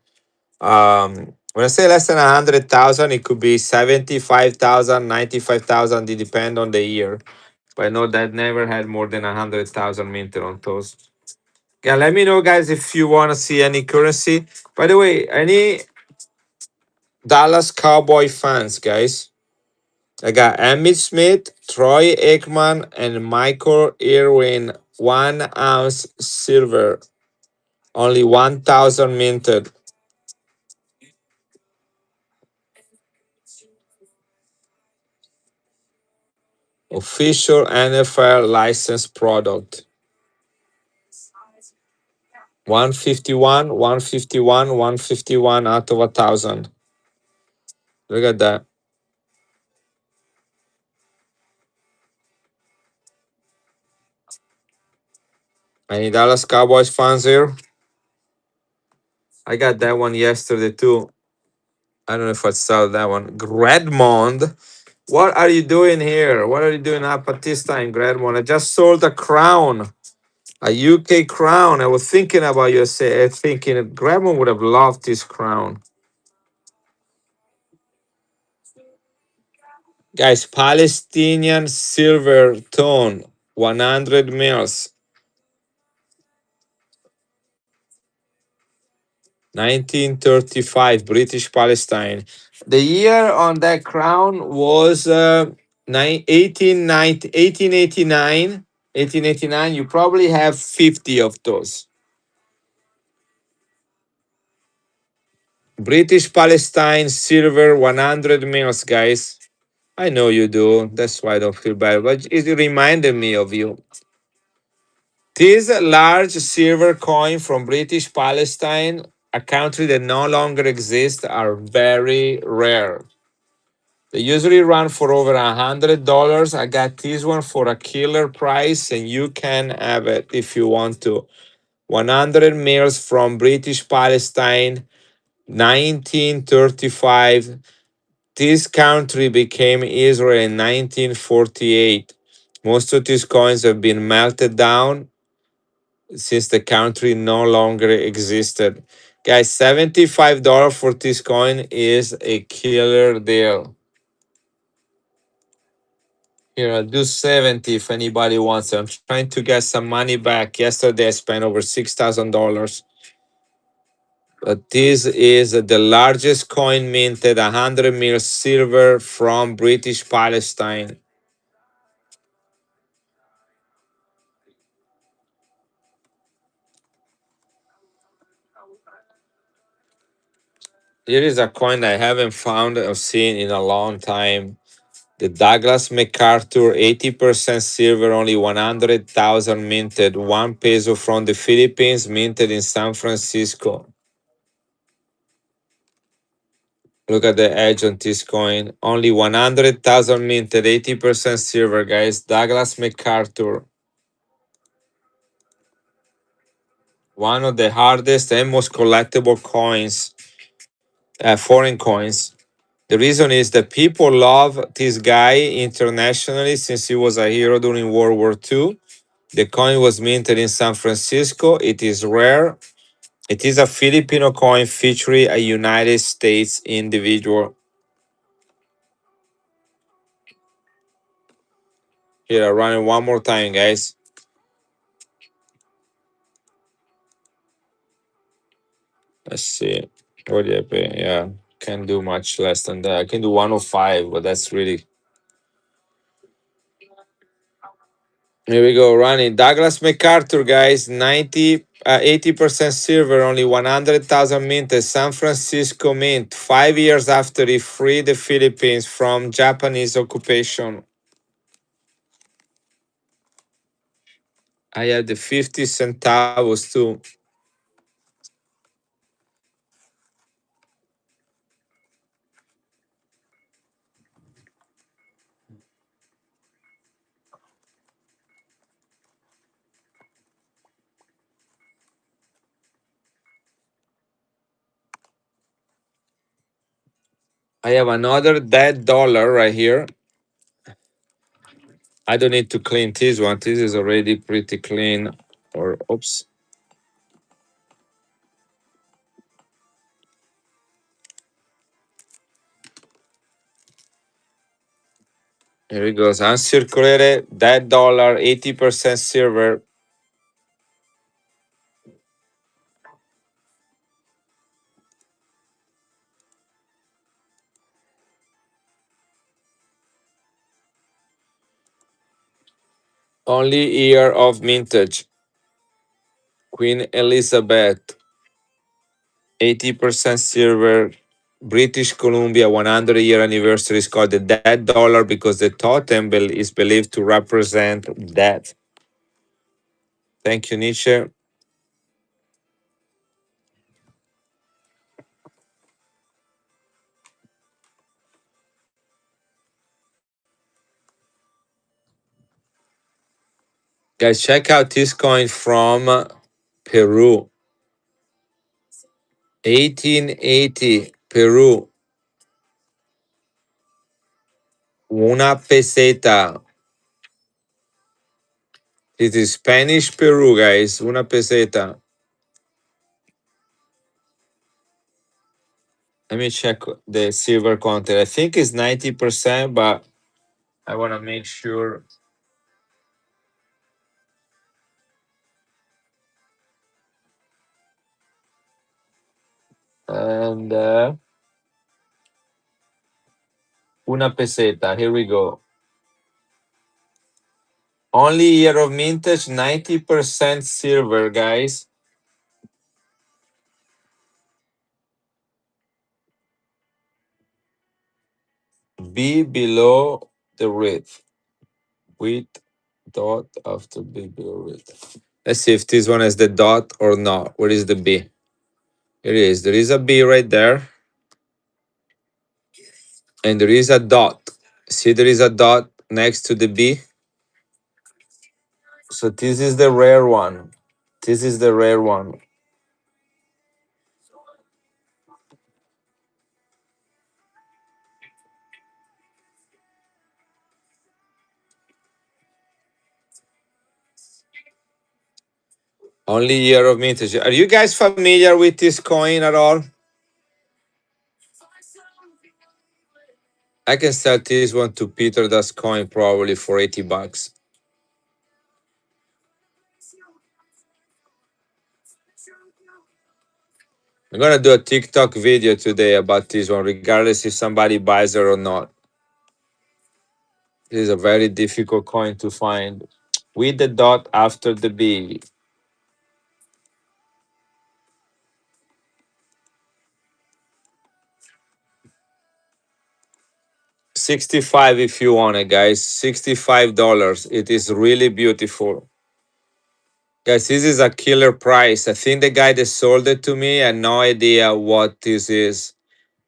When I say less than 100,000, it could be 75,000, 95,000. It depend on the year. But I know that never had more than 100,000 minted on those. Yeah, let me know, guys, if you want to see any currency. By the way, any Dallas Cowboy fans, guys? I got Emmitt Smith, Troy Aikman, and Michael Irwin. 1 ounce silver, only 1,000 minted. Official NFL licensed product. 151, 151, 151 out of 1,000. Look at that. Any Dallas Cowboys fans here? I got that one yesterday too. I don't know if I saw that one. Gredmond. What are you doing here? What are you doing up at this time, Gredmond? I just sold a crown, a UK crown. I was thinking about you, thinking Gredmond would have loved this crown. Guys, Palestinian silver tone, 100 mils, 1935, British Palestine. The year on that crown was 1889. 1889. You probably have 50 of those. British Palestine silver 100 mils, guys. I know you do. That's why I don't feel bad. But it reminded me of you. This large silver coin from British Palestine, a country that no longer exists, are very rare. They usually run for over $100. I got this one for a killer price, and you can have it if you want to. 100 mils from British Palestine, 1935. This country became Israel in 1948. Most of these coins have been melted down since the country no longer existed. Guys, $75 for this coin is a killer deal. Here, I'll do 70 if anybody wants it. I'm trying to get some money back. Yesterday, I spent over $6,000. But this is the largest coin minted, 100 mil silver from British Palestine. Here is a coin I haven't found or seen in a long time. The Douglas MacArthur, 80% silver, only 100,000 minted. 1 peso from the Philippines, minted in San Francisco. Look at the edge on this coin. Only 100,000 minted, 80% silver, guys. Douglas MacArthur. One of the hardest and most collectible coins, foreign coins. The reason is that people love this guy internationally since he was a hero during World War II. The coin was minted in San Francisco. It is rare. It is a Filipino coin featuring a United States individual. Here, I run it one more time, guys. Let's see. What do you pay? Yeah, can't do much less than that. I can do 105, but that's really. Here we go, running. Douglas MacArthur, guys, 90 80% silver, only 100,000 mint. San Francisco Mint, 5 years after it freed the Philippines from Japanese occupation. I have the 50 centavos too. I have another dead dollar right here. I don't need to clean this one. This is already pretty clean. Or oops. Here it goes. Uncirculated dead dollar, 80% silver. Only year of mintage. Queen Elizabeth, 80% silver. British Columbia 100-year anniversary is called the dead dollar because the totem is believed to represent death. Thank you, Nietzsche. Guys, check out this coin from Peru. 1880, Peru. Una peseta. It is Spanish Peru, guys. Una peseta. Let me check the silver content. I think it's 90%, but I want to make sure. And una peseta. Here we go. Only year of mintage, 90% silver, guys. Be below the width. Width dot after B below width. Let's see if this one has the dot or not. Where is the B? It is. There is a B right there. And there is a dot. See, there is a dot next to the B. So this is the rare one. This is the rare one. Only year of mintage. Are you guys familiar with this coin at all? I can sell this one to Peter Das Coin probably for 80 bucks. I'm gonna do a TikTok video today about this one, regardless if somebody buys it or not. This is a very difficult coin to find. With the dot after the B. 65 if you want it, guys. $65. It is really beautiful. Guys, this is a killer price. I think the guy that sold it to me had no idea what this is.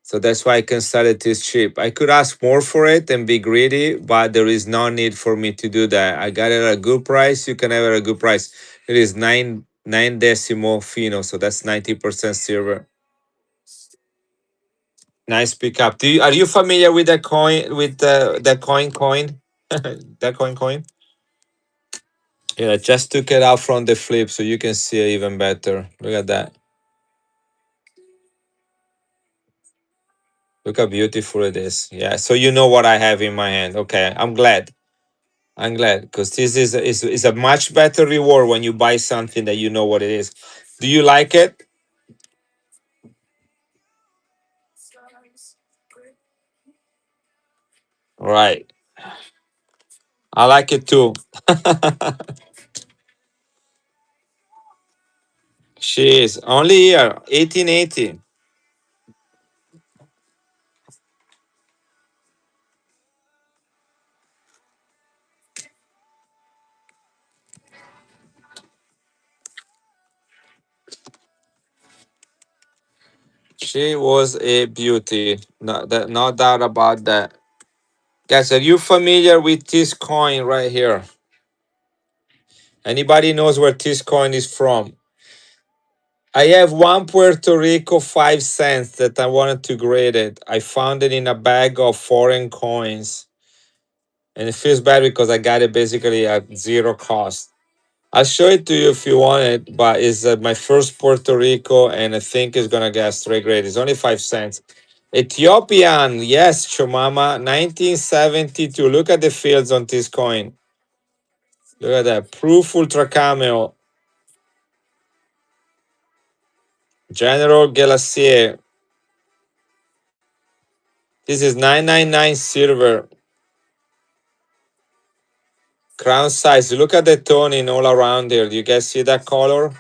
So that's why I can sell it this cheap. I could ask more for it and be greedy, but there is no need for me to do that. I got it at a good price. You can have it at a good price. It is nine decimo fino, so that's 90% silver. Nice pickup. Are you familiar with that coin? With the coin? That coin? Yeah, I just took it out from the flip so you can see it even better. Look at that. Look how beautiful it is. Yeah, so you know what I have in my hand. Okay, I'm glad. I'm glad because this is a much better reward when you buy something that you know what it is. Do you like it? All right. I like it too. She is only here, 1880. She was a beauty. No doubt about that. Guys, are you familiar with this coin right here? Anybody knows where this coin is from? I have one Puerto Rico 5 cents that I wanted to grade it. I found it in a bag of foreign coins. And it feels bad because I got it basically at zero cost. I'll show it to you if you want it, but it's my first Puerto Rico, and I think it's gonna get straight grade. It's only 5 cents. Ethiopian, yes, Chomama, 1972. Look at the fields on this coin. Look at that. Proof Ultra Cameo. General Galassier. This is 999 silver. Crown size. Look at the toning all around there. Do you guys see that color?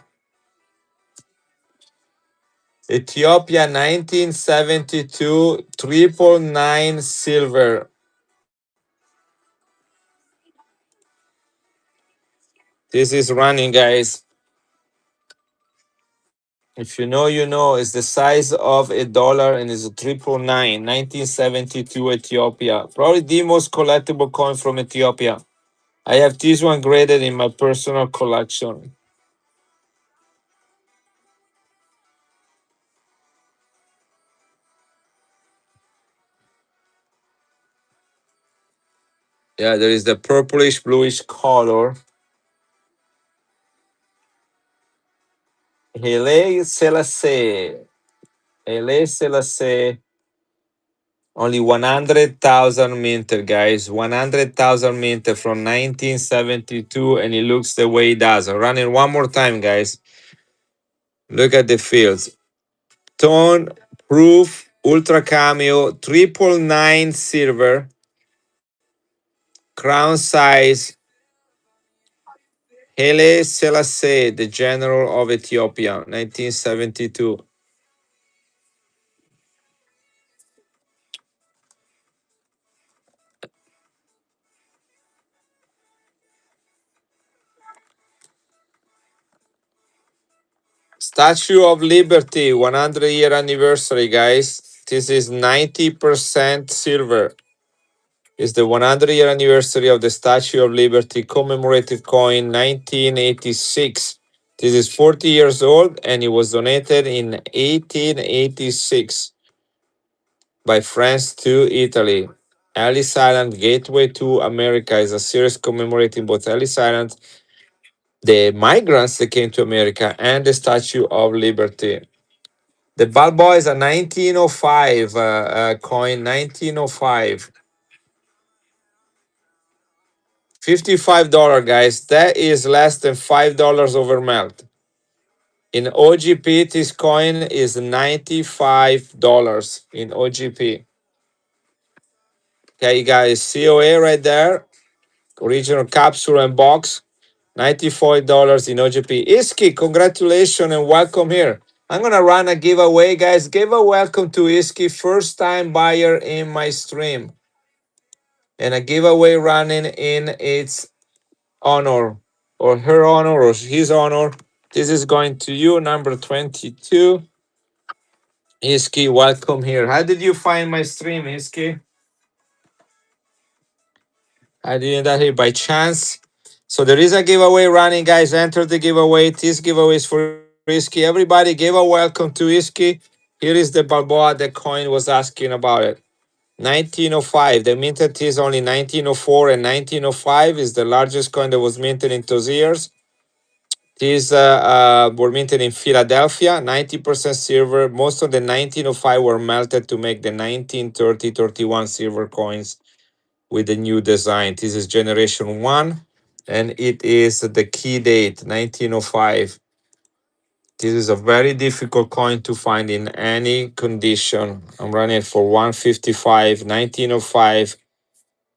Ethiopia 1972 999 silver. This is running, guys. If you know, you know. It's the size of a dollar and it's a 999. 1972 Ethiopia. Probably the most collectible coin from Ethiopia. I have this one graded in my personal collection. Yeah, there is the purplish bluish color. Haile Selassie. Haile Selassie. Only 100,000 minter, guys. 100,000 minter from 1972, and it looks the way it does. I'm running one more time, guys. Look at the fields. Tone, proof, ultra cameo, 999 silver, crown size, Haile Selassie, the general of Ethiopia, 1972. Statue of Liberty, 100-year anniversary, guys. This is 90% silver. It's the 100-year anniversary of the Statue of Liberty commemorative coin 1986. This is 40 years old and it was donated in 1886 by France to Italy. Ellis Island Gateway to America is a series commemorating both Ellis Island, the migrants that came to America, and the Statue of Liberty. The Balboa is a 1905 coin, 1905. $55, guys. That is less than $5 over melt. In OGP, this coin is $95 in OGP. Okay, guys, COA right there. Original capsule and box. $94 in OGP. Iski, congratulations and welcome here. I'm going to run a giveaway, guys. Give a welcome to Iski, first time buyer in my stream. And a giveaway running in its honor, or her honor, or his honor. This is going to you, number 22. Iski, welcome here. How did you find my stream, Iski? I did that here by chance. So there is a giveaway running, guys. Enter the giveaway. This giveaway is for Iski. Everybody, give a welcome to Iski. Here is the Balboa. The coin was asking about it. 1905. The minted is only 1904 and 1905 is the largest coin that was minted in those years. These were minted in Philadelphia, 90% silver. Most of the 1905 were melted to make the 1930-31 silver coins with the new design. This is generation one, and it is the key date, 1905. This is a very difficult coin to find in any condition. I'm running it for 155, 1905.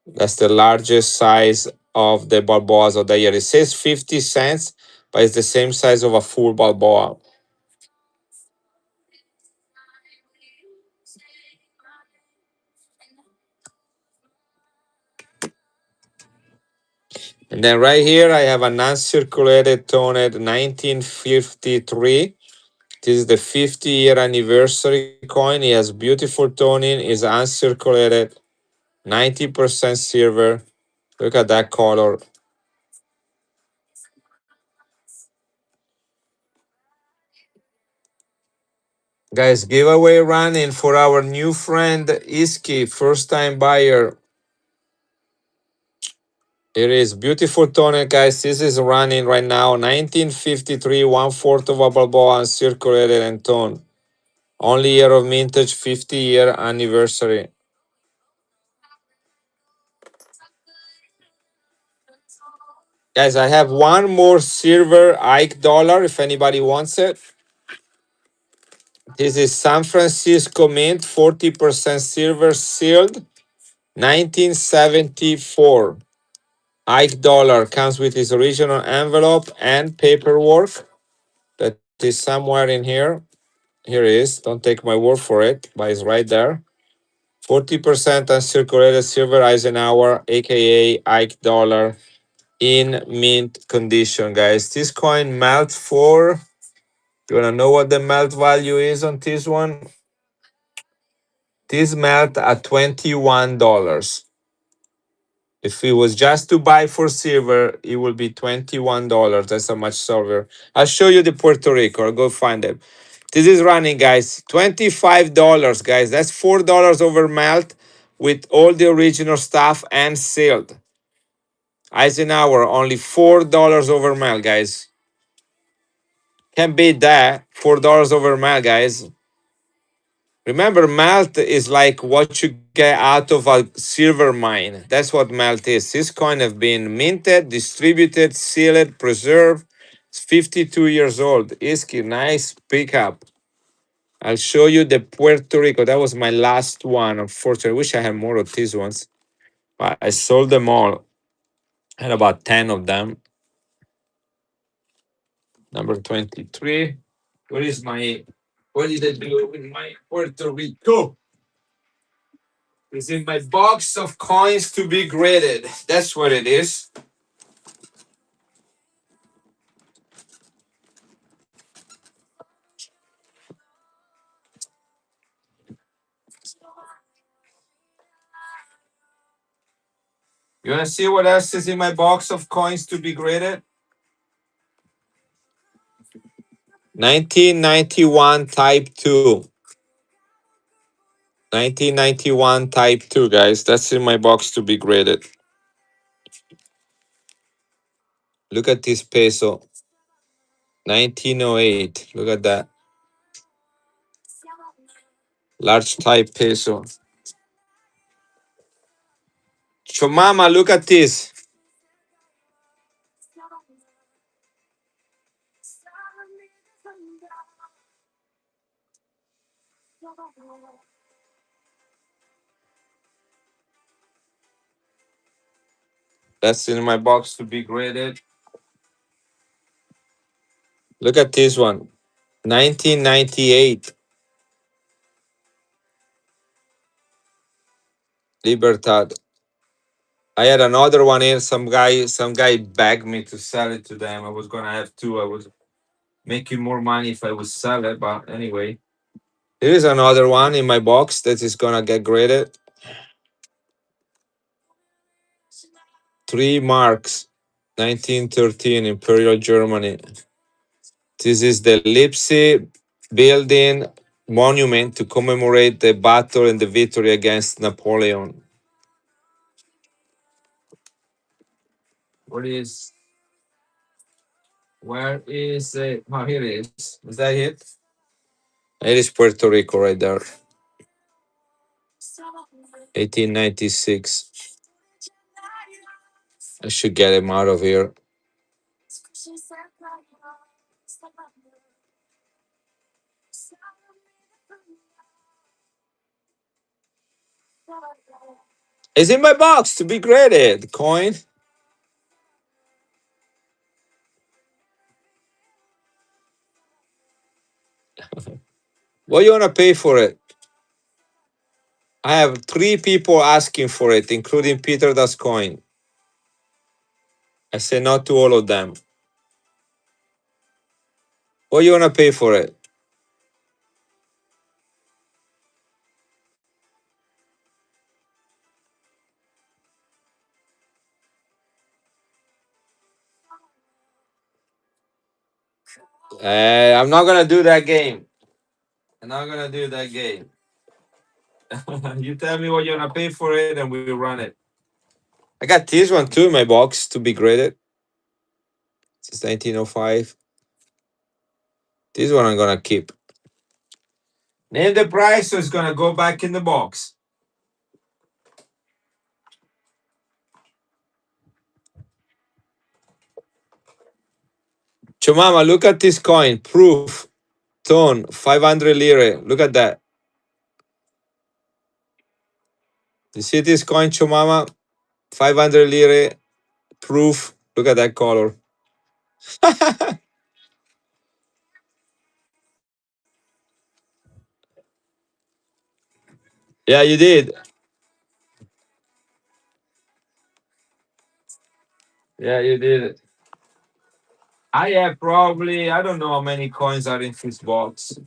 That's the largest size of the Balboas of the year. It says 50 cents, but it's the same size of a full Balboa. And then right here, I have an uncirculated toned 1953. This is the 50-year anniversary coin. It has beautiful toning. Is uncirculated, 90% silver. Look at that color. Guys, giveaway running for our new friend Iski, first time buyer. It is beautiful toner, guys. This is running right now. 1953, 1/4 of a Balboa, uncirculated and toned. Only year of mintage, 50-year anniversary. Guys, I have one more silver Ike dollar if anybody wants it. This is San Francisco Mint, 40% silver sealed, 1974. Ike dollar comes with its original envelope and paperwork that is somewhere in here. Here it is. Don't take my word for it, but it's right there. 40% uncirculated silver Eisenhower, aka Ike dollar, in mint condition, guys. This coin melt for. You wanna know what the melt value is on this one? This melt at $21. If it was just to buy for silver, it will be $21. That's how much silver. I'll show you the Puerto Rico. I'll go find it. This is running, guys. $25, guys. That's $4 over melt with all the original stuff and sealed. Eisenhower, only $4 over melt, guys. Can't beat that. $4 over melt, guys. Remember, melt is like what you get out of a silver mine. That's what melt is. This coin have been minted, distributed, sealed, preserved. It's 52 years old. Iski, nice pickup. I'll show you the Puerto Rico. That was my last one. Unfortunately, I wish I had more of these ones. But I sold them all. I had about 10 of them. Number 23. What did I do with my Puerto Rico? It's in my box of coins to be graded. That's what it is. You want to see what else is in my box of coins to be graded? 1991 Type 2. 1991 Type 2, guys. That's in my box to be graded. Look at this peso. 1908. Look at that. Large type peso. Chomama, look at this. That's in my box to be graded. Look at this one. 1998. Libertad. I had another one in. Some guy begged me to sell it to them. I was gonna have two. I was making more money if I would sell it. But anyway. Here is another one in my box that is gonna get graded. 3 marks. 1913, Imperial Germany. This is the Leipzig building monument to commemorate the battle and the victory against Napoleon. What is? Where is it? Oh, here it is. Is that it? It is Puerto Rico right there. 1896. I should get him out of here. It's in my box to be graded. Coin. What you wanna pay for it? I have 3 people asking for it, including Peter Das Coin. I say no to all of them. What you wanna pay for it? I'm not gonna do that game. I'm not gonna do that game. You tell me what you're gonna pay for it, and we run it. I got this one too in my box to be graded. It's 1905. This one I'm gonna keep. Name the price, so it's gonna go back in the box. Chumama, look at this coin. Proof. Tone. 500 lire. Look at that. You see this coin, Chumama? 500 lire. Proof. Look at that color. Yeah, you did. Yeah, you did it. I have probably, I don't know how many coins are in this box.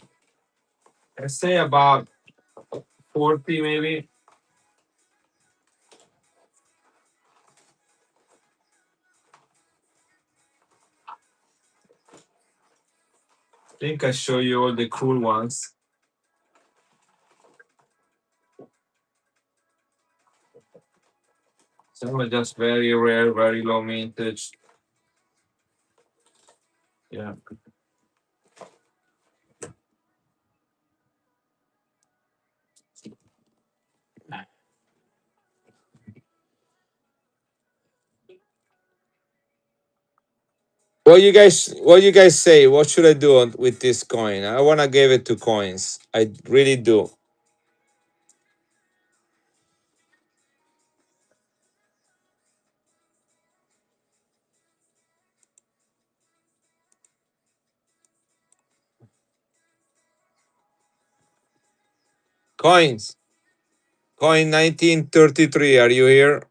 Let's say about 40 maybe. I think I show you all the cool ones. Some are just very rare, very low mintage. Yeah. What you guys say? What should I do with this coin? I wanna give it to coins. I really do. Coins. Coin 1933. Are you here?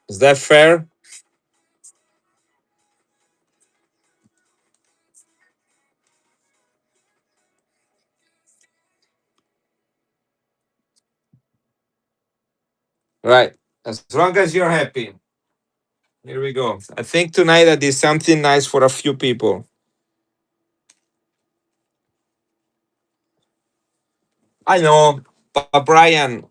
Is that fair? Right. As long as you're happy. Here we go. I think tonight I did something nice for a few people. I know, but Brian,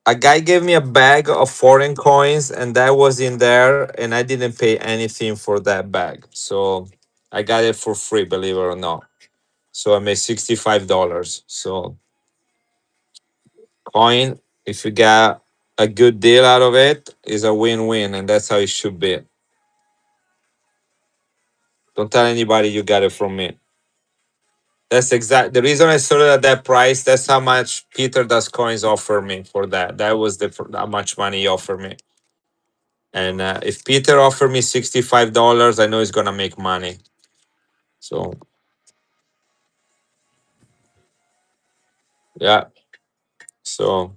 a guy gave me a bag of foreign coins, and that was in there, and I didn't pay anything for that bag. So I got it for free, believe it or not. So I made $65. So coin, if you got a good deal out of it, is a win-win, and that's how it should be. Don't tell anybody you got it from me. That's exact. The reason I sold it at that price. That's how much Peter Does Coins offered me for that. That was the how much money he offered me. And if Peter offered me $65, I know he's gonna make money. So yeah. So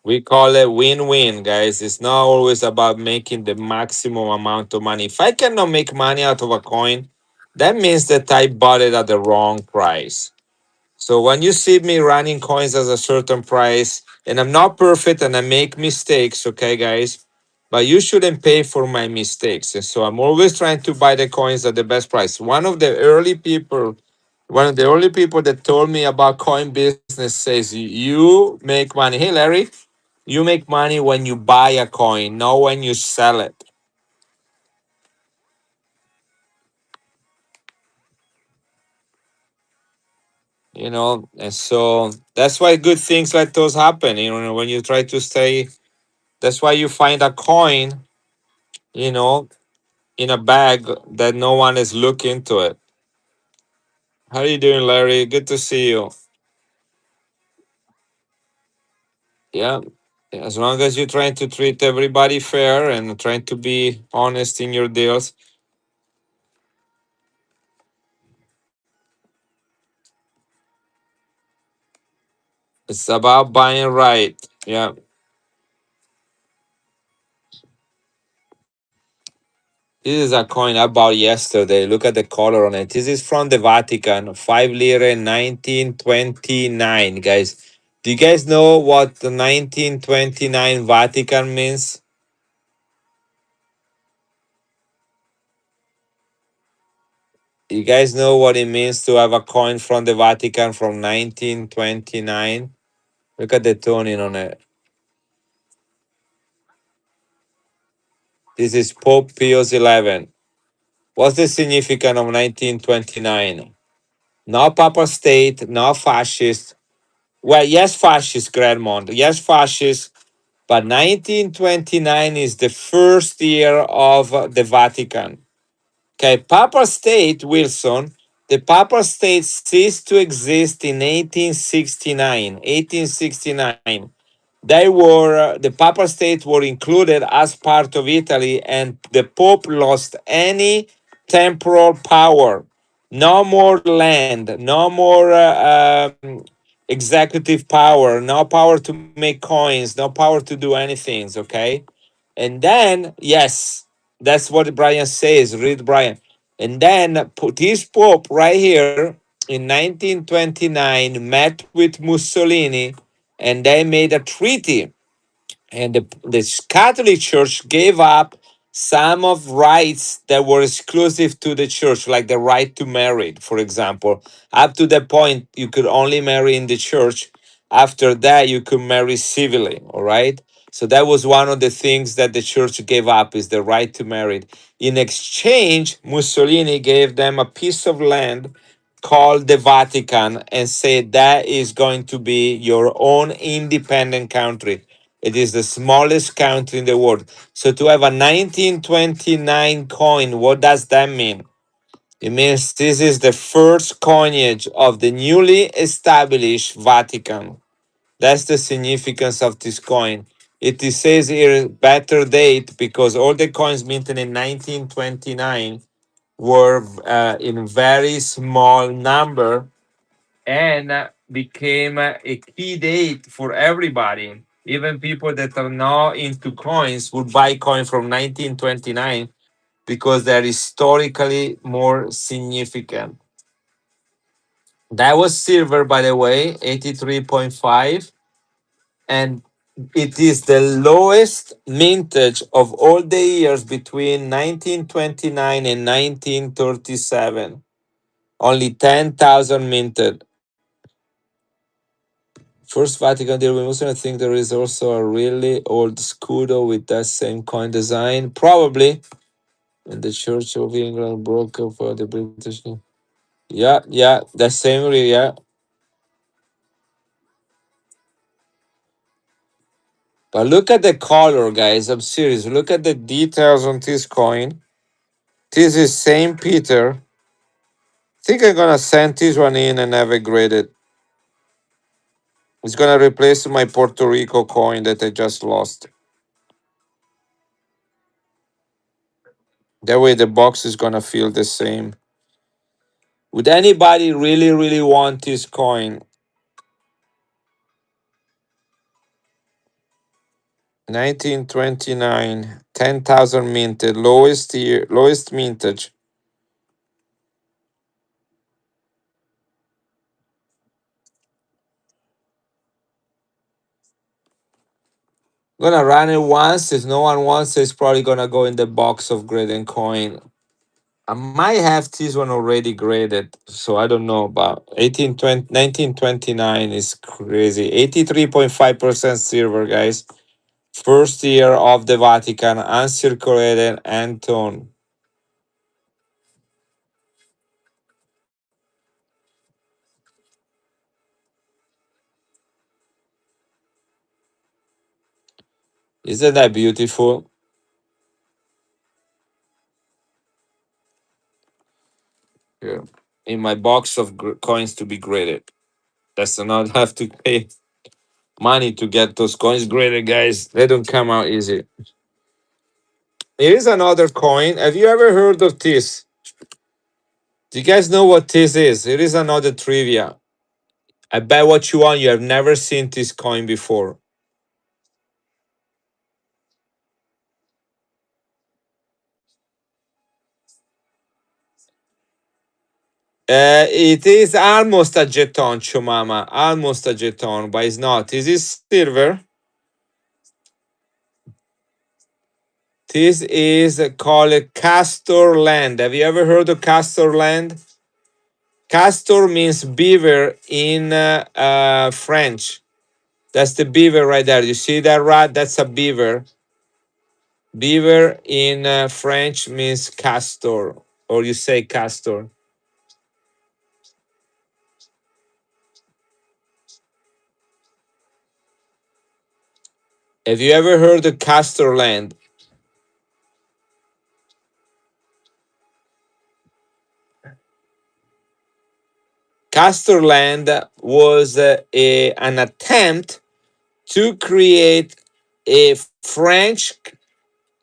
we call it win-win, guys. It's not always about making the maximum amount of money. If I cannot make money out of a coin, that means that I bought it at the wrong price. So when you see me running coins at a certain price, and I'm not perfect and I make mistakes, okay, guys, but you shouldn't pay for my mistakes. And so I'm always trying to buy the coins at the best price. One of the early people that told me about coin business says, you make money. Hey, Larry, you make money when you buy a coin, not when you sell it. And so that's why good things like those happen. When you try to stay. That's why you find a coin, you know, in a bag that no one is looking into it. How are you doing, Larry? Good to see you. Yeah. As long as you're trying to treat everybody fair and trying to be honest in your deals, it's about buying right. Yeah. This is a coin I bought yesterday. Look at the color on it. This is from the Vatican, 5 lire 1929, guys. Do you guys know what the 1929 Vatican means? You guys know what it means to have a coin from the Vatican from 1929? Look at the toning on it. This is Pope Pius XI. What's the significance of 1929? No Papa State, no fascist. Well, yes, fascist, Grandmont. Yes, fascist. But 1929 is the first year of the Vatican. Okay, Papal State, Wilson, the Papal State ceased to exist in 1869. 1869. They were the Papal States were included as part of Italy, and the Pope lost any temporal power. No more land, no more executive power, no power to make coins, no power to do anything. Okay, and then yes, that's what Brian says. Read Brian, and then this Pope right here in 1929 met with Mussolini and they made a treaty and the Catholic Church gave up some of rights that were exclusive to the church, like the right to marry, for example. Up to the point you could only marry in the church. After that, you could marry civilly. All right. So that was one of the things that the church gave up is the right to marry. In exchange, Mussolini gave them a piece of land called the Vatican and said that is going to be your own independent country. It is the smallest country in the world. So to have a 1929 coin, what does that mean? It means this is the first coinage of the newly established Vatican. That's the significance of this coin. Says here better date because all the coins minted in 1929 were in very small number and became a key date for everybody. Even people that are not into coins would buy coin from 1929 because they're historically more significant. That was silver, by the way, 83.5. And it is the lowest mintage of all the years between 1929 and 1937. Only 10,000 minted. First Vatican deal with Muslim, I think there is also a really old scudo with that same coin design. Probably when the Church of England broke up for the British. Yeah, yeah, the same, yeah. But look at the color, guys. I'm serious. Look at the details on this coin. This is Saint Peter. I think I'm gonna send this one in and have it graded. It's gonna replace my Puerto Rico coin that I just lost. That way the box is gonna feel the same. Would anybody really, really want this coin? 1929, 10,000 minted, lowest year, lowest mintage. Gonna run it once. If no one wants it, it's probably gonna go in the box of grade and coin. I might have this one already graded, so I don't know. But 1929 is crazy. 83.5% silver, guys. First year of the Vatican, uncirculated and tone. Isn't that beautiful? Yeah. In my box of coins to be graded. That's not have to pay. money to get those coins graded, guys. They don't come out easy. Here is another coin. Have you ever heard of this? Do you guys know what this is? Here is another trivia. I bet what you want. You have never seen this coin before. It is almost a jeton, Chumama. Almost a jeton, but it's not. This is silver. This is called castor land. Have you ever heard of castor land? Castor means beaver in French. That's the beaver right there. You see that rat? That's a beaver. Beaver in French means castor, or you say castor. Have you ever heard of castor land? Castor land was an attempt to create a French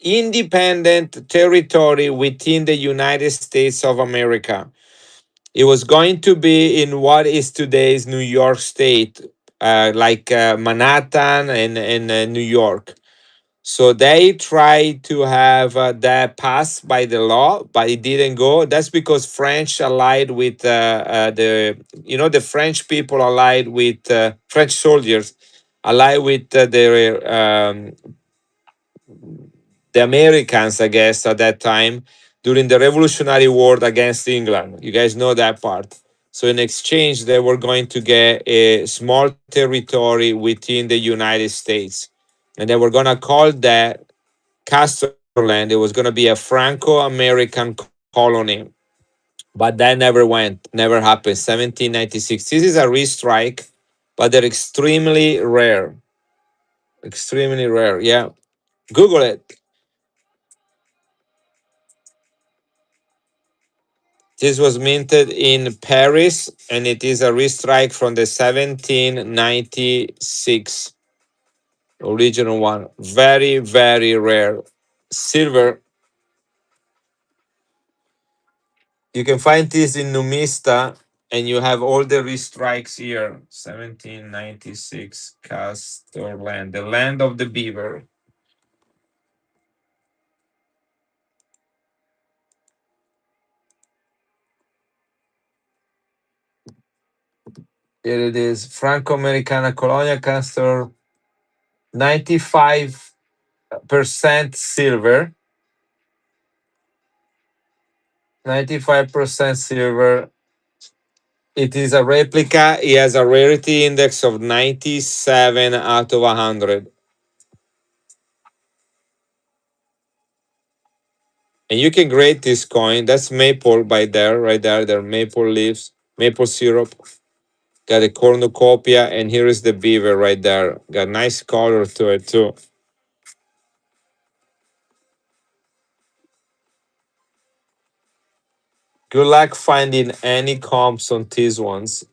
independent territory within the United States of America. It was going to be in what is today's New York State, like Manhattan and New York. So they tried to have that passed by the law, but it didn't go. That's because French allied with the French people allied with French soldiers allied with the Americans, I guess, at that time during the Revolutionary War against England. You guys know that part. So in exchange, they were going to get a small territory within the United States, and they were going to call that Castroland. It was going to be a Franco-American colony, but that never went, never happened. 1796. This is a restrike, but they're extremely rare. Extremely rare. Yeah, Google it. This was minted in Paris, and it is a restrike from the 1796 original one. Very, very rare. Silver. You can find this in Numista, and you have all the restrikes here. 1796 Castor Land, the land of the beaver. Here it is. Franco Americana Colonia Castor, 95% silver. 95% silver. It is a replica. It has a rarity index of 97 out of 100. And you can grade this coin. That's maple by there, right there. There are maple leaves, maple syrup. Got a cornucopia, and here is the beaver right there. Got nice color to it too. Good luck finding any comps on these ones.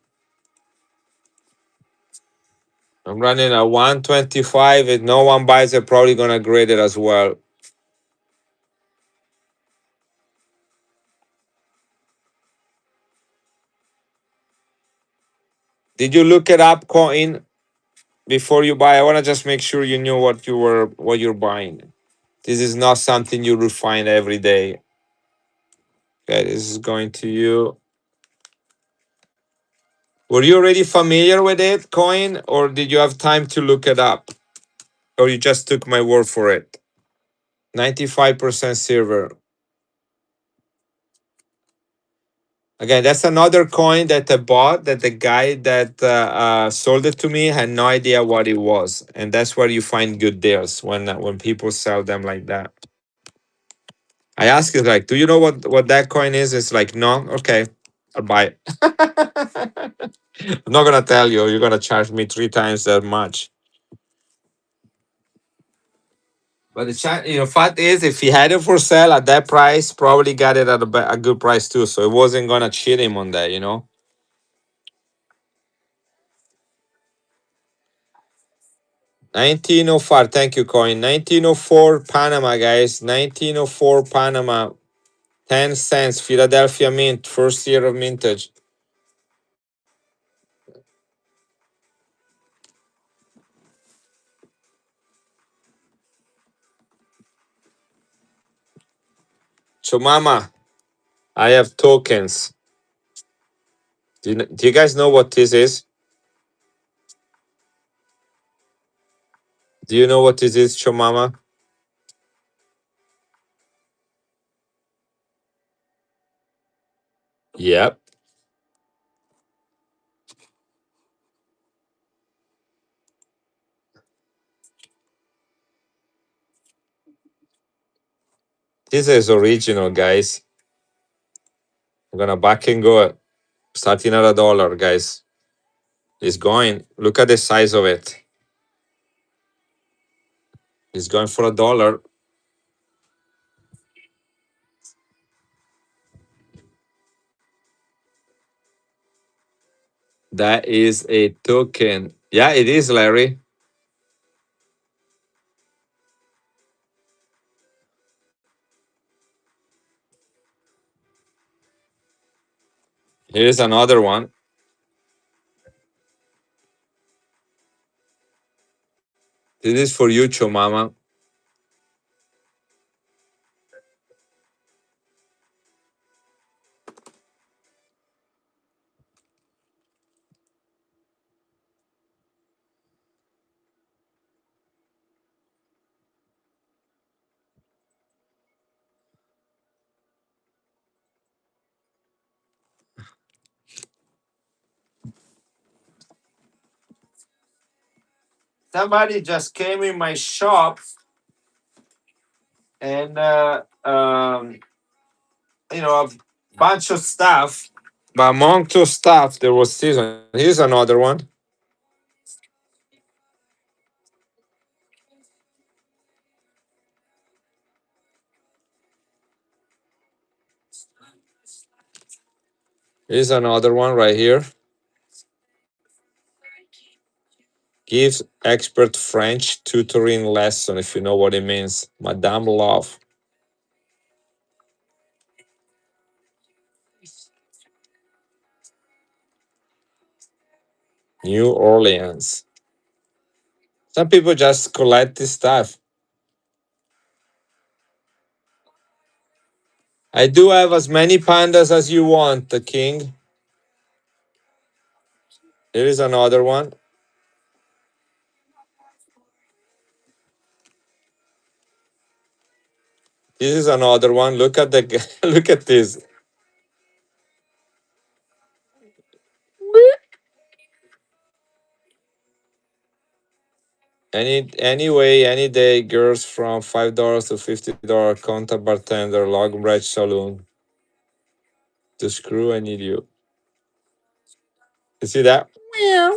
I'm running a 125. If no one buys it, probably gonna grade it as well. Did you look it up, coin, before you buy? I want to just make sure you knew what you're buying. This is not something you will find every day. Okay, this is going to you. Were you already familiar with it, coin, or did you have time to look it up, or you just took my word for it? 95% silver. Again, that's another coin that I bought that the guy that sold it to me had no idea what it was, and that's where you find good deals when people sell them like that. I ask you like, do you know what that coin is? It's like, no, okay, I'll buy it. I'm not gonna tell you. You're gonna charge me 3 times that much. But fact is, if he had it for sale at that price, probably got it at a good price too. So it wasn't gonna cheat him on that. 1905. Thank you, coin. 1904 Panama, guys. 1904 Panama. 10 cents. Philadelphia Mint. First year of mintage. So, Mama, I have tokens. Do you guys know what this is? Do you know what this is, Chomama? Yep. This is original, guys. I'm gonna back and go starting at $1, guys. It's going. Look at the size of it. It's going for $1. That is a token. Yeah, it is, Larry. Here's another one. This is for you, Chomama. Somebody just came in my shop and a bunch of stuff. But among two stuff, there was this one. Here's another one. Here's another one right here. Gives expert French tutoring lesson, if you know what it means. Madame Love. New Orleans. Some people just collect this stuff. I do have as many pandas as you want, the king. Here is another one. This is another one. Look at the look at this. Anyway, any day, girls from $5 to $50 contact bartender, Long Branch Saloon. To screw, I need you. You see that? Yeah.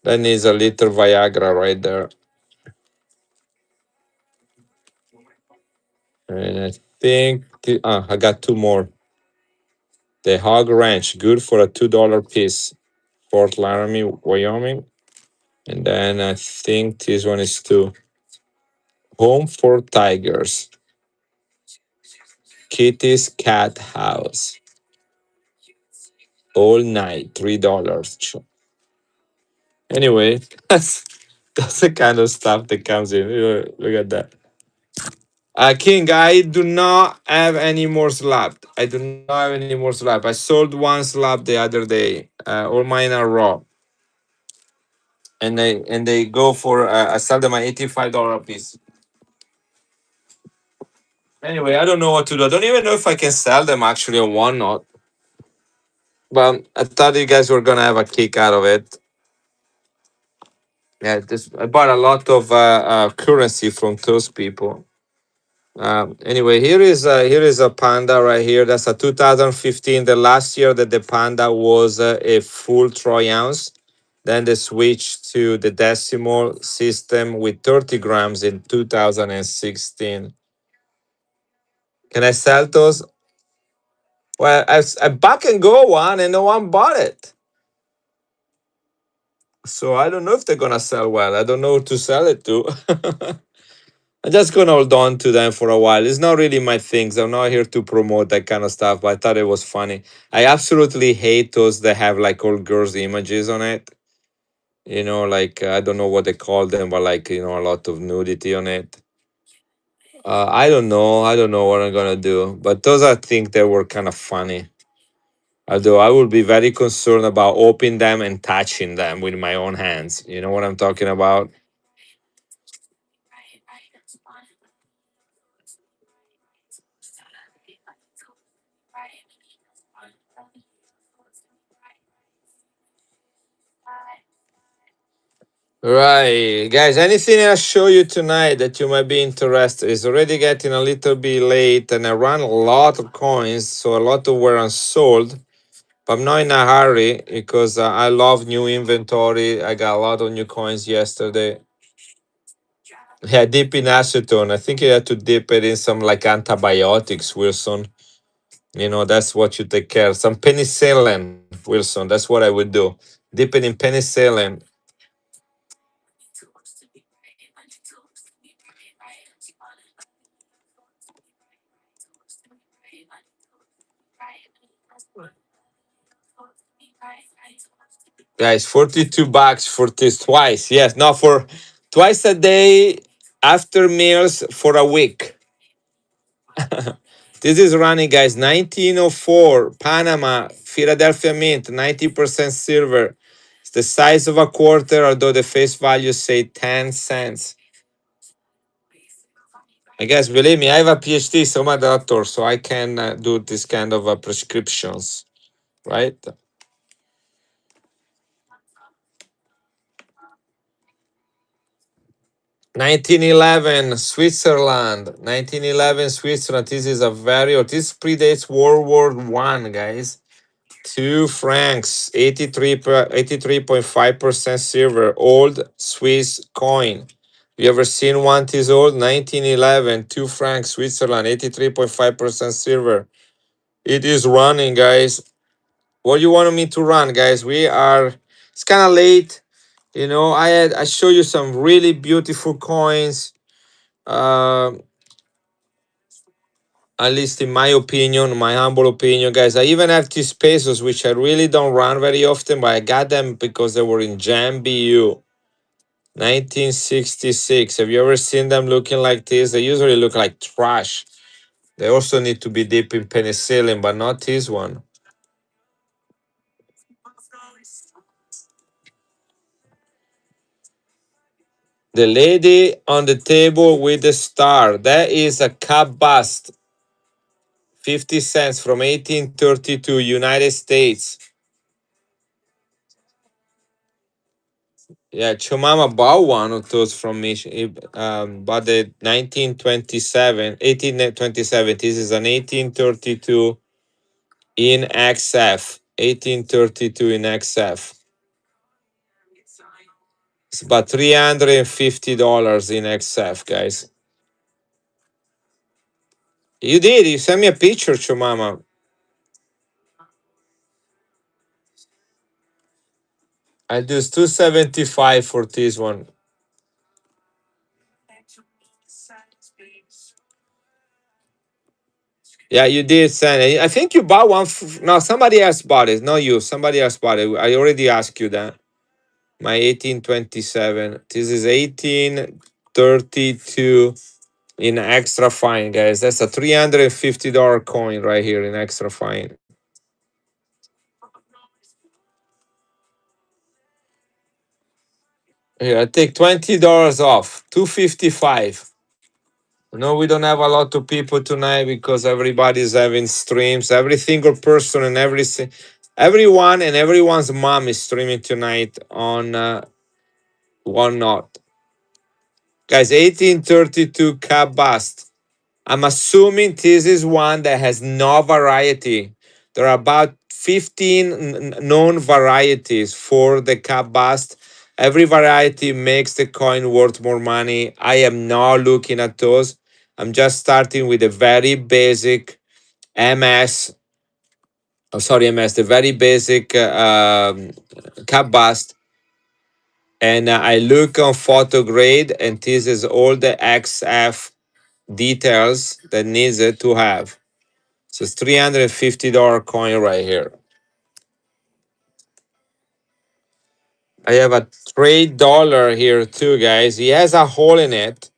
That needs a little Viagra right there. And I think I got two more. The Hog Ranch, good for a $2 piece. Fort Laramie, Wyoming. And then I think this one is two. Home for Tigers. Kitty's Cat House. All night, $3. Anyway, that's the kind of stuff that comes in. Look at that. King, I do not have any more slab. I do not have any more slab. I sold one slab the other day. All mine are raw, and they go for. I sell them at $85 a piece. Anyway, I don't know what to do. I don't even know if I can sell them actually or whatnot. But I thought you guys were gonna have a kick out of it. Yeah, I bought a lot of currency from those people. Anyway, here is a panda right here. That's a 2015. The last year that the panda was a full troy ounce. Then they switched to the decimal system with 30 grams in 2016. Can I sell those? Well, I back and go one and no one bought it. So I don't know if they're gonna sell well. I don't know who to sell it to. I'm just gonna hold on to them for a while. It's not really my things. I'm not here to promote that kind of stuff, but I thought it was funny. I absolutely hate those that have like all girls images on it. Like I don't know what they call them, but like a lot of nudity on it. I don't know. I don't know what I'm gonna do. But those I think they were kind of funny. Although I would be very concerned about opening them and touching them with my own hands. You know what I'm talking about? Right, guys. Anything I show you tonight that you might be interested? It's already getting a little bit late, and I ran a lot of coins, so a lot of were unsold. But I'm not in a hurry because I love new inventory. I got a lot of new coins yesterday. Yeah, dip in acetone. I think you had to dip it in some like antibiotics, Wilson. That's what you take care. Some penicillin, Wilson. That's what I would do. Dip it in penicillin. Guys, $42 for this twice. Yes, no, for twice a day after meals for a week. This is running, guys. 1904, Panama, Philadelphia Mint, 90% silver. It's the size of a quarter, although the face value say 10 cents. I guess, believe me, I have a PhD, so I'm a doctor, so I can do this kind of prescriptions, right? 1911, Switzerland. 1911, Switzerland. This is a very old. This predates World War One, guys. 2 francs, 83.5% silver, old Swiss coin. You ever seen one this old? 1911, 2 francs, Switzerland, 83.5% silver. It is running, guys. What you wanted me to run, guys? It's kind of late. I show you some really beautiful coins. Um, at least in my opinion, my humble opinion, guys. I even have these pesos, which I really don't run very often, but I got them because they were in Jam BU 1966. Have you ever seen them looking like this? They usually look like trash. They also need to be deep in penicillin, but not this one. The lady on the table with the star. That is a cap bust. 50 cents from 1832, United States. Yeah, Chumama bought one of those from me. But the 1927, 1827. This is an 1832 in XF. 1832 in XF. It's about $350 in XF, guys. You did. You sent me a picture, Chumama. I do 275 for this one. Yeah, you did send it. I think you bought one. No, somebody else bought it. Not you. Somebody else bought it. I already asked you that. My 1827. This is 1832 in extra fine, guys. That's a $350 coin right here in extra fine. Here, I take $20 off. 255. No, we don't have a lot of people tonight because everybody's having streams. Every single person and everyone and everyone's mom is streaming tonight on one not. Guys, 1832 cap bust. I'm assuming this is one that has no variety. There are about 15 known varieties for the cap bust. Every variety makes the coin worth more money. I am not looking at those. I'm just starting with a very basic MS. Oh, sorry, MS, the very basic cap bust. And I look on photo grade, and this is all the XF details that needs it to have. So it's $350 coin right here. I have a trade dollar here too, guys. He has a hole in it,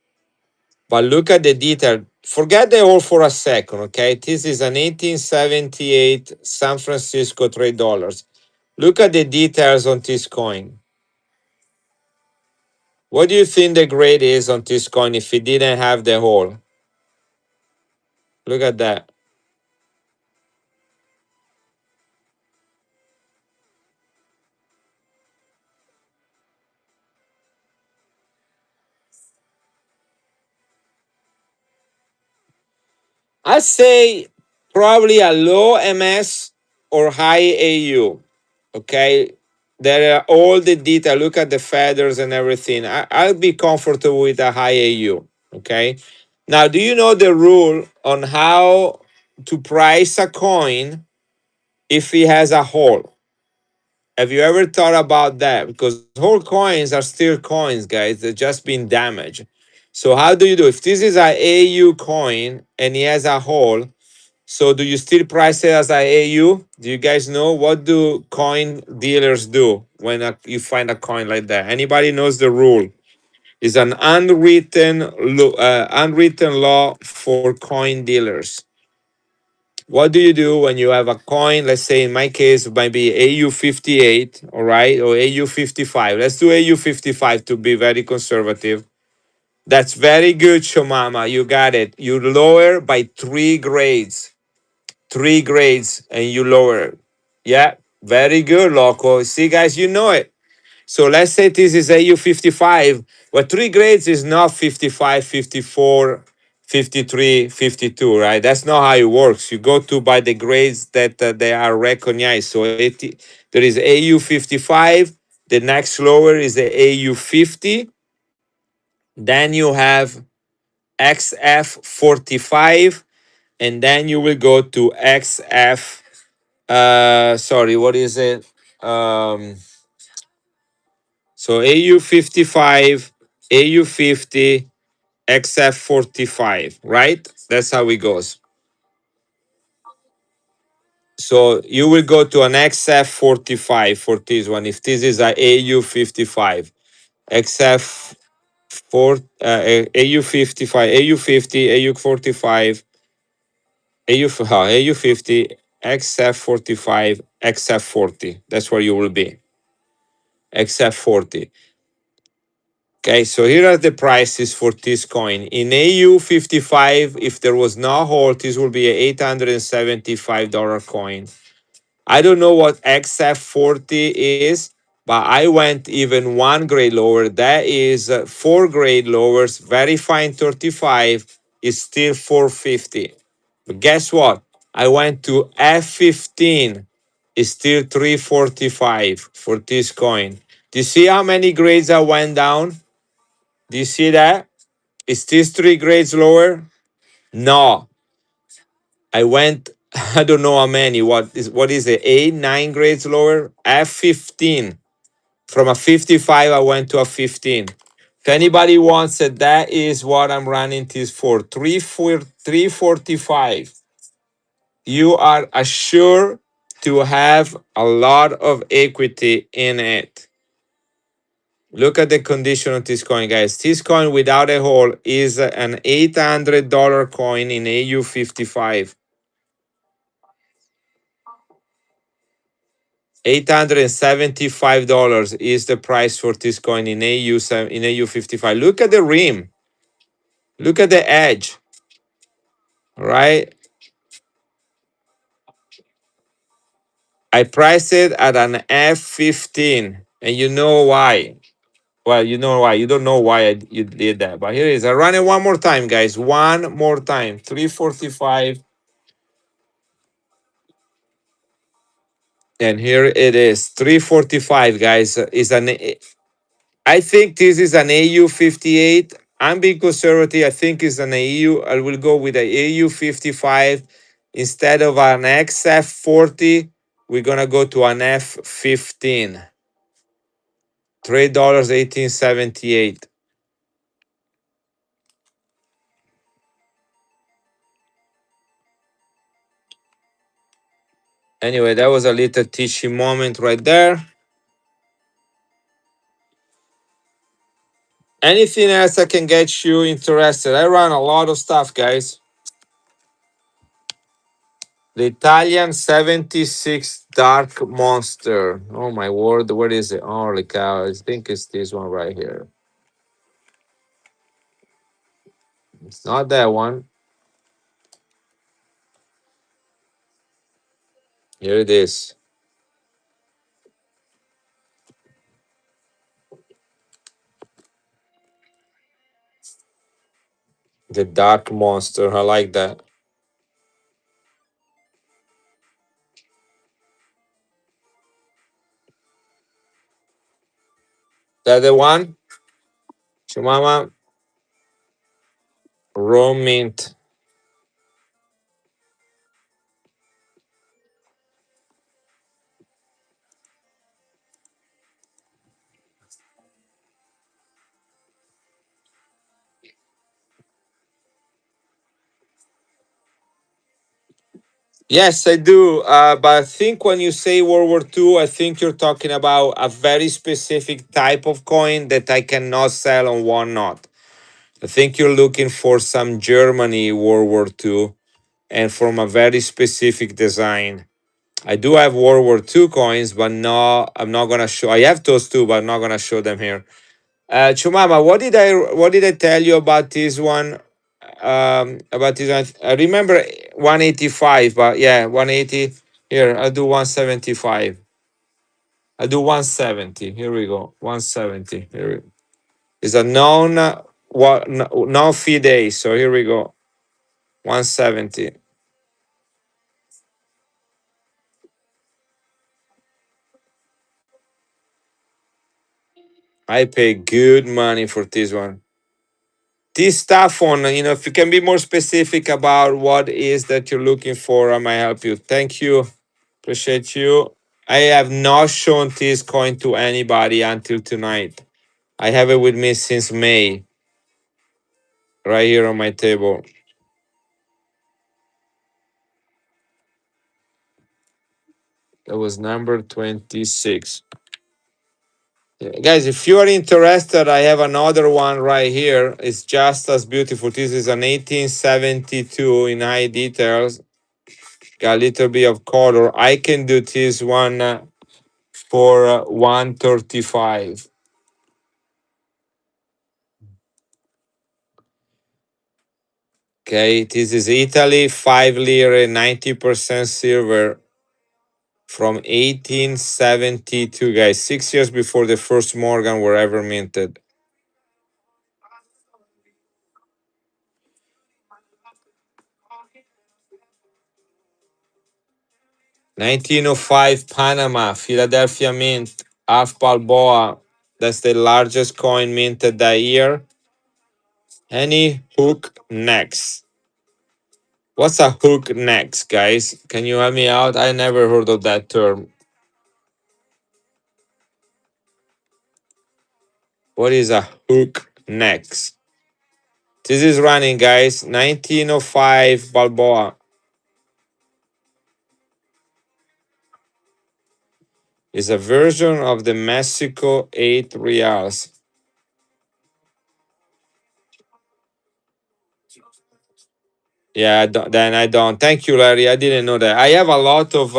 but look at the detail. Forget the hole for a second, okay? This is an 1878 San Francisco trade dollars. Look at the details on this coin. What do you think the grade is on this coin if it didn't have the hole? Look at that. I say probably a low MS or high AU. Okay. There are all the detail. Look at the feathers and everything. I'll be comfortable with a high AU. Okay. Now, do you know the rule on how to price a coin if it has a hole? Have you ever thought about that? Because whole coins are still coins, guys. They're just been damaged. So how do you do? If this is a AU coin and it has a hole, so do you still price it as a AU? Do you guys know what do coin dealers do when you find a coin like that? Anybody knows the rule? It's an unwritten law for coin dealers. What do you do when you have a coin? Let's say in my case, it might be AU 58, all right, or AU 55. Let's do AU 55 to be very conservative. That's very good, Shomama. You got it. You lower by 3 grades. 3 grades and you lower it. Yeah, very good, Loco. See, guys, you know it. So let's say this is AU 55, but 3 grades is not 55, 54, 53, 52, right? That's not how it works. You go to by the grades that they are recognized. So there is AU 55, the next lower is the AU 50, then you have XF 45, and then you will go to XF sorry, what is it? So AU 55, AU 50, XF 45, right? That's how it goes. So you will go to an XF 45 for this one if this is a AU 55. XF 4 AU 55, AU 50, AU 45, AU 50, XF 45, XF 40. That's where you will be. XF 40. Okay, so here are the prices for this coin. In AU 55, if there was no hold, this will be a $875 coin. I don't know what XF40 is, but I went even 1 grade lower. That is 4 grade lowers. Very fine 35 is still 450. But guess what? I went to F15. It's still 345 for this coin. Do you see how many grades I went down? Do you see that? Is this 3 grades lower? No. I went, I don't know how many. What is it? 8, 9 grades lower? F15. From a 55, I went to a 15. If anybody wants it, that is what I'm running this for. 345. You are assured to have a lot of equity in it. Look at the condition of this coin, guys. This coin without a hole is an $800 coin in AU 55. $875 is the price for this coin in AU 55. Look at the rim. Look at the edge. All right. I priced it at an F15, and you know why. Well, you know why. You don't know why you did that. But here it is. I run it one more time, guys. One more time. 345. And here it is. 345, guys. I think this is an AU 58. I'm being conservative. I think it's an AU. I will go with an AU 55. Instead of an XF 40, we're going to go to an F15. $3.1878. Anyway, that was a little teaching moment right there. Anything else that can get you interested? I run a lot of stuff, guys. The Italian 76 Dark Monster. Oh my word, what is it? Holy cow. I think it's this one right here. It's not that one. Here it is. The Dark Monster. I like that. That the one? Chumama Raw Mint. Yes, I do. But I think when you say World War II, I think you're talking about a very specific type of coin that I cannot sell on one not. I think you're looking for some Germany World War II and from a very specific design. I do have World War II coins, but no, I'm not gonna show. I have those too, but I'm not gonna show them here. Chumama, what did I tell you about this one? About this one, I remember 185, but yeah, 180. Here, I'll do 175. I'll do 170. Here we go. 170. Here is a known what non fee day. So here we go. 170. I pay good money for this one. This stuff on, if you can be more specific about what is that you're looking for, I might help you. Thank you. Appreciate you. I have not shown this coin to anybody until tonight. I have it with me since May, right here on my table. That was number 26. Yeah, guys, if you are interested, I have another one right here. It's just as beautiful. This is an 1872 in high details. Got a little bit of color. I can do this one for 135. Okay, this is Italy, 5 lire, 90% silver from 1872, guys, 6 years before the first Morgan were ever minted. 1905 Panama, Philadelphia Mint, half Balboa. That's the largest coin minted that year. Any hook next? What's a hook next, guys? Can you help me out? I never heard of that term. What is a hook next? This is running, guys. 1905 Balboa is a version of the Mexico 8 reals. Yeah, then I don't. Thank you, Larry. I didn't know that. I have a lot of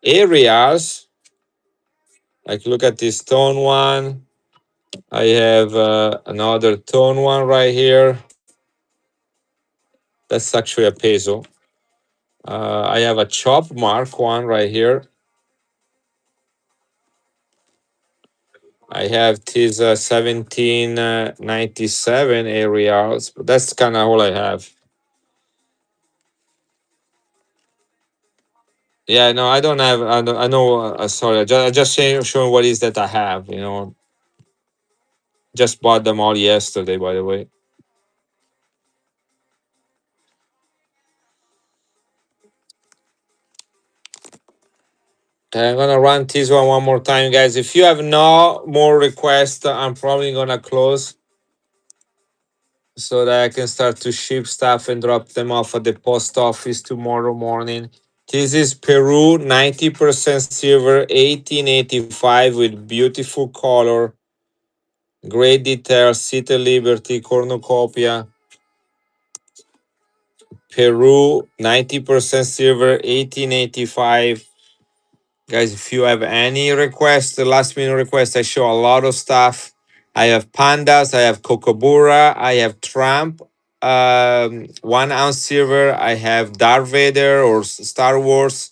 areas. Like, look at this tone one. I have another tone one right here. That's actually a peso. I have a chop mark one right here. I have this 1797 areas, but that's kind of all I have. Yeah, no, I don't have. I know. Sorry, I just showing what is that I have. Just bought them all yesterday, by the way. I'm gonna run this one more time, guys. If you have no more requests, I'm probably gonna close so that I can start to ship stuff and drop them off at the post office tomorrow morning. This is Peru, 90% silver, 1885 with beautiful color, great detail, City Liberty, cornucopia. Peru, 90% silver, 1885. Guys, if you have any requests, the last minute request, I show a lot of stuff. I have pandas, I have Kokobura, I have Trump, 1 ounce silver, I have Darth Vader or Star Wars,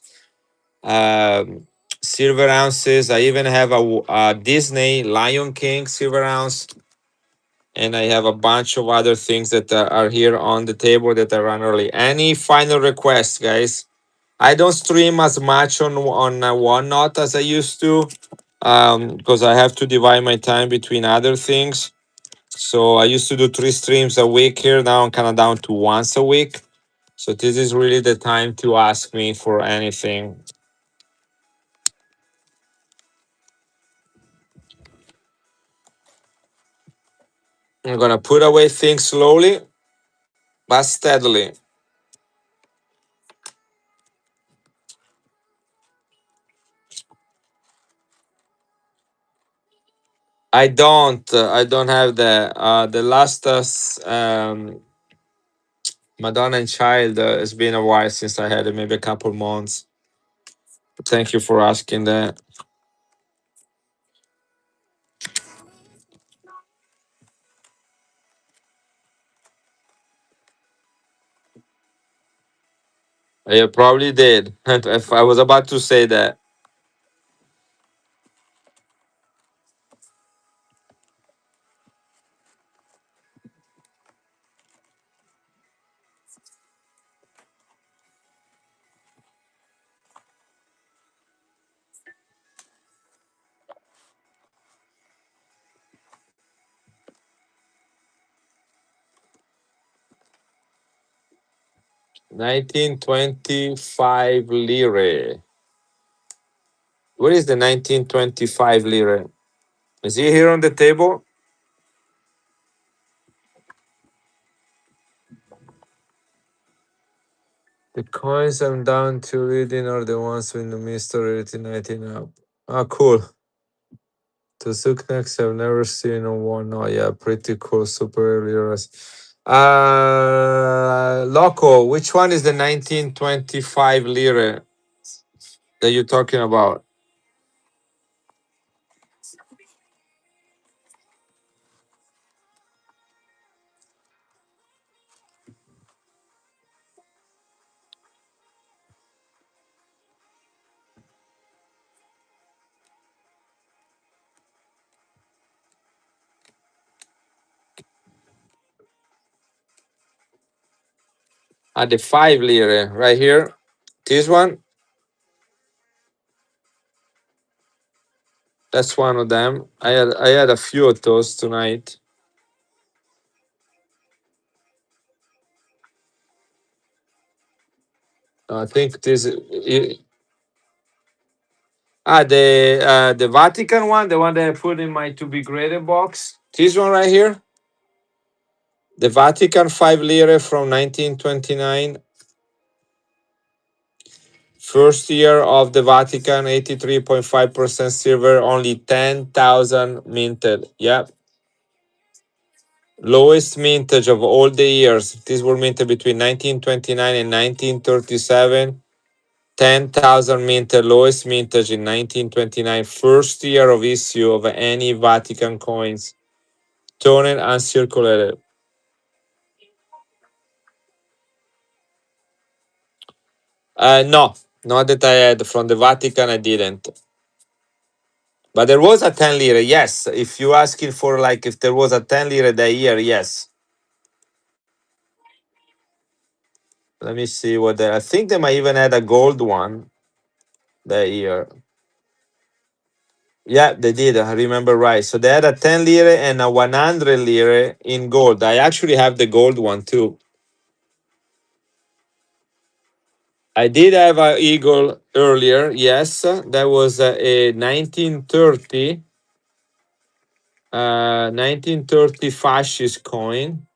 um, silver ounces. I even have a Disney Lion King silver ounce, and I have a bunch of other things that are here on the table that I run early. Any final requests, guys? I don't stream as much on Whatnot as I used to, because I have to divide my time between other things. So I used to do 3 streams a week here. Now I'm kind of down to once a week. So this is really the time to ask me for anything. I'm gonna put away things slowly but steadily. I don't have the last Madonna and Child. It's been a while since I had it, maybe a couple months. Thank you for asking that. I probably did. If I was about to say that. 1925 lire. Where is the 1925 lire? Is he here on the table? The coins I'm down to reading are the ones with the Mr. 1819 up. Ah, cool. The Suknex I've never seen on one. Oh, yeah, pretty cool. Super liras. Loco, which one is the 1925 lire that you're talking about? The 5 lire right here. This one, that's one of them. I had a few of those tonight. I think this. The Vatican one, the one that I put in my to be graded box. This one right here, the Vatican 5 lire from 1929. First year of the Vatican, 83.5% silver, only 10,000 minted. Yep. Lowest mintage of all the years. These were minted between 1929 and 1937. 10,000 minted, lowest mintage in 1929. First year of issue of any Vatican coins. Toned and circulated. No, not that I had from the Vatican. I didn't. But there was a 10 lira. Yes, if you asking for like if there was a 10 lira that year, yes. Let me see what I think they might even had a gold one that year. Yeah, they did. I remember right. So they had a 10 lira and a 100 lira in gold. I actually have the gold one too. I did have a eagle earlier. Yes, that was a 1930 fascist coin,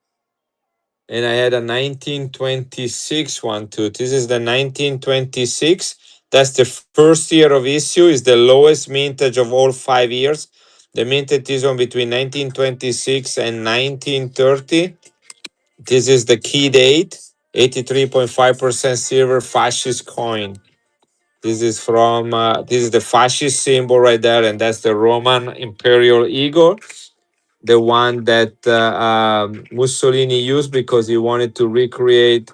and I had a 1926 one too. This is the 1926. That's the first year of issue. Is the lowest mintage of all 5 years. The minted is one between 1926 and 1930. This is the key date. 83.5% silver fascist coin. This is from this is the fascist symbol right there, and that's the Roman imperial eagle, the one that Mussolini used because he wanted to recreate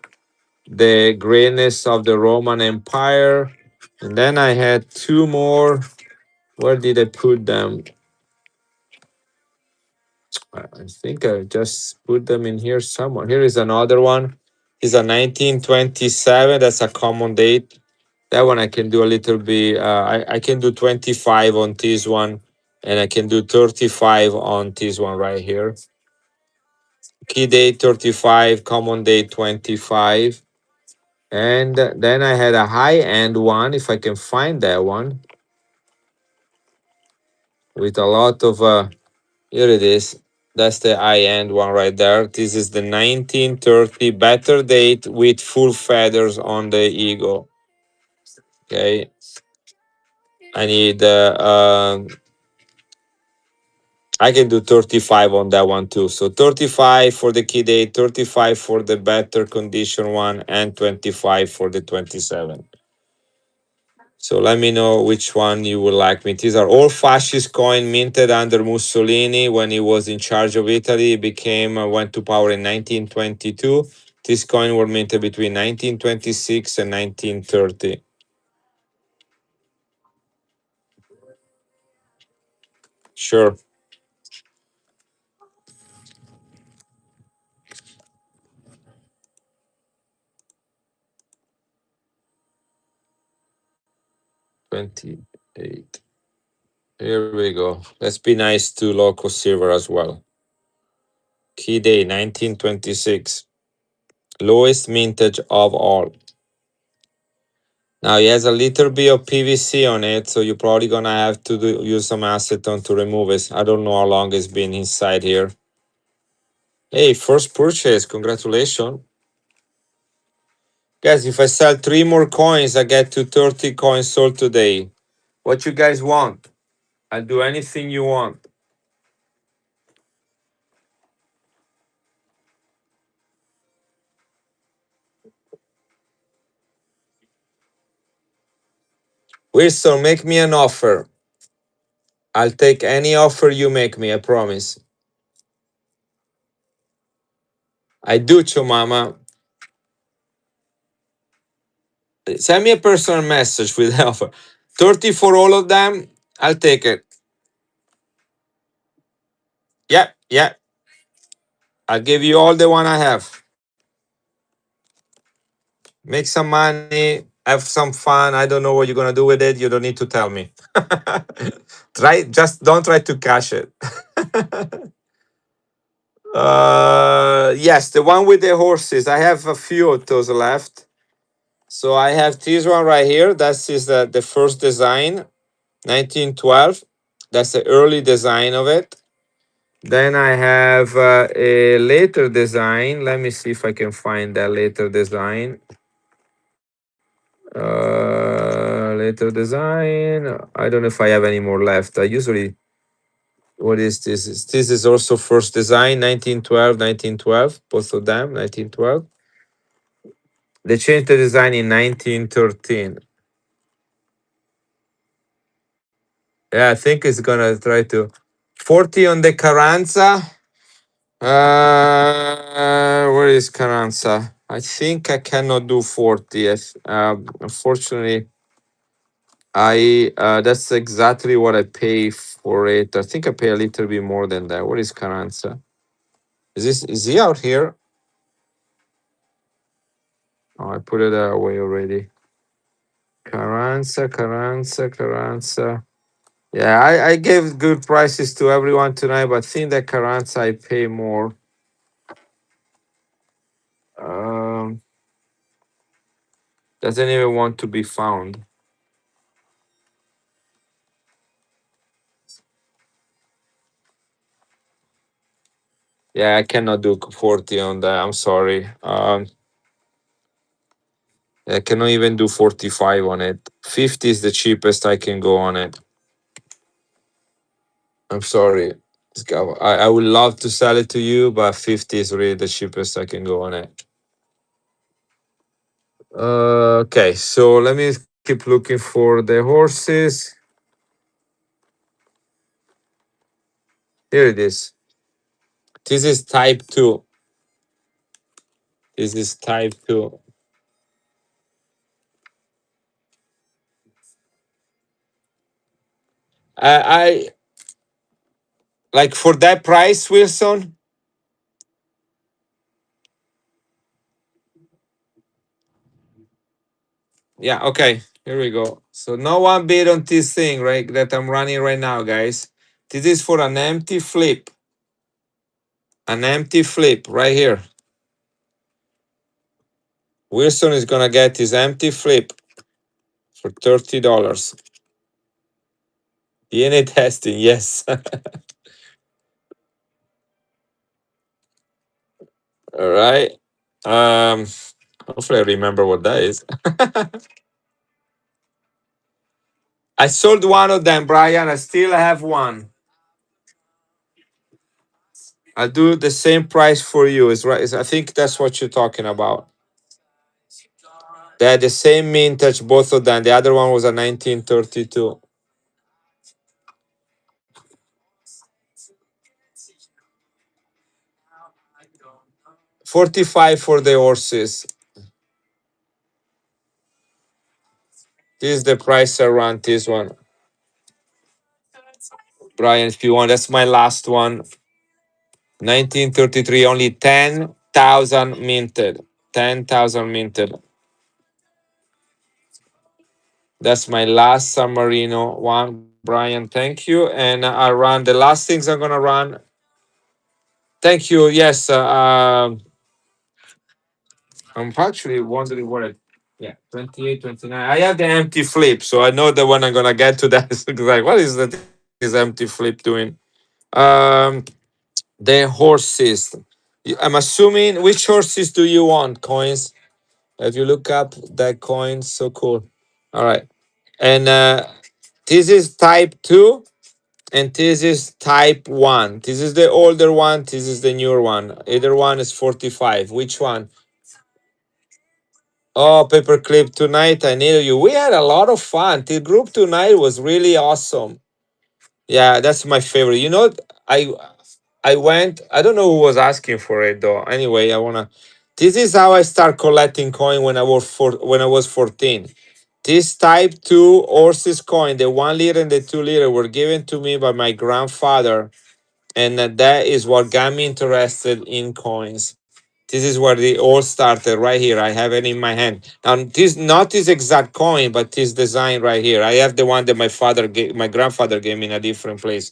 the greatness of the Roman Empire. And then I had two more. Where did I put them? I think I just put them in here somewhere. Here is another one. It's a 1927. That's a common date. That one I can do a little bit. I can do 25 on this one, and I can do 35 on this one right here. Key date 35, common date 25. And then I had a high end one, if I can find that one, with a lot of here it is. That's the high end one right there. This is the 1930 better date with full feathers on the eagle. Okay. I need I can do 35 on that one too. So 35 for the key date, 35 for the better condition one, and 25 for the 27. So let me know which one you would like me. These are all fascist coin minted under Mussolini when he was in charge of Italy. He became went to power in 1922. These coins were minted between 1926 and 1930. Sure. 28. Here we go. Let's be nice to local silver as well. Key day 1926. Lowest mintage of all. Now he has a little bit of PVC on it, so you're probably gonna have to use some acetone to remove it. I don't know how long it's been inside here. Hey, first purchase, congratulations. Guys, if I sell 3 more coins, I get to 30 coins sold today. What you guys want? I'll do anything you want. Wilson, make me an offer. I'll take any offer you make me, I promise. I do, Chomama. Send me a personal message with the offer. 30 for all of them, I'll take it. Yeah, yeah. I'll give you all the one I have. Make some money, have some fun. I don't know what you're gonna do with it. You don't need to tell me. Just don't try to cash it. Yes, the one with the horses. I have a few of those left. So I have this one right here. That is the first design, 1912. That's the early design of it. Then I have a later design. Let me see if I can find that later design. Later design. I don't know if I have any more left. I usually, what is this? This is also first design, 1912, 1912. Both of them, 1912. They changed the design in 1913. Yeah, I think it's gonna try to 40 on the Carranza. Where is Carranza? I think I cannot do 40. Yes. Unfortunately, I that's exactly what I pay for it. I think I pay a little bit more than that. What is Carranza? Is he out here? Oh, I put it away already. Carranza, Carranza, Carranza. Yeah, I gave good prices to everyone tonight, but I think that Carranza I pay more. Um, Doesn't even want to be found. Yeah, I cannot do 40 on that. I'm sorry. I cannot even do 45 on it. 50 is the cheapest I can go on it. I'm sorry. I would love to sell it to you, but 50 is really the cheapest I can go on it. Okay, so let me keep looking for the horses. Here it is. This is type 2. This is type 2. I like for that price, Wilson. Yeah, okay. Here we go. So no one bid on this thing, right? That I'm running right now, guys. This is for an empty flip. An empty flip right here. Wilson is gonna get his empty flip for $30. DNA testing, yes. All right. Um, hopefully I remember what that is. I sold one of them, Brian. I still have one. I'll do the same price for you. Is right. I think that's what you're talking about. They had the same mintage, both of them. The other one was a 1932. 45 for the horses. This is the price around this one. Brian, if you want, that's my last one. 1933, only 10,000 minted. 10,000 minted. That's my last San Marino one. Brian, thank you. And I run the last things I'm going to run. Thank you. Yes. I'm actually wondering what it. Yeah, 28, 29. I have the empty flip, so I know that when I'm gonna get to that, it's like, what is that? Is empty flip doing? Um, the horses. I'm assuming which horses do you want? Coins. If you look up that coin, so cool. All right, and this is type 2, and this is type 1. This is the older one. This is the newer one. Either one is 45. Which one? Oh, Paperclip tonight, I need you. We had a lot of fun. The group tonight was really awesome. Yeah, that's my favorite. I I went. I don't know who was asking for it though. Anyway, I wanna. This is how I start collecting coin when I was 14. This type 2 horses coin, the 1 liter and the 2 liter, were given to me by my grandfather, and that is what got me interested in coins. This is where they all started right here. I have it in my hand. Now this not this exact coin, but this design right here. I have the one that my grandfather gave me in a different place.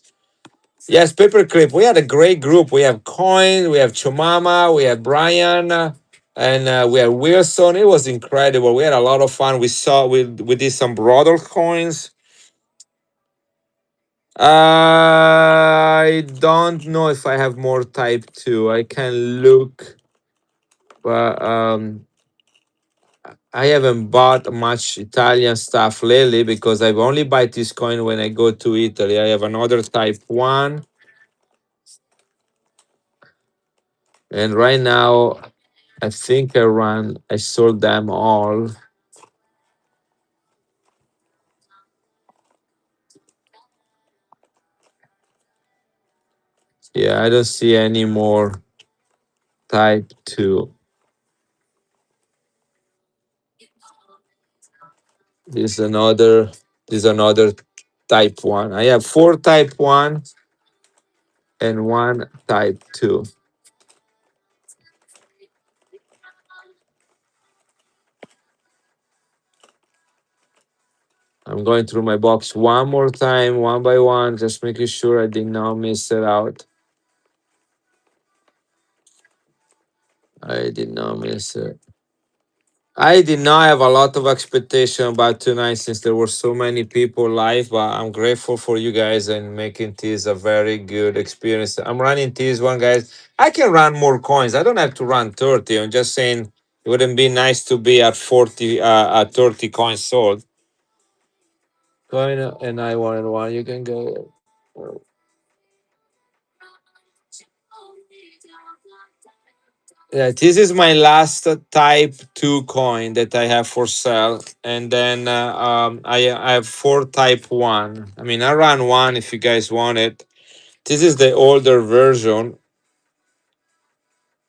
Yes, Paperclip. We had a great group. We have Coin, we have Chumama, we have Brian, and we had Wilson. It was incredible. We had a lot of fun. We did some brother coins. I don't know if I have more type 2. I can look, but I haven't bought much Italian stuff lately because I've only buy this coin when I go to Italy. I have another type 1, and right now I think I sold them all. Yeah, I don't see any more type 2. This is another type 1. I have 4 type 1 and 1 type 2. I'm going through my box one more time, one by one, just making sure I did not miss it out. I did not miss it. I did not have a lot of expectation about tonight since there were so many people live, but I'm grateful for you guys and making this a very good experience. I'm running this one, guys. I can run more coins. I don't have to run 30. I'm just saying it wouldn't be nice to be at 40, at 30 coins sold. Coin and I wanted one. You can go. Yeah, this is my last type 2 coin that I have for sale. And then I have 4 type 1. I mean, I ran one if you guys want it. This is the older version.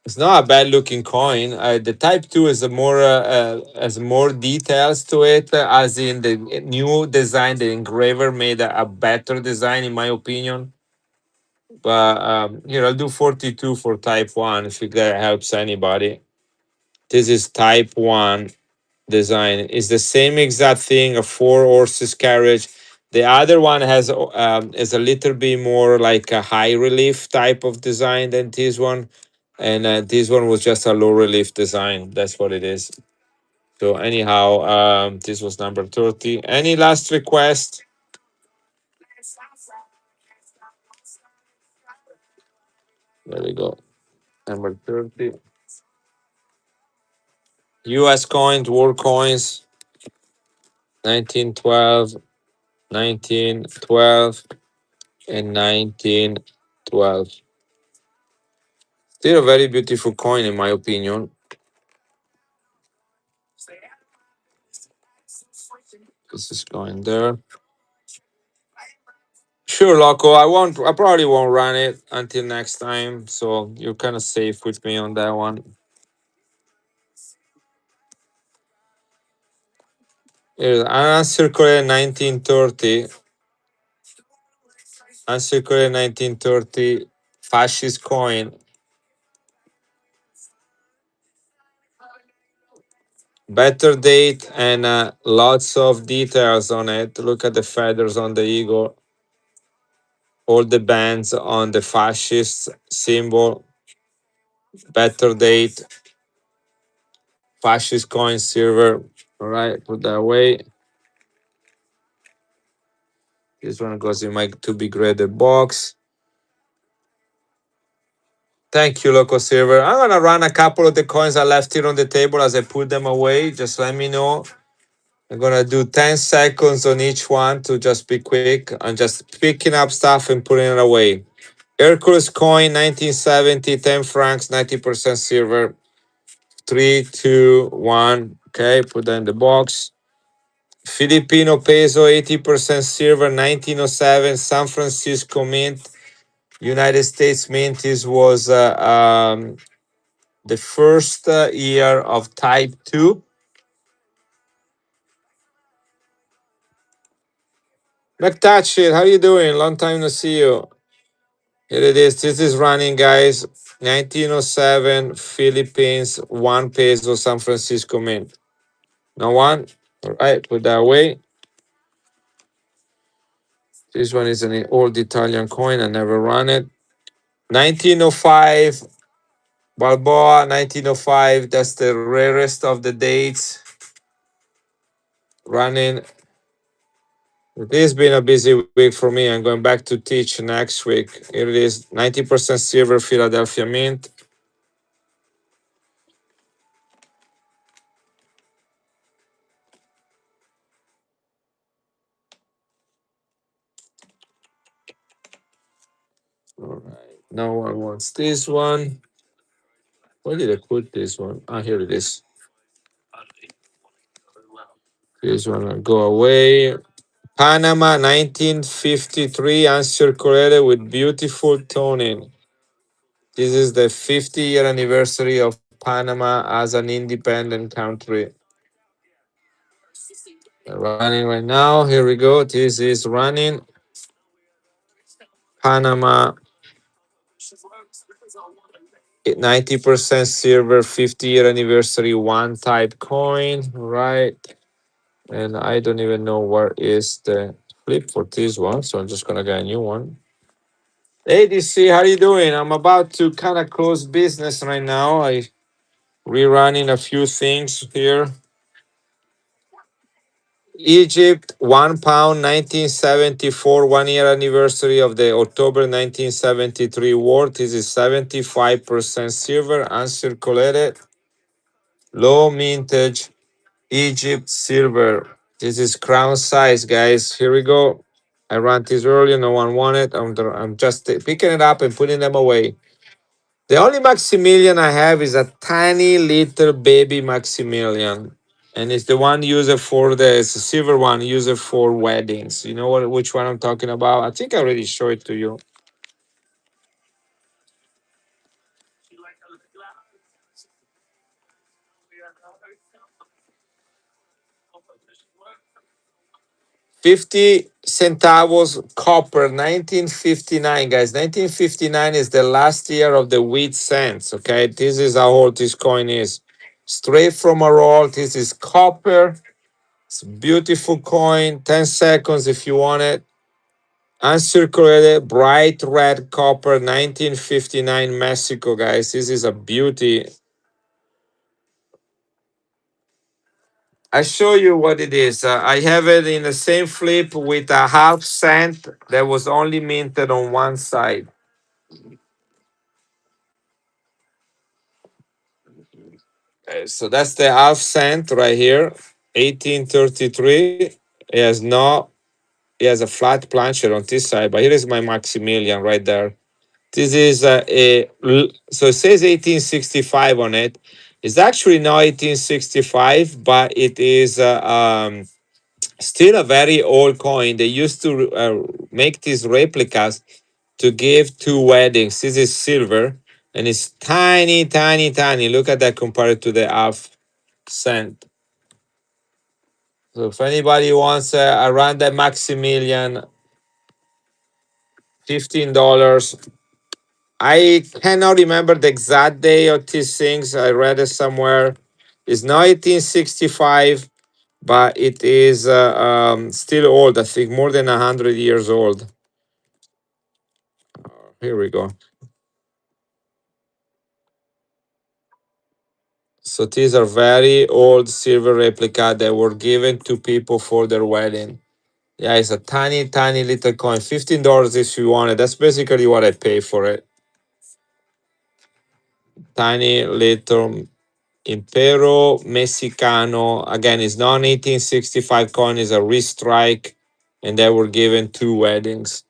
It's not a bad looking coin. The type 2 is a more has more details to it, as in the new design. The engraver made a better design, in my opinion. But here, I'll do 42 for type 1 if that helps anybody. This is type 1 design. It's the same exact thing, a 4 horses carriage. The other one has is a little bit more like a high relief type of design than this one, and this one was just a low relief design. That's what it is. So anyhow, this was number 30. Any last request? There we go. Number 30. U.S. coins, world coins, 1912, 1912, and 1912. Still a very beautiful coin, in my opinion. This is going there. Sure, Loco. I won't. I probably won't run it until next time. So you're kind of safe with me on that one. Here's uncirculated 1930. Uncirculated 1930 fascist coin. Better date and lots of details on it. Look at the feathers on the eagle. All the bands on the fascist symbol. Better date. Fascist coin silver. All right, put that away. This one goes in my to be graded box. Thank you, Loco Silver. I'm gonna run a couple of the coins I left here on the table as I put them away. Just let me know. I'm gonna do 10 seconds on each one to just be quick. I'm just picking up stuff and putting it away. Hercules coin 1970, 10 francs, 90% silver. 3, 2, 1. Okay, put that in the box. Filipino peso 80% silver, 1907, San Francisco Mint. United States Mint. This was the first year of Type 2. McTouch, how you doing? Long time no see you. Here it is. This is running, guys. 1907 Philippines, 1 peso San Francisco Mint. No one? All right, put that away. This one is an old Italian coin. I never run it. 1905 Balboa, 1905. That's the rarest of the dates. Running. It has been a busy week for me. I'm going back to teach next week. Here it is, 90% silver Philadelphia Mint. All right. No one wants this one. Where did I put this one? Ah, here it is. This one will go away. Panama 1953 uncirculated with beautiful toning. This is the 50-year anniversary of Panama as an independent country. Running right now. Here we go. This is running. Panama 90% silver, 50-year anniversary, 1 type coin, right? And I don't even know where is the flip for this one, so I'm just gonna get a new one. Hey DC, how you doing? I'm about to kind of close business right now. Rerunning a few things here. Egypt, 1 pound, 1974, 1 year anniversary of the October 1973 war. This is 75% silver, uncirculated, low mintage, Egypt silver. This is crown size, guys. Here we go. I ran this earlier. No one wanted. I'm just picking it up and putting them away. The only Maximilian I have is a tiny little baby Maximilian. And it's the one user for it's a silver one user for weddings. You know which one I'm talking about? I think I already showed it to you. 50 centavos copper, 1959, guys. 1959 is the last year of the wheat cents. Okay, this is how old this coin is. Straight from a roll. This is copper. It's a beautiful coin. 10 seconds if you want it. Uncirculated, bright red copper, 1959 Mexico, guys. This is a beauty. I show you what it is. I have it in the same flip with a half cent that was only minted on one side. So that's the half cent right here, 1833. It has no, it has a flat plancher on this side, but here is my Maximilian right there. This is so it says 1865 on it. It's actually not 1865, but it is still a very old coin. They used to make these replicas to give to weddings. This is silver and it's tiny, tiny, tiny. Look at that compared to the half cent. So if anybody wants around that Maximilian, $15. I cannot remember the exact day of these things. I read it somewhere. It's 1965, but it is still old. I think more than 100 years old. Here we go. So these are very old silver replica that were given to people for their wedding. Yeah, it's a tiny, tiny little coin. $15 if you want it. That's basically what I pay for it. Tiny little Impero Mexicano. Again, it's not 1865 coin, it's a restrike. And they were given two weddings,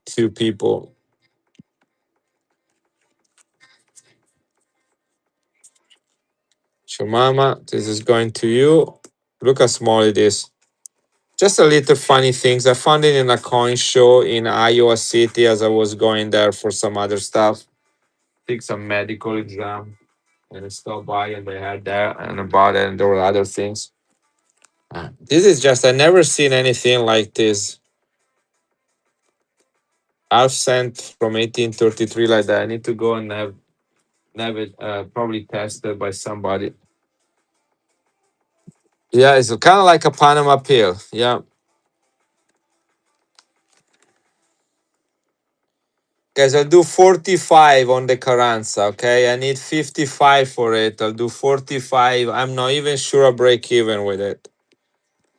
two people. Chumama, this is going to you. Look how small it is. Just a little funny things. I found it in a coin show in Iowa City as I was going there for some other stuff. Take some medical exam. And I stopped by and they had that and I bought it and there were other things. This is just, I never seen anything like this. Half cent from 1833 like that. I need to go and have it probably tested by somebody. Yeah, it's kind of like a Panama pill. Yeah. Guys, I'll do 45 on the Carranza, okay? I need 55 for it. I'll do 45. I'm not even sure I'll break even with it.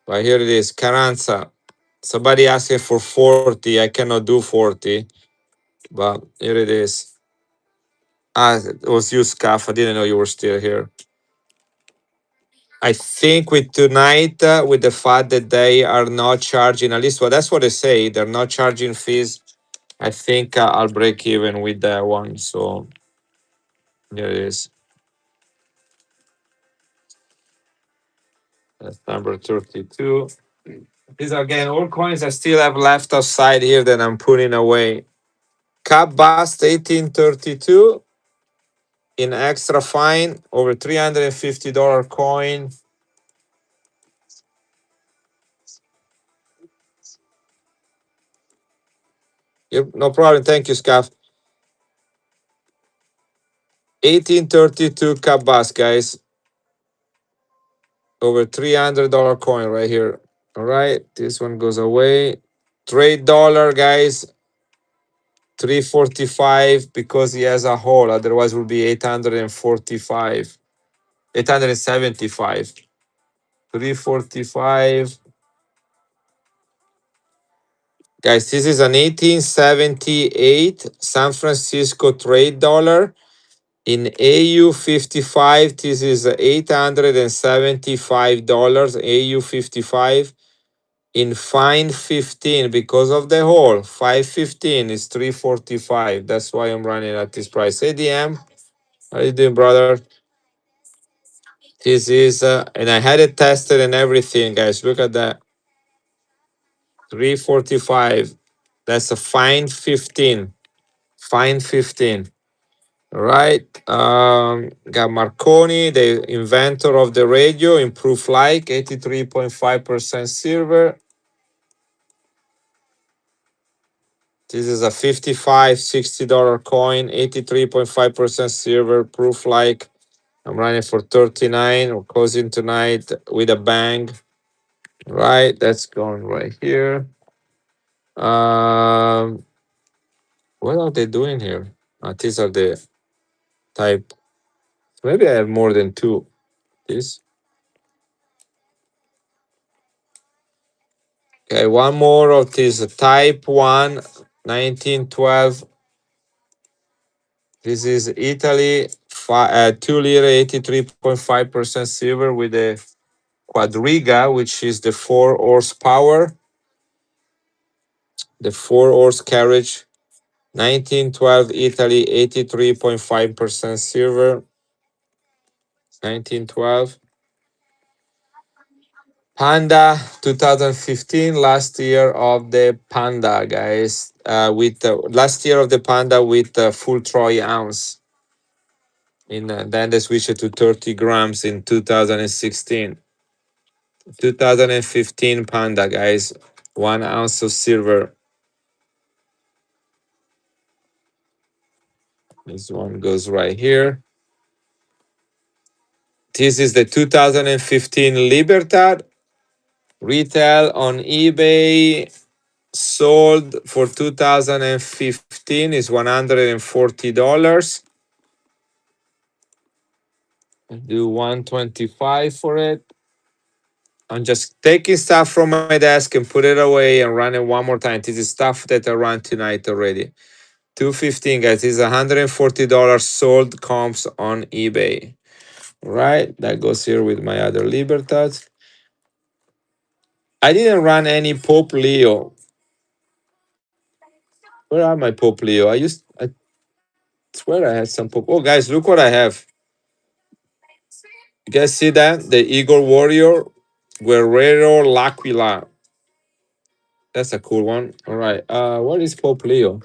But here it is, Carranza. Somebody asked for 40. I cannot do 40. But here it is. Ah, it was you, Scaff. I didn't know you were still here. I think with tonight, with the fact that they are not charging, at least well, that's what they say, they're not charging fees. I think I'll break even with that one. So there it is. That's number 32. These are again all coins I still have left outside here that I'm putting away. Cap Bust 1832 in extra fine, over $350 coin. Yep, no problem. Thank you, Scaff. 1832 Cap Bust, guys. Over $300 coin right here. All right, this one goes away. Trade dollar, guys. 345 because he has a hole. Otherwise, will be 845. 875. 345. Guys, this is an 1878 San Francisco trade dollar. In AU 55, this is $875. AU 55. In fine 15, because of the hole, 515 is 345. That's why I'm running at this price. ADM, how you doing, brother? This is, and I had it tested and everything, guys. Look at that. 345. That's a fine 15. Fine 15. All right. Got Marconi, the inventor of the radio, improved like 83.5% silver. This is a 55, $60 coin, 83.5% silver, proof like. I'm running for 39. We're closing tonight with a bang. Right, that's going right here. Um, what are they doing here? These are the type. Maybe I have more than two. This. Okay, one more of this type 1, 1912. This is Italy, 2 liter, 83.5% silver with the Quadriga, which is the 4 horsepower, the 4 horse carriage. 1912 Italy, 83.5% silver. 1912. Panda 2015, last year of the Panda, guys. With last year of the Panda with full Troy ounce. Then they switched it to 30 grams in 2016. 2015 Panda, guys. 1 ounce of silver. This one goes right here. This is the 2015 Libertad. Retail on eBay sold for 2015 is $140. Do 125 for it. I'm just taking stuff from my desk and put it away and run it one more time. This is stuff that I ran tonight already. 215, guys. This is $140 sold comps on eBay. Right? That goes here with my other Libertads. I didn't run any Pope Leo. Where are my Pope Leo? I swear I had some Pope. Oh, guys, look what I have. You guys see that? The Eagle Warrior Guerrero L'Aquila. That's a cool one. All right. What is Pope Leo?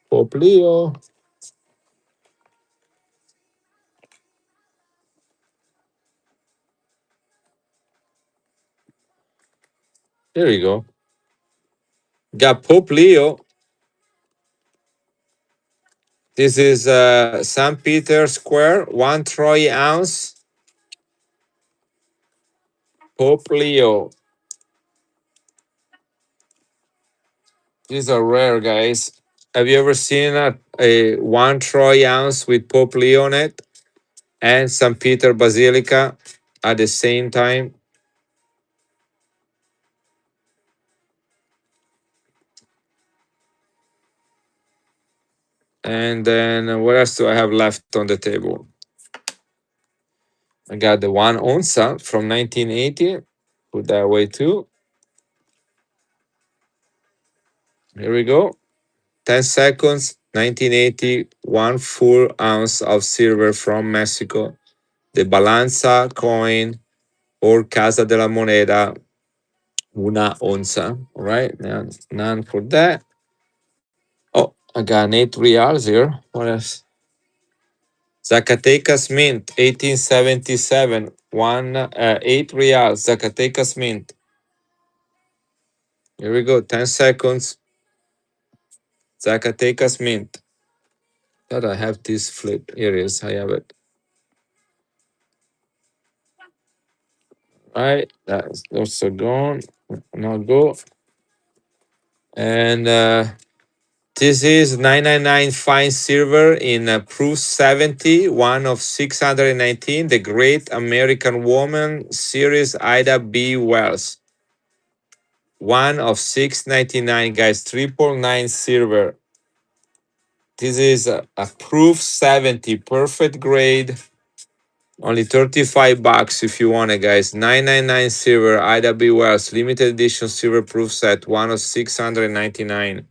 Pope Leo. There you go. Got Pope Leo. This is St. Peter Square, 1 troy ounce. Pope Leo. These are rare, guys. Have you ever seen a 1 troy ounce with Pope Leo on it and St. Peter Basilica at the same time? And then what else do I have left on the table? I got the 1 ounce from 1980. Put that away too. Here we go. 10 seconds. 1980. 1 full ounce of silver from Mexico. The Balanza coin or Casa de la Moneda. 1 onza. All right. Now, none for that. Oh, I got an 8 reals here. What else? Zacatecas Mint, 1877. 8 reals. Zacatecas Mint. Here we go. 10 seconds. Zacatecas Mint. Thought I have this flip. Here it is. I have it. All right. That's also gone. Now go. And This is 999 fine silver in proof 70, one of 619, the Great American Woman Series Ida B. Wells. One of 699, guys, 999 silver. This is a proof 70, perfect grade. Only 35 bucks if you want it, guys. 999 silver, Ida B. Wells, limited edition silver proof set, one of 699.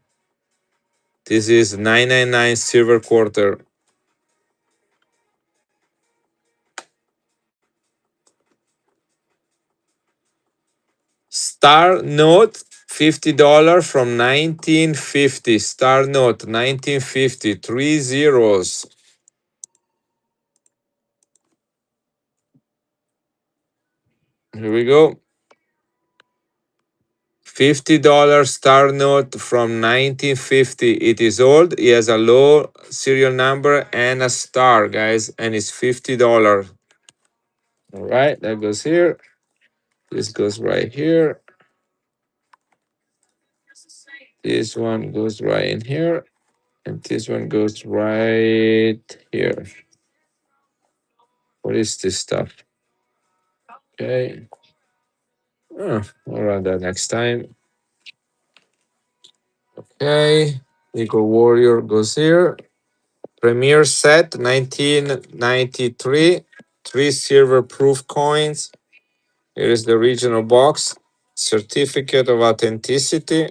This is 999 silver quarter. Star Note, $50 from 1950. Star Note, 1950, three zeros. Here we go. $50 Star Note from 1950. It is old. It has a low serial number and a star, guys, and it's $50. All right, that goes here. This goes right here. This one goes right in here. And this one goes right here. What is this stuff? Okay. Oh, I'll run that next time. Okay. Eagle Warrior goes here. Premier set 1993. Three silver proof coins. Here is the original box. Certificate of authenticity.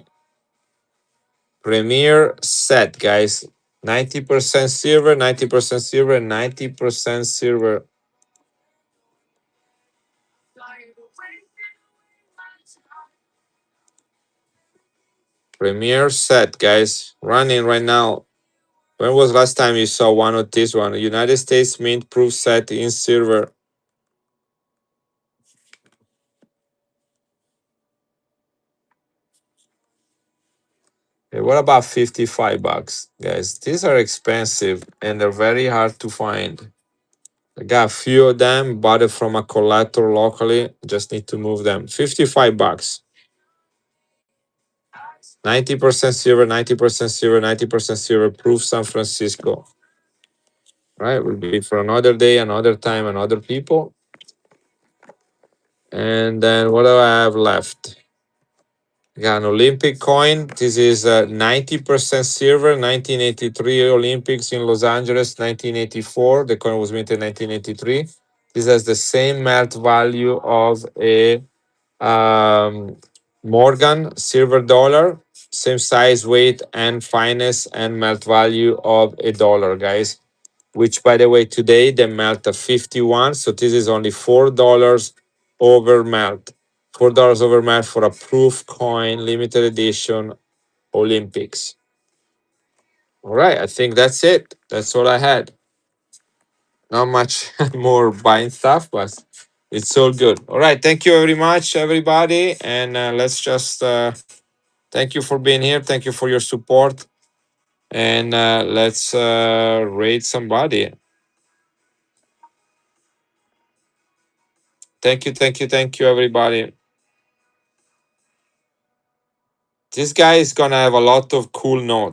Premier set, guys. 90% silver, 90% silver, 90% silver. Premier set, guys. Running right now. When was last time you saw one of this one? United States Mint proof set in silver. Hey, what about 55 bucks, guys? These are expensive and they're very hard to find. I got a few of them, bought it from a collector locally. Just need to move them. 55 bucks. 90% silver, 90% silver, 90% silver, proof San Francisco. Right, will be for another day, another time, and other people. And then what do I have left? Got an Olympic coin. This is 90% silver, 1983 Olympics in Los Angeles, 1984. The coin was minted in 1983. This has the same melt value of a Morgan silver dollar, same size, weight, and fineness and melt value of a dollar, guys. Which, by the way, today they melt at 51. So this is only $4 over melt. $4 over melt for a proof coin, limited edition Olympics. All right, I think that's it. That's all I had. Not much more buying stuff, but it's all good. All right, thank you very much, everybody. And let's just thank you for being here. Thank you for your support. And let's rate somebody. Thank you, everybody. This guy is gonna have a lot of cool notes.